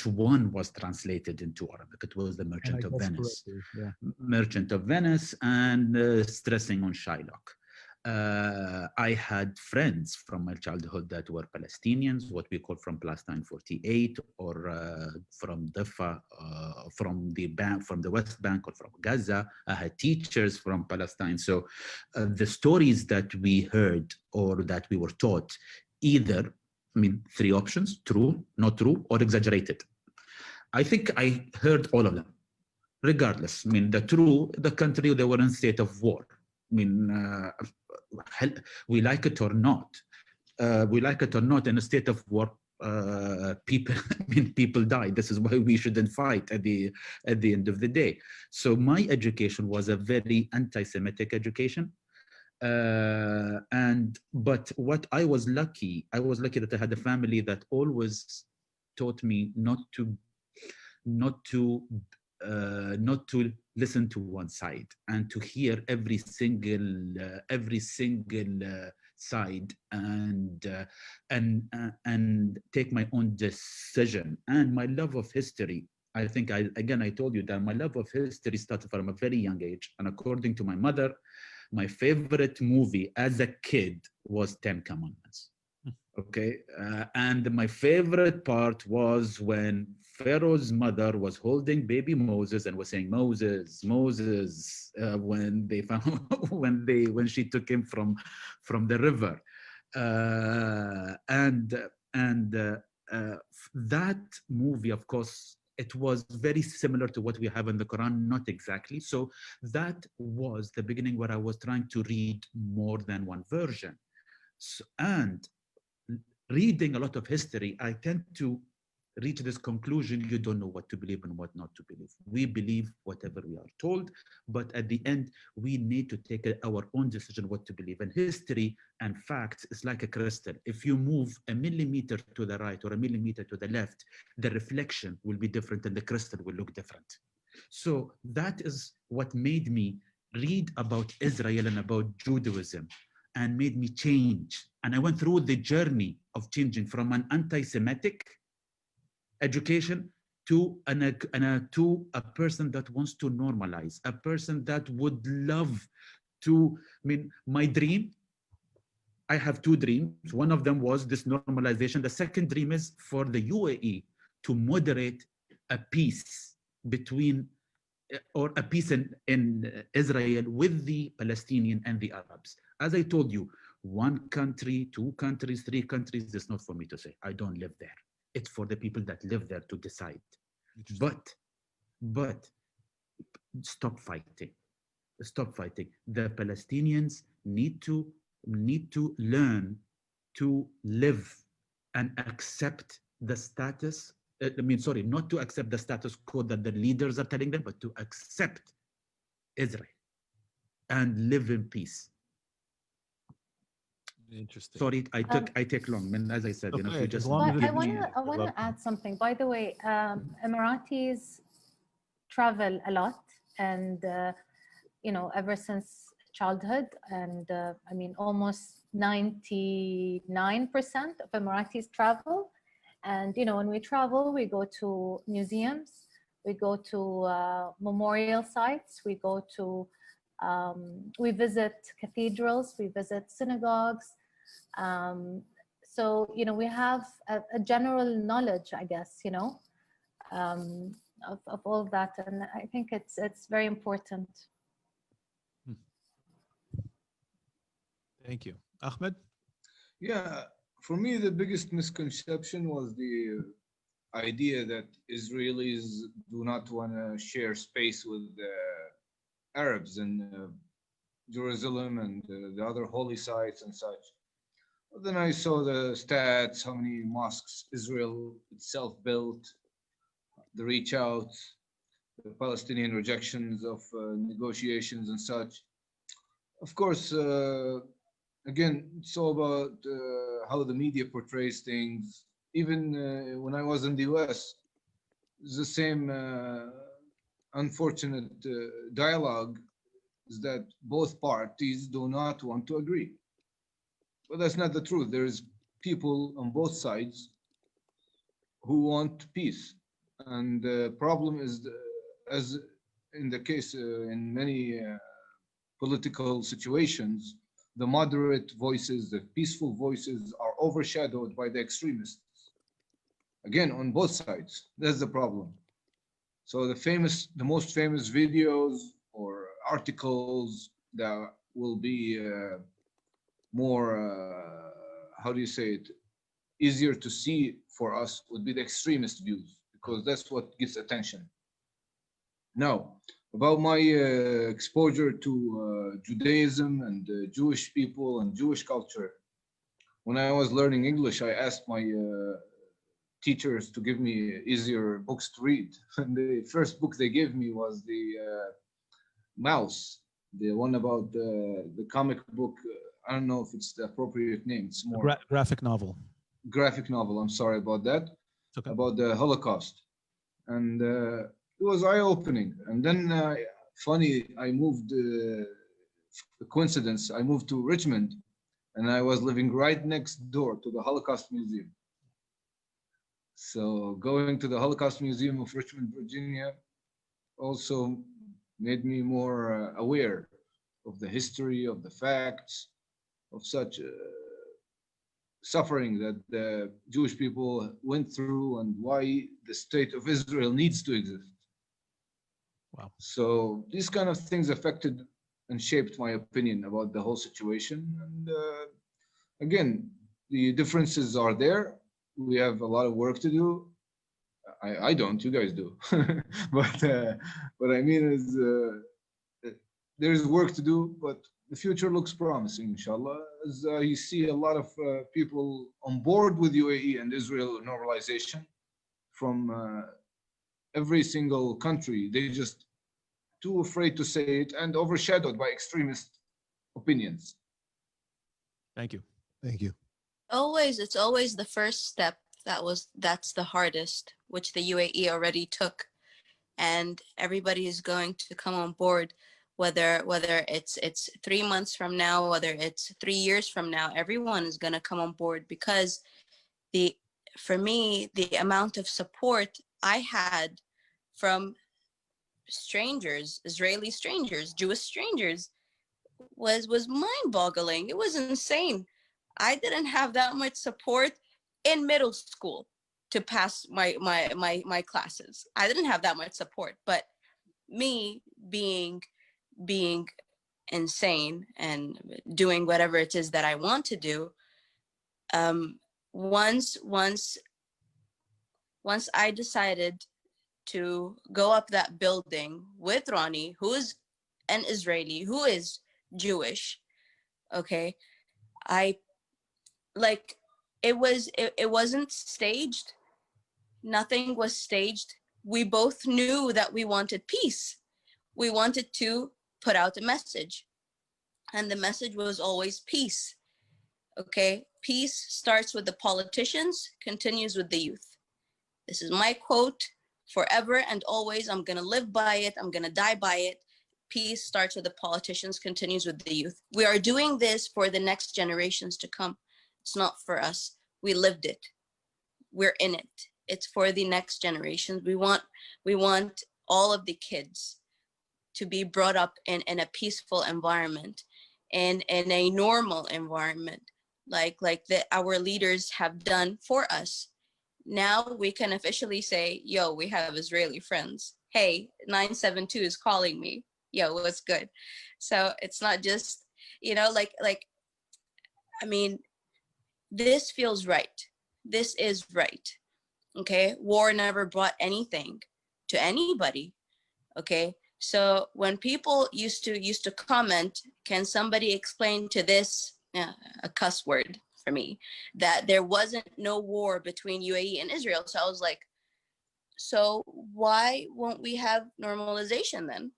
one was translated into Arabic. It was The Merchant of Venice. Yeah. Merchant of Venice, and stressing on Shylock. I had friends from my childhood that were Palestinians, what we call from Palestine 48, or from Dafa, from the West Bank, or from Gaza. I had teachers from Palestine. So the stories that we heard or that we were taught, either, three options: true, not true, or exaggerated. I think I heard all of them, regardless. The true, the country, they were in state of war. We like it or not. In a state of war, people die. This is why we shouldn't fight at the end of the day. So my education was a very anti-Semitic education. But what I was lucky that I had a family that always taught me not to listen to one side and to hear every single side and take my own decision. And my love of history, I think I told you that my love of history started from a very young age. And according to my mother, my favorite movie as a kid was 10 Commandments. Okay, and my favorite part was when Pharaoh's mother was holding baby Moses and was saying, "Moses, Moses," when they found when she took him from the river, that movie, of course, it was very similar to what we have in the Quran, not exactly. So that was the beginning where I was trying to read more than one version, and reading a lot of history, I tend to reach this conclusion: you don't know what to believe and what not to believe. We believe whatever we are told, but at the end, we need to take our own decision what to believe. And history and facts is like a crystal. If you move a millimeter to the right or a millimeter to the left, the reflection will be different and the crystal will look different. So that is what made me read about Israel and about Judaism, and made me change. And I went through the journey of changing from an anti-Semitic education to a person that wants to normalize, a person that would love to, my dream, I have two dreams. One of them was this normalization. The second dream is for the UAE to moderate a peace between, or a peace in Israel with the Palestinian and the Arabs. As I told you, one country, two countries, three countries, it's not for me to say. I don't live there. It's for the people that live there to decide. But stop fighting. Stop fighting. The Palestinians need to learn to live and accept the status. Not to accept the status quo that the leaders are telling them, but to accept Israel and live in peace. Interesting. Sorry, I take long. And as I said, okay, if you just I want to add something. By the way, Emiratis travel a lot, and ever since childhood, and almost 99% of Emiratis travel. And when we travel, we go to museums, we go to memorial sites, we go to we visit cathedrals, we visit synagogues. So we have a general knowledge, I guess, of all of that, and I think it's very important. Thank you, Ahmed. Yeah, for me, the biggest misconception was the idea that Israelis do not want to share space with Arabs in Jerusalem and the other holy sites and such. But then I saw the stats, how many mosques Israel itself built, the reach outs, the Palestinian rejections of negotiations and such. Of course, again, it's all about how the media portrays things. Even when I was in the US, it's the same unfortunate dialogue is that both parties do not want to agree. But that's not the truth. There's people on both sides who want peace. And the problem is, as in the case in many political situations, the moderate voices, the peaceful voices are overshadowed by the extremists. Again, on both sides, that's the problem. So the most famous videos or articles that will be more, how do you say it, easier to see for us would be the extremist views, because that's what gets attention. Now, about my exposure to Judaism and Jewish people and Jewish culture. When I was learning English, I asked my teachers to give me easier books to read. And the first book they gave me was the Mouse, the one about the comic book. I don't know if it's the appropriate name. It's more graphic novel. Graphic novel. I'm sorry about that. Okay. about the Holocaust. And it was eye-opening. And then, funny, I moved, coincidence, I moved to Richmond, and I was living right next door to the Holocaust Museum. So going to the Holocaust Museum of Richmond, Virginia, also made me more aware of the history, of the facts, of such suffering that the Jewish people went through and why the state of Israel needs to exist. Wow. So these kind of things affected and shaped my opinion about the whole situation. And again, the differences are there. We have a lot of work to do. I don't, you guys do. But what I mean is there's work to do, but the future looks promising, inshallah, as you see a lot of people on board with UAE and Israel normalization from every single country. They just too afraid to say it and overshadowed by extremist opinions. Thank you. Thank you. It's always the first step that's the hardest, which the UAE already took, and everybody is going to come on board, whether it's 3 months from now, whether it's 3 years from now. Everyone is going to come on board, because for me, the amount of support I had from strangers, Israeli strangers, Jewish strangers, was mind-boggling. It was insane. I didn't have that much support in middle school to pass my classes. I didn't have that much support, but me being insane and doing whatever it is that I want to do, once I decided to go up that building with Ronnie, who is an Israeli, who is Jewish, okay, it wasn't staged. Nothing was staged. We both knew that we wanted peace. We wanted to put out a message, and the message was always peace. Okay, peace starts with the politicians, continues with the youth. This is my quote forever and always. I'm gonna live by it. I'm gonna die by it. Peace starts with the politicians, continues with the youth. We are doing this for the next generations to come. It's not for us. We lived it. We're in it. It's for the next generations. We want all of the kids to be brought up in a peaceful environment and in a normal environment, like our leaders have done for us. Now we can officially say, yo, we have Israeli friends. Hey, 972 is calling me. Yo, what's good? So it's not just, I mean, this feels right. This is right. Okay. War never brought anything to anybody. Okay. So when people used to comment, can somebody explain to this, a cuss word for me, that there wasn't no war between UAE and Israel? So I was like, so why won't we have normalization then?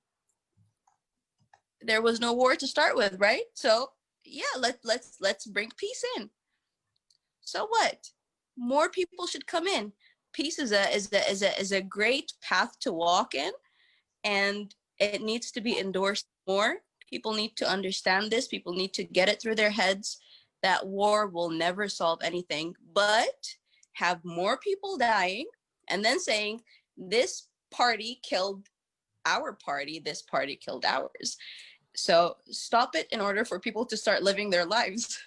There was no war to start with, right? So yeah, let's bring peace in. So what? More people should come in. Peace is a great path to walk in, and it needs to be endorsed more. People need to understand this. People need to get it through their heads that war will never solve anything, but have more people dying and then saying this party killed our party, this party killed ours. So stop it in order for people to start living their lives.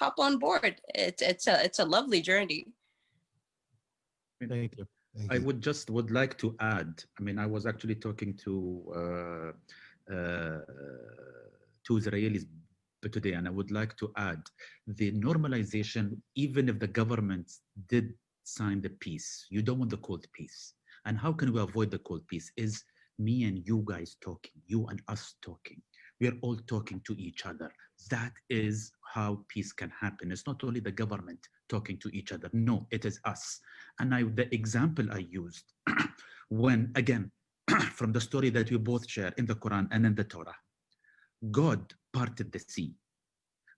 Hop on board. It's a lovely journey. Thank you. I would like to add. I mean, I was actually talking to Israelis today, and I would like to add the normalization. Even if the government did sign the peace, you don't want the cold peace. And how can we avoid the cold peace? Is me and you guys talking, you and us talking. We are all talking to each other. That is how peace can happen. It's not only the government talking to each other. No, it is us. And the example I used when, again, from the story that we both share in the Quran and in the Torah, God parted the sea,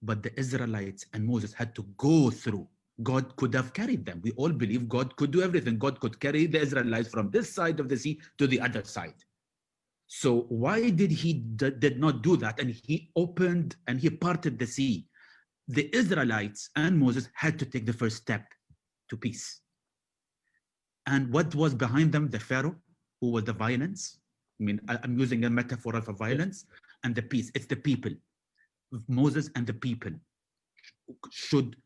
but the Israelites and Moses had to go through God could have carried them. We all believe God could do everything. God could carry the Israelites from this side of the sea to the other side. So why did he did not do that? And he opened and he parted the sea. The Israelites and Moses had to take the first step to peace. And what was behind them? The Pharaoh, who was the violence. I mean, I'm using a metaphor for violence, and the peace. It's the people. Moses and the people should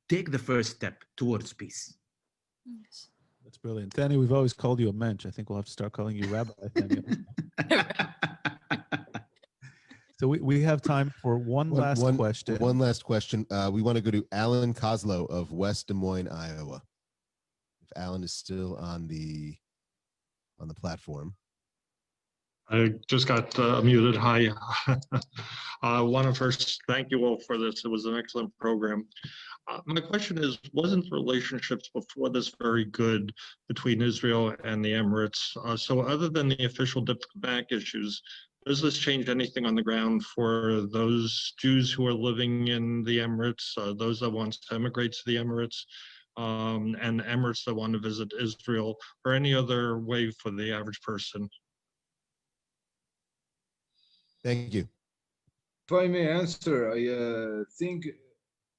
take the first step towards peace. Yes. That's brilliant. Thani, we've always called you a mensch. I think we'll have to start calling you Rabbi Thani. So we have time for one last question. One last question. We want to go to Alan Koslow of West Des Moines, Iowa. If Alan is still on the platform. I just got muted. Hi. I want to first thank you all for this. It was an excellent program. My question is, wasn't relationships before this very good between Israel and the Emirates? So other than the official diplomatic issues, does this change anything on the ground for those Jews who are living in the Emirates, those that want to emigrate to the Emirates, and Emirates that want to visit Israel, or any other way for the average person? Thank you. If I may answer, I think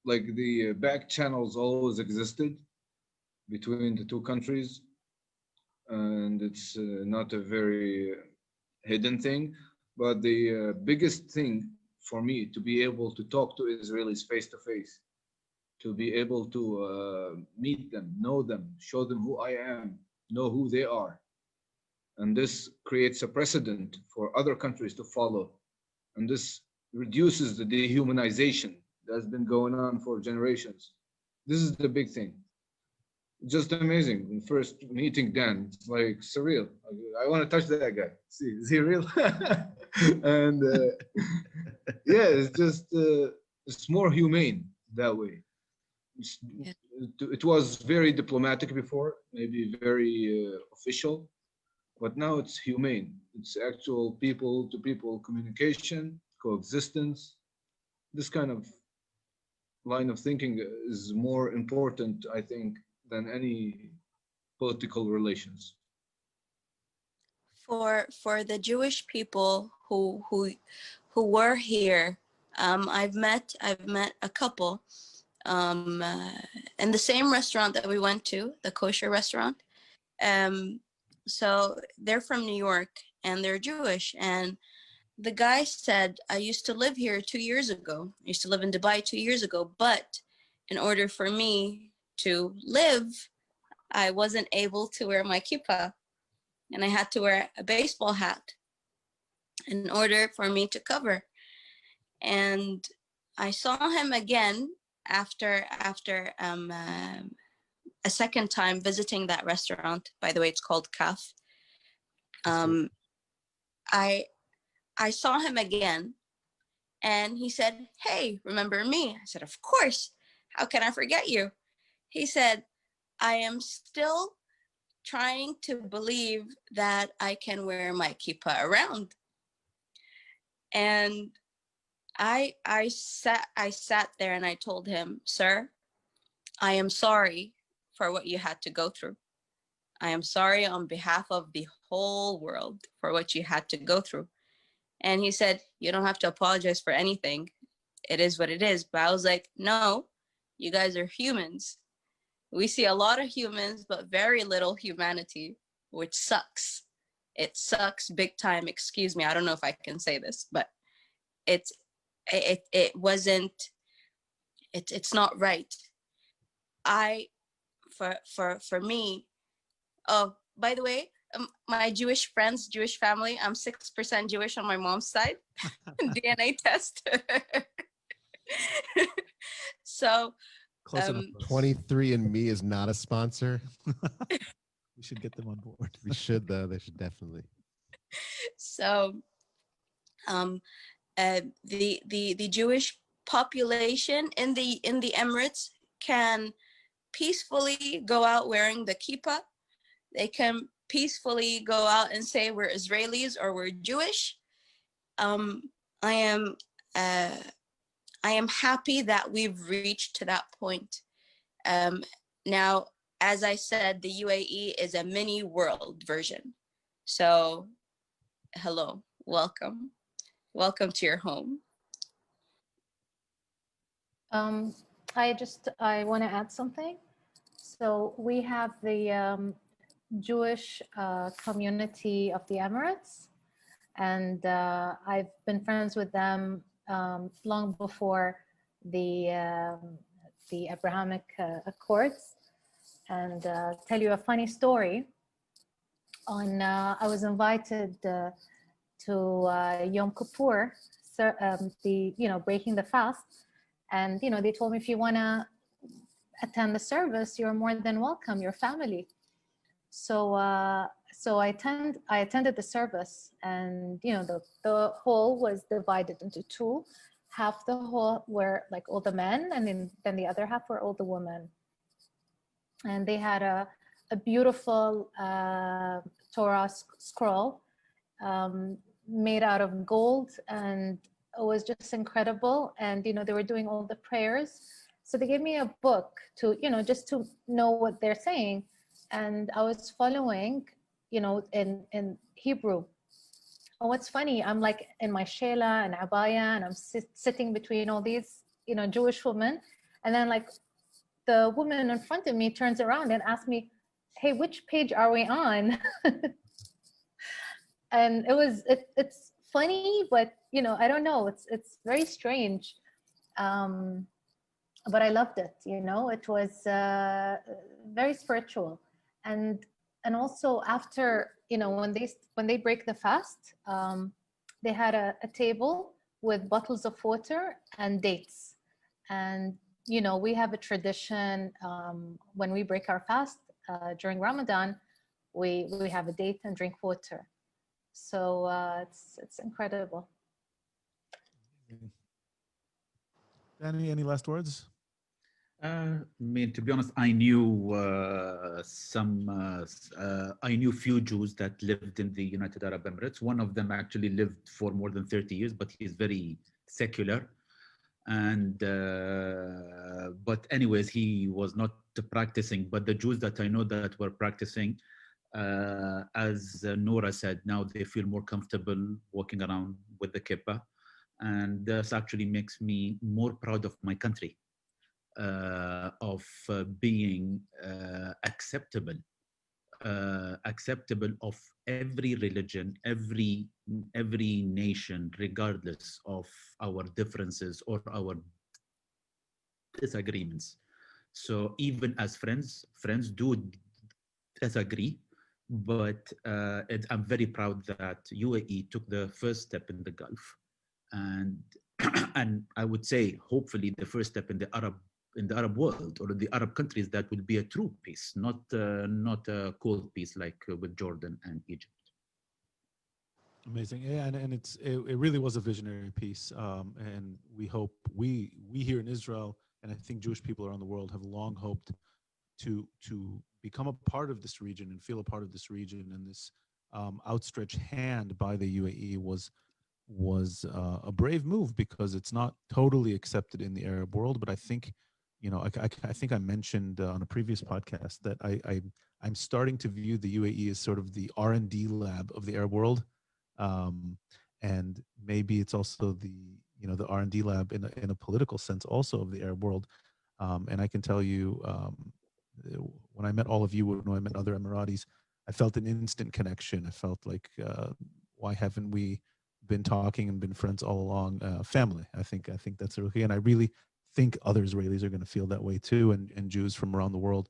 like the back channels always existed between the two countries, and it's not a very hidden thing. But the biggest thing for me to be able to talk to Israelis face to face, to be able to meet them, know them, show them who I am, know who they are. And this creates a precedent for other countries to follow. And this reduces the dehumanization that's been going on for generations. This is the big thing. Just amazing. When first meeting Dan, it's like surreal. I want to touch that guy. See, is he real? And yeah, it's just, it's more humane that way. It was very diplomatic before, maybe very official, but now it's humane. It's actual people-to-people communication, coexistence. This kind of line of thinking is more important, I think, than any political relations. For the Jewish people who were here, I've met a couple in the same restaurant that we went to, the kosher restaurant. So they're from New York and they're Jewish. And the guy said, I used to live here 2 years ago. I used to live in Dubai 2 years ago, but in order for me to live, I wasn't able to wear my kippah, and I had to wear a baseball hat in order for me to cover. And I saw him again after a second time visiting that restaurant. By the way, it's called Kaf. I saw him again, and he said, hey, remember me? I said, of course. How can I forget you? He said, I am still trying to believe that I can wear my kippah around. And I sat there and I told him, sir, I am sorry for what you had to go through. I am sorry on behalf of the whole world for what you had to go through. And he said, you don't have to apologize for anything. It is what it is. But I was like, no, you guys are humans. We see a lot of humans, but very little humanity, which sucks. It sucks big time. Excuse me. I don't know if I can say this, but it's not right. For me, oh, by the way, my Jewish friends, Jewish family, I'm 6% Jewish on my mom's side. DNA test. So 23andMe is not a sponsor. We should get them on board. We should, though. They should definitely. So the Jewish population in the Emirates can peacefully go out wearing the kippah. They can peacefully go out and say we're Israelis or we're Jewish. I am happy that we've reached to that point. Now, as I said, the UAE is a mini world version. So, hello, welcome. Welcome to your home. I want to add something. So we have the Jewish community of the Emirates, and I've been friends with them long before the Abrahamic Accords. And tell you a funny story. I was invited to Yom Kippur, breaking the fast, and they told me, if you want to attend the service, you're more than welcome, your family. So I attended the service, and the hall was divided into two. Half the hall were like all the men, and then the other half were all the women. And they had a beautiful Torah scroll made out of gold, and it was just incredible. And they were doing all the prayers. So they gave me a book to just to know what they're saying, and I was following in Hebrew. And what's funny, I'm like in my shela and abaya, and I'm sitting between all these Jewish women, and then like the woman in front of me turns around and asks me, hey, which page are we on? And it's funny, but I don't know, it's very strange. But I loved it. It was very spiritual, and also after when they break the fast, they had a table with bottles of water and dates. And we have a tradition, when we break our fast during Ramadan, we have a date and drink water. So it's incredible. Danny, any last words? I mean, to be honest, I knew I knew few Jews that lived in the United Arab Emirates. One of them actually lived for more than 30 years, but he's very secular. And but anyways, he was not practicing. But the Jews that I know that were practicing, as Nora said, now they feel more comfortable walking around with the kippah, and this actually makes me more proud of my country. Of being acceptable of every religion, every nation, regardless of our differences or our disagreements. So even as friends do disagree, but I'm very proud that UAE took the first step in the Gulf, and I would say hopefully the first step in the Arab world or the Arab countries that will be a true peace, not a cold peace like with Jordan and Egypt. Amazing. Yeah, and it really was a visionary piece, and we hope we here in Israel, and I think Jewish people around the world, have long hoped to become a part of this region and feel a part of this region. And this outstretched hand by the UAE was a brave move, because it's not totally accepted in the Arab world. But I think, I think I mentioned on a previous podcast that I'm starting to view the UAE as sort of the R&D lab of the Arab world, and maybe it's also the R&D lab in a political sense also of the Arab world. And I can tell you, when I met all of you, when I met other Emiratis, I felt an instant connection. I felt like, why haven't we been talking and been friends all along? Family. I think that's okay, and I really think other Israelis are going to feel that way too, and Jews from around the world,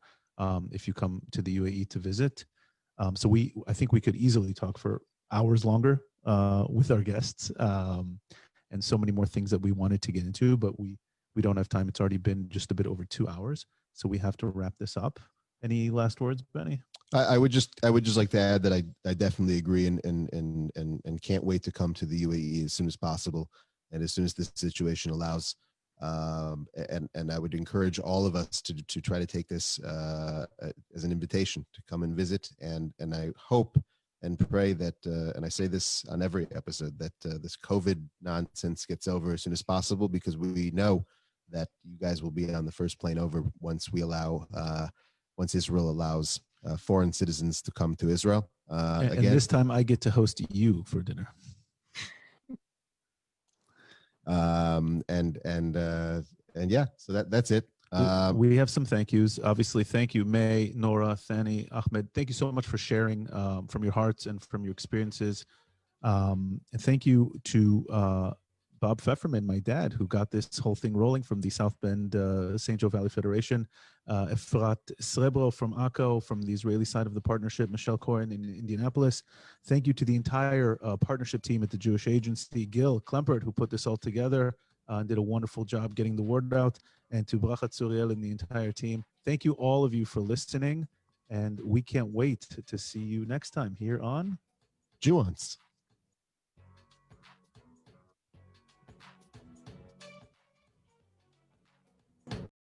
if you come to the UAE to visit. So I think we could easily talk for hours longer with our guests, and so many more things that we wanted to get into, but we don't have time. It's already been just a bit over 2 hours, so we have to wrap this up. Any last words, Benny? I would just like to add that I definitely agree and can't wait to come to the UAE as soon as possible, and as soon as this situation allows. And I would encourage all of us to try to take this as an invitation to come and visit. And I hope and pray that, and I say this on every episode, that this COVID nonsense gets over as soon as possible, because we know that you guys will be on the first plane over once we allow, once Israel allows foreign citizens to come to Israel. And this time I get to host you for dinner. And yeah, so that's it. We have some thank yous. Obviously, thank you, May, Nora, Thani, Ahmed. Thank you so much for sharing from your hearts and from your experiences. And thank you to Bob Pfefferman, my dad, who got this whole thing rolling from the South Bend St. Joe Valley Federation. Efrat Srebro from ACO, from the Israeli side of the partnership, Michelle Corin in Indianapolis. Thank you to the entire partnership team at the Jewish Agency, Gil Klempert, who put this all together and did a wonderful job getting the word out, and to Brachat Suriel and the entire team. Thank you, all of you, for listening, and we can't wait to see you next time here on Jewanced.